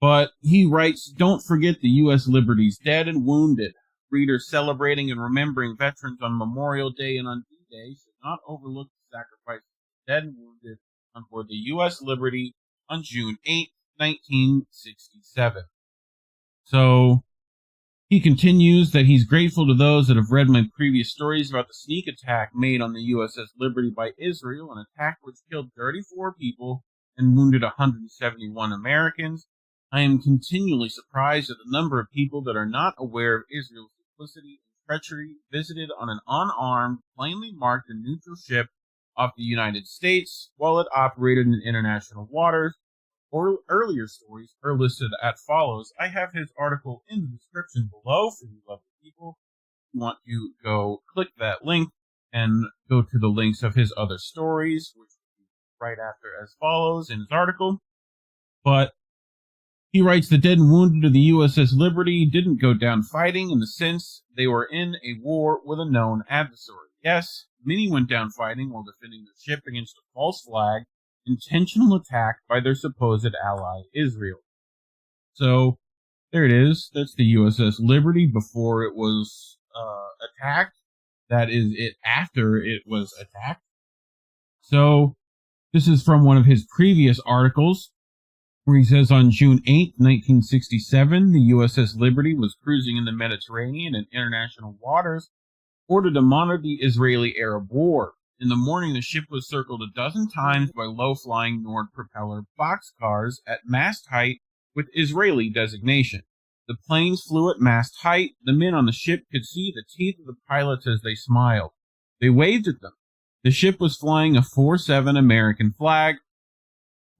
But he writes, don't forget the U.S. Liberty's dead and wounded. Readers celebrating and remembering veterans on Memorial Day and on D-Day should not overlook the sacrifices of the dead and wounded on board the U.S. Liberty on June 8, 1967. So he continues that he's grateful to those that have read my previous stories about the sneak attack made on the USS Liberty by Israel, an attack which killed 34 people and wounded 171 Americans. I am continually surprised at the number of people that are not aware of Israel's duplicity and treachery visited on an unarmed, plainly marked and neutral ship off the United States while it operated in international waters. Or earlier stories are listed as follows. I have his article in the description below for you lovely people. If you want to go click that link and go to the links of his other stories, which will be right after as follows in his article. But he writes, the dead and wounded of the USS Liberty didn't go down fighting in the sense they were in a war with a known adversary. Yes, many went down fighting while defending their ship against a false flag, intentional attack by their supposed ally, Israel. So, there it is. That's the USS Liberty before it was attacked. That is it after it was attacked. So, this is from one of his previous articles, where he says on June 8, 1967, the USS Liberty was cruising in the Mediterranean and international waters, ordered to monitor the Israeli-Arab War. In the morning, the ship was circled a dozen times by low-flying Nord propeller boxcars at mast height with Israeli designation. The planes flew at mast height. The men on the ship could see the teeth of the pilots as they smiled. They waved at them. The ship was flying a 4-7 American flag,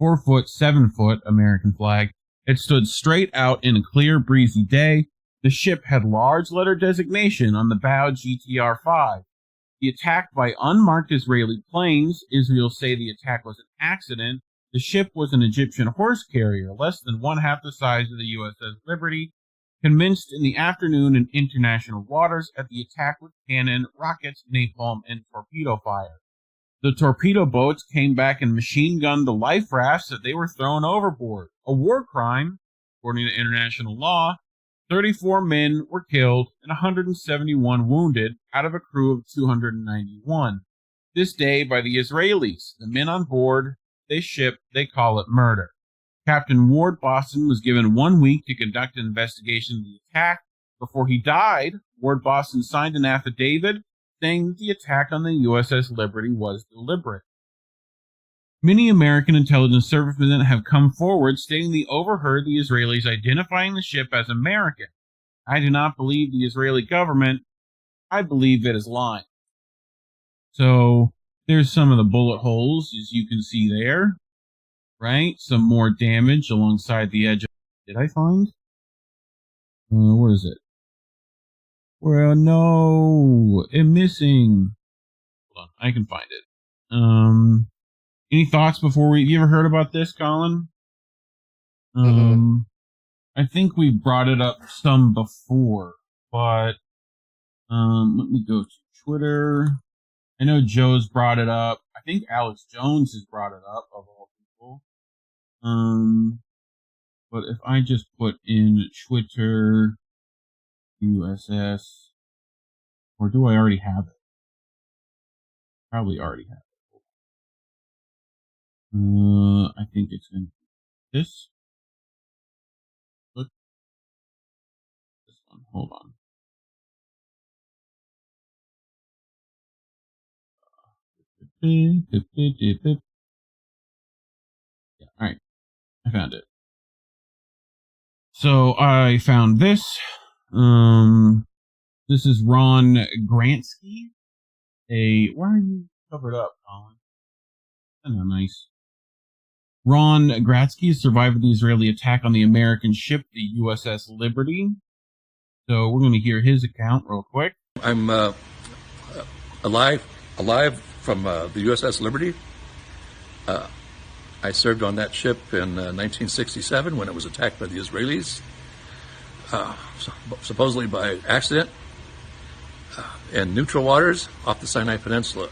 4-foot, 7-foot American flag. It stood straight out in a clear, breezy day. The ship had large letter designation on the bow GTR-5. The attack by unmarked Israeli planes. Israel say the attack was an accident. The ship was an Egyptian horse carrier, less than one-half the size of the USS Liberty, commenced in the afternoon in international waters at the attack with cannon, rockets, napalm, and torpedo fire. The torpedo boats came back and machine-gunned the life rafts that they were thrown overboard. A war crime, according to international law. 34 men were killed and 171 wounded out of a crew of 291. This day by the Israelis. The men on board, they call it murder. Captain Ward Boston was given 1 week to conduct an investigation of the attack. Before he died, Ward Boston signed an affidavit saying that the attack on the USS Liberty was deliberate. Many American intelligence servicemen have come forward stating they overheard the Israelis identifying the ship as American. I do not believe the Israeli government. I believe it is lying. So, there's some of the bullet holes, as you can see there. Right? Some more damage alongside the edge of... Did I find? Where is it? Well, no! It's missing! Hold on, I can find it. Any thoughts before we... You ever heard about this, Collin? I think we brought it up some before, but let me go to Twitter. I know Joe's brought it up. I think Alex Jones has brought it up, of all people. But if I just put in Twitter, USS, or do I already have it? Probably already have it. I think it's going to be this. Look. This one. Hold on. Yeah, alright. I found it. So I found this. This is Ron Gransky. Why are you covered up, Collin? Kind of nice. Ron Gratsky survived the Israeli attack on the American ship, the USS Liberty. So we're going to hear his account real quick. I'm alive from the USS Liberty. I served on that ship in 1967 when it was attacked by the Israelis, supposedly by accident, in neutral waters off the Sinai Peninsula.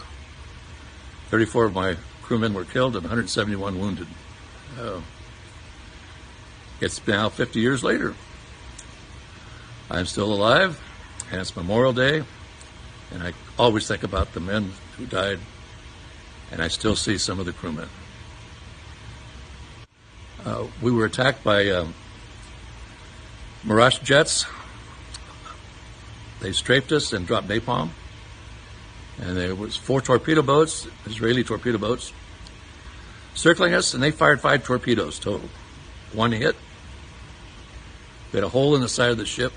34 of my crewmen were killed and 171 wounded. It's now 50 years later. I'm still alive, and it's Memorial Day, and I always think about the men who died, and I still see some of the crewmen. We were attacked by Mirage jets. They strafed us and dropped napalm. And there was 4 torpedo boats, Israeli torpedo boats, circling us, and they fired 5 torpedoes total. 1 hit, We had a hole in the side of the ship,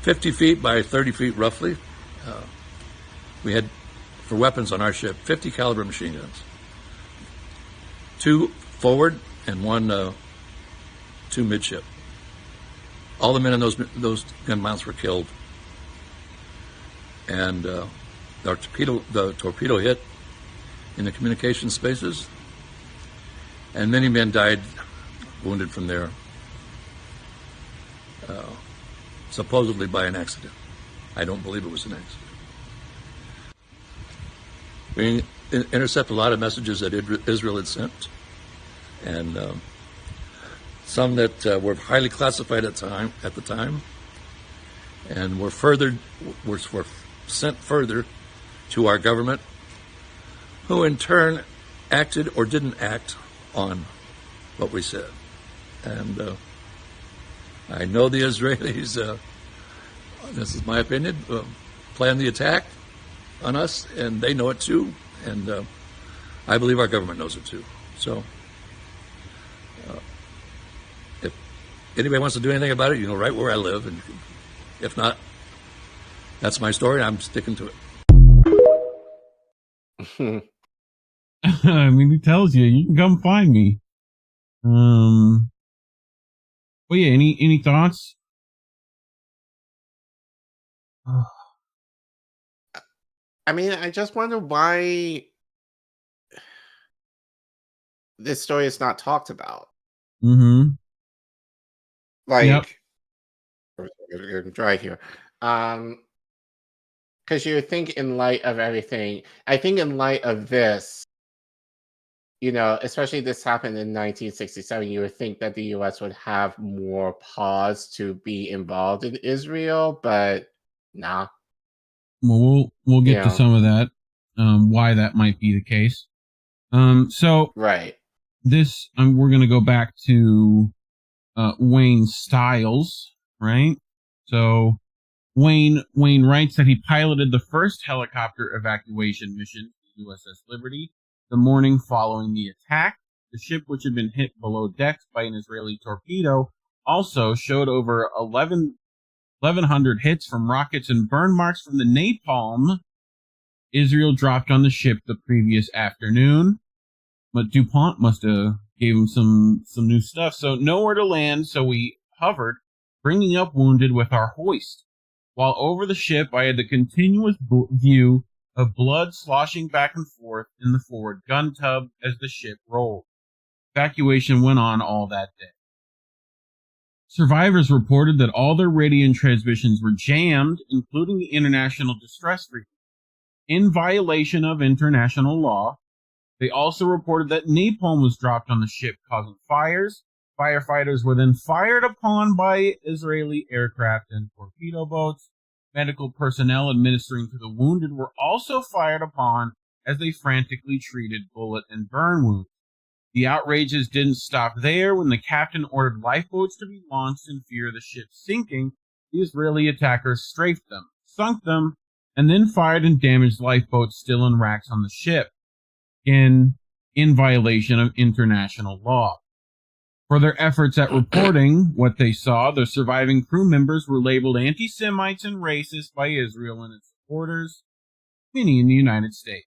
50 feet by 30 feet roughly. We had, for weapons on our ship, 50 caliber machine guns. 2 forward and 2 midship. All the men in those gun mounts were killed. And the torpedo hit in the communication spaces, and many men died wounded from there, supposedly by an accident. I don't believe it was an accident. We intercepted a lot of messages that Israel had sent, and some that were highly classified at the time, and were sent further to our government, who in turn acted or didn't act on what we said. And I know the Israelis, this is my opinion, planned the attack on us, and they know it too, and I believe our government knows it too. So if anybody wants to do anything about it, you know right where I live, and if not, that's my story. I'm sticking to it. I mean, he tells you, you can come find me. Well, yeah, any thoughts? I mean, I just wonder why this story is not talked about. Mm-hmm. Like, I'm dry here. Because you think in light of everything, I think in light of this, you know, especially this happened in 1967, you would think that the U.S. would have more pause to be involved in Israel, but nah. Well, we'll get to some of that, why that might be the case. So right, this we're going to go back to Wayne Stiles, right? So Wayne writes that he piloted the first helicopter evacuation mission, USS Liberty, the morning following the attack. The ship, which had been hit below decks by an Israeli torpedo, also showed over 1,100 hits from rockets and burn marks from the napalm Israel dropped on the ship the previous afternoon. But DuPont must have gave him some new stuff. So nowhere to land, so we hovered, bringing up wounded with our hoist. While over the ship, I had the continuous view of blood sloshing back and forth in the forward gun tub as the ship rolled. Evacuation went on all that day. Survivors reported that all their radio transmissions were jammed, including the international distress frequency, in violation of international law. They also reported that napalm was dropped on the ship, causing fires. Firefighters were then fired upon by Israeli aircraft and torpedo boats. Medical personnel administering to the wounded were also fired upon as they frantically treated bullet and burn wounds. The outrages didn't stop there. When the captain ordered lifeboats to be launched in fear of the ship sinking, the Israeli attackers strafed them, sunk them, and then fired and damaged lifeboats still in racks on the ship, in violation of international law. For their efforts at reporting what they saw, the surviving crew members were labeled anti-Semites and racist by Israel and its supporters, many in the United States.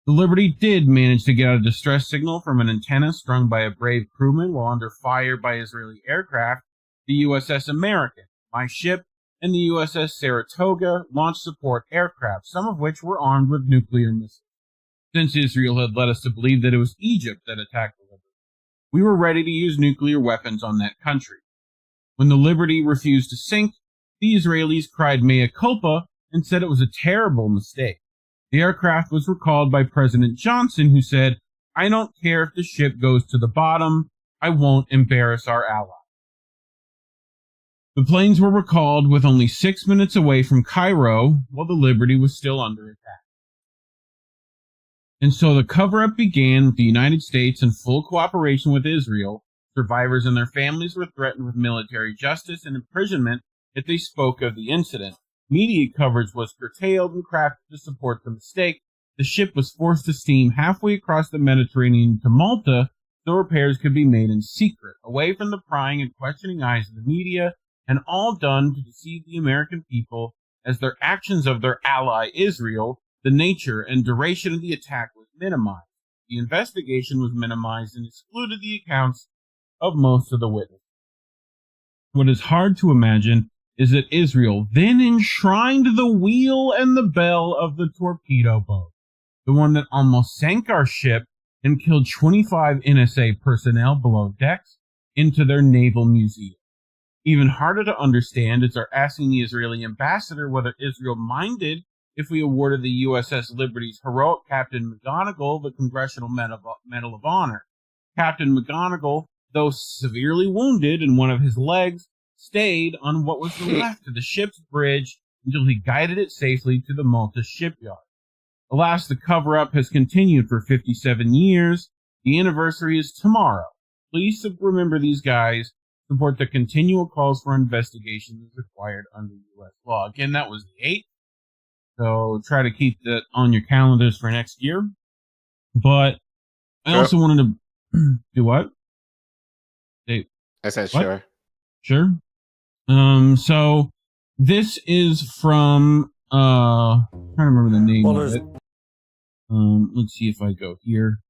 The Liberty did manage to get a distress signal from an antenna strung by a brave crewman while under fire by Israeli aircraft. The USS American, my ship, and the USS Saratoga launched support aircraft, some of which were armed with nuclear missiles. Since Israel had led us to believe that it was Egypt that attacked the Liberty, we were ready to use nuclear weapons on that country. When the Liberty refused to sink, the Israelis cried mea culpa and said it was a terrible mistake. The aircraft was recalled by President Johnson, who said, "I don't care if the ship goes to the bottom. I won't embarrass our ally." The planes were recalled with only 6 minutes away from Cairo, while the Liberty was still under attack. And so the cover-up began with the United States in full cooperation with Israel. Survivors and their families were threatened with military justice and imprisonment if they spoke of the incident. Media coverage was curtailed and crafted to support the mistake. The ship was forced to steam halfway across the Mediterranean to Malta so repairs could be made in secret, away from the prying and questioning eyes of the media, and all done to deceive the American people as their actions of their ally Israel, the nature and duration of the attack was minimized. The investigation was minimized and excluded the accounts of most of the witnesses. What is hard to imagine is that Israel then enshrined the wheel and the bell of the torpedo boat, the one that almost sank our ship and killed 25 NSA personnel below decks, into their naval museum. Even harder to understand is our asking the Israeli ambassador whether Israel minded if we awarded the USS Liberty's heroic Captain McGonigal the Congressional Medal of Honor. Captain McGonigal, though severely wounded in one of his legs, stayed on what was left of the ship's bridge until he guided it safely to the Malta shipyard. Alas, the cover-up has continued for 57 years. The anniversary is tomorrow. Please remember these guys. Support the continual calls for investigation as required under U.S. law. Again, that was the 8th. So try to keep that on your calendars for next year. But I also wanted to do what? I said what? sure. Sure. So this is from I'm trying to remember the name of it. Let's see if I go here.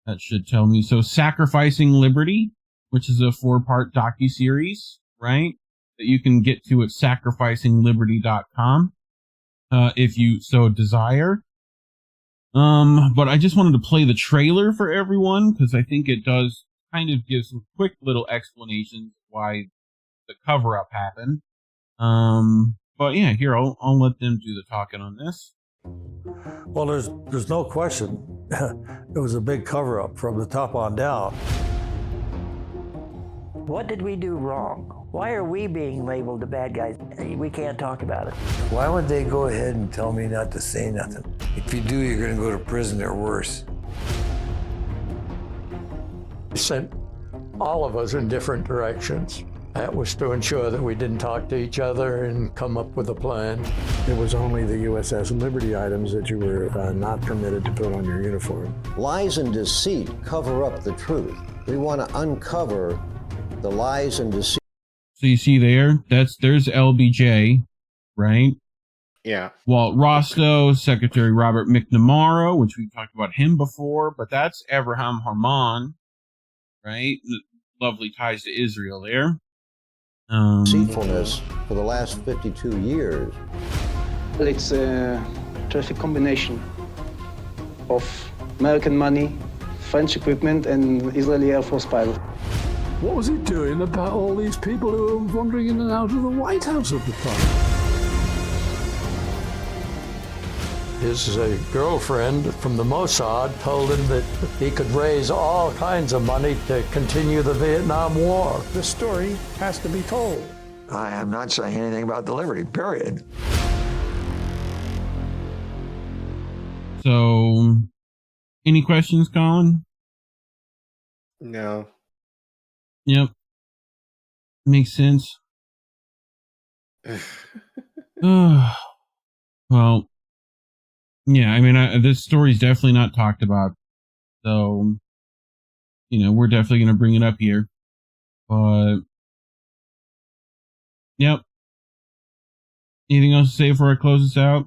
That should tell me. So Sacrificing Liberty, which is a 4-part docuseries, right? That you can get to at sacrificingliberty.com, if you so desire. But I just wanted to play the trailer for everyone, because I think it does kind of give some quick little explanations why the cover-up happened. But yeah, here, I'll let them do the talking on this. Well, there's no question. It was a big cover-up from the top on down. What did we do wrong? Why are we being labeled the bad guys? We can't talk about it. Why would they go ahead and tell me not to say nothing? If you do, you're going to go to prison or worse. They sent all of us in different directions. That was to ensure that we didn't talk to each other and come up with a plan. It was only the USS Liberty items that you were not permitted to put on your uniform. Lies and deceit cover up the truth. We want to uncover the lies and deceit. So you see there's LBJ, right? Yeah. Walt Rostow, Secretary Robert McNamara, which we talked about him before, but that's Abraham Harman, right? Lovely ties to Israel there. Deceitfulness for the last 52 years. It's a terrific combination of American money, French equipment, and Israeli Air Force pilots. What was he doing about all these people who were wandering in and out of the White House at the time? His girlfriend from the Mossad told him that he could raise all kinds of money to continue the Vietnam War. The story has to be told. I am not saying anything about the Liberty, period. So, any questions, Collin? No. Yep. Makes sense. Well, yeah, I mean, this story's definitely not talked about. So, we're definitely going to bring it up here. But, yep. Anything else to say before I close this out?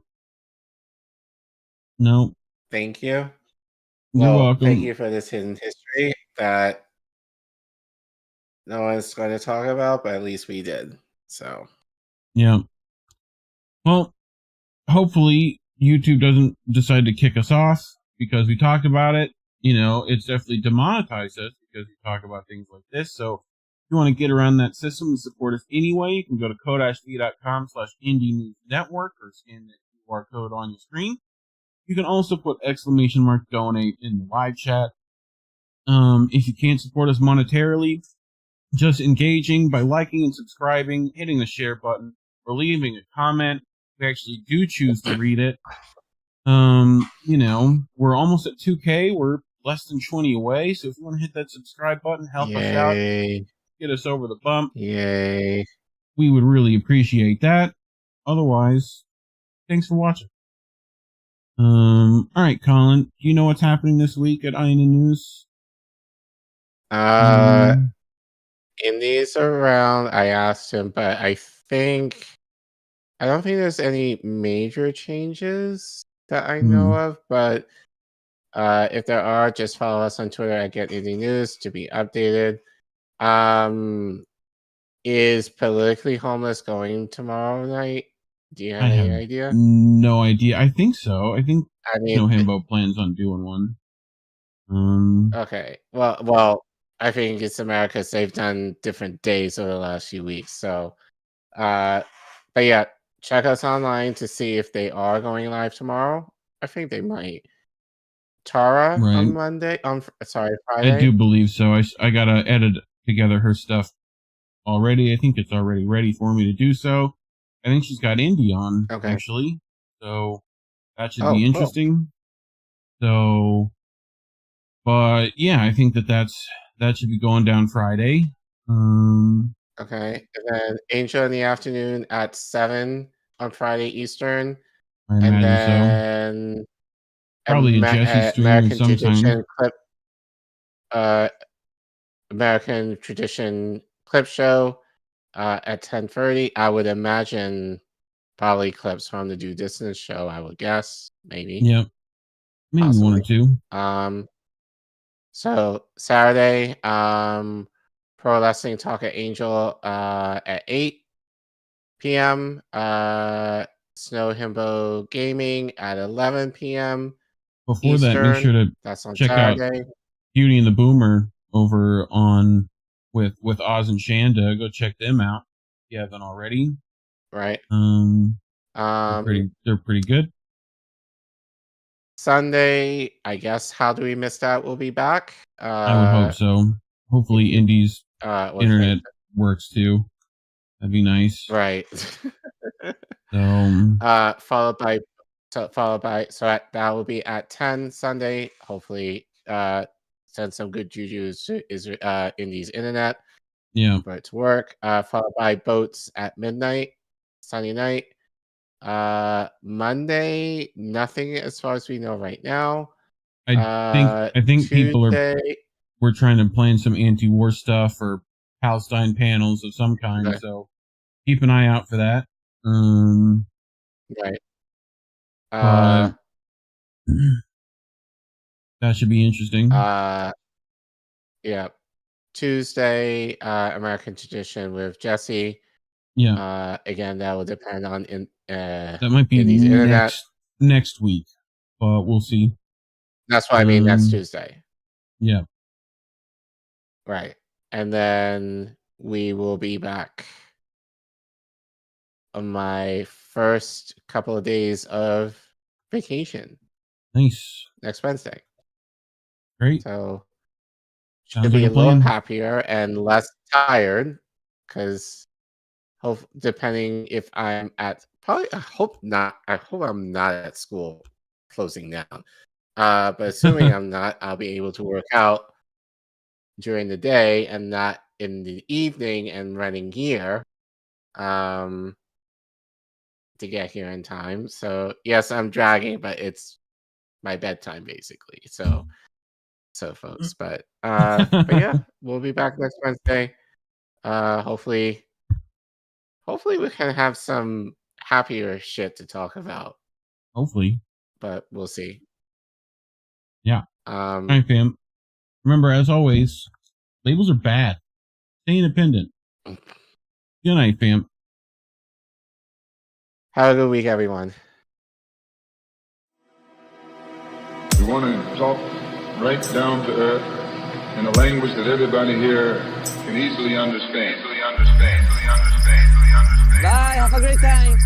No. Thank you. You're welcome. Thank you for this hidden history that no one's going to talk about, but at least we did. So, yeah. Well, hopefully YouTube doesn't decide to kick us off because we talked about it. It's definitely demonetized us because we talk about things like this. So if you want to get around that system and support us anyway, you can go to ko-fi.com/Indie News Network or scan the QR code on your screen. You can also put !donate in the live chat. If you can't support us monetarily, just engaging by liking and subscribing, hitting the share button, or leaving a comment. We actually do choose to read it. We're almost at 2K. We're less than 20 away. So if you want to hit that subscribe button, help us out, get us over the bump. Yay. We would really appreciate that. Otherwise, thanks for watching. All right, Collin, do you know what's happening this week at INN News? Indy's around. I asked him, but I don't think there's any major changes that I know of. But if there are, just follow us on Twitter at Get Indy News to be updated. Is Politically Homeless going tomorrow night? Do you have any idea? No idea. I think so. I think I mean, Himbo plans on doing one. Okay. Well, I think it's America. They've done different days over the last few weeks. So, but yeah, check us online to see if they are going live tomorrow. I think they might. Tara on Monday. Friday. I do believe so. I gotta edit together her stuff already. I think it's already ready for me to do so. I think she's got Indy on actually, so that should be interesting. Cool. So, but yeah, I think that should be going down Friday. Okay, and then Angel in the afternoon at 7 on Friday Eastern, I and imagine then probably a Jesse stream American sometime. Tradition clip. American Tradition clip show at 10:30. I would imagine probably clips from the Due Distance show. I would guess maybe. Yep, maybe possibly. 1 or 2. So Saturday, Pro Wrestling Talk at Angel at 8 p.m. Snow Himbo Gaming at 11 p.m. Before Eastern. that, make sure to That's on check Saturday. out Beauty and the Boomer over on with Oz and Shanda. Go check them out if you haven't already. Right. They're pretty good. Sunday, I guess How Do We Miss That will be back. I would hope so. Hopefully Indy's internet works too. That'd be nice. Right. So So that will be at 10 Sunday. Hopefully send some good juju to Indy's internet. Yeah. For it to work. Followed by Boats at midnight, Sunday night. Monday, nothing as far as we know right now. I think Tuesday, we're trying to plan some anti-war stuff or Palestine panels of some kind. Okay. So keep an eye out for that. Right. That should be interesting. Yeah. Tuesday, American Tradition with Jesse. Yeah. Again, that will depend on that might be Indy's internet. next week, but we'll see. That's what I mean. That's Tuesday. Yeah. Right. And then we will be back on my first couple of days of vacation. Nice. Next Wednesday. Great. So Sounds should be like a a little plan. happier and less tired because depending if I'm at I hope I'm not at school closing down. But assuming I'm not, I'll be able to work out during the day and not in the evening and running gear to get here in time. So yes, I'm dragging, but it's my bedtime basically. So folks, but yeah, we'll be back next Wednesday. Hopefully we can have some happier shit to talk about. Hopefully. But we'll see. Yeah. All right, fam. Remember, as always, labels are bad. Stay independent. Good night, fam. Have a good week, everyone. We want to talk right down to earth in a language that everybody here can easily understand. Bye, have a great time.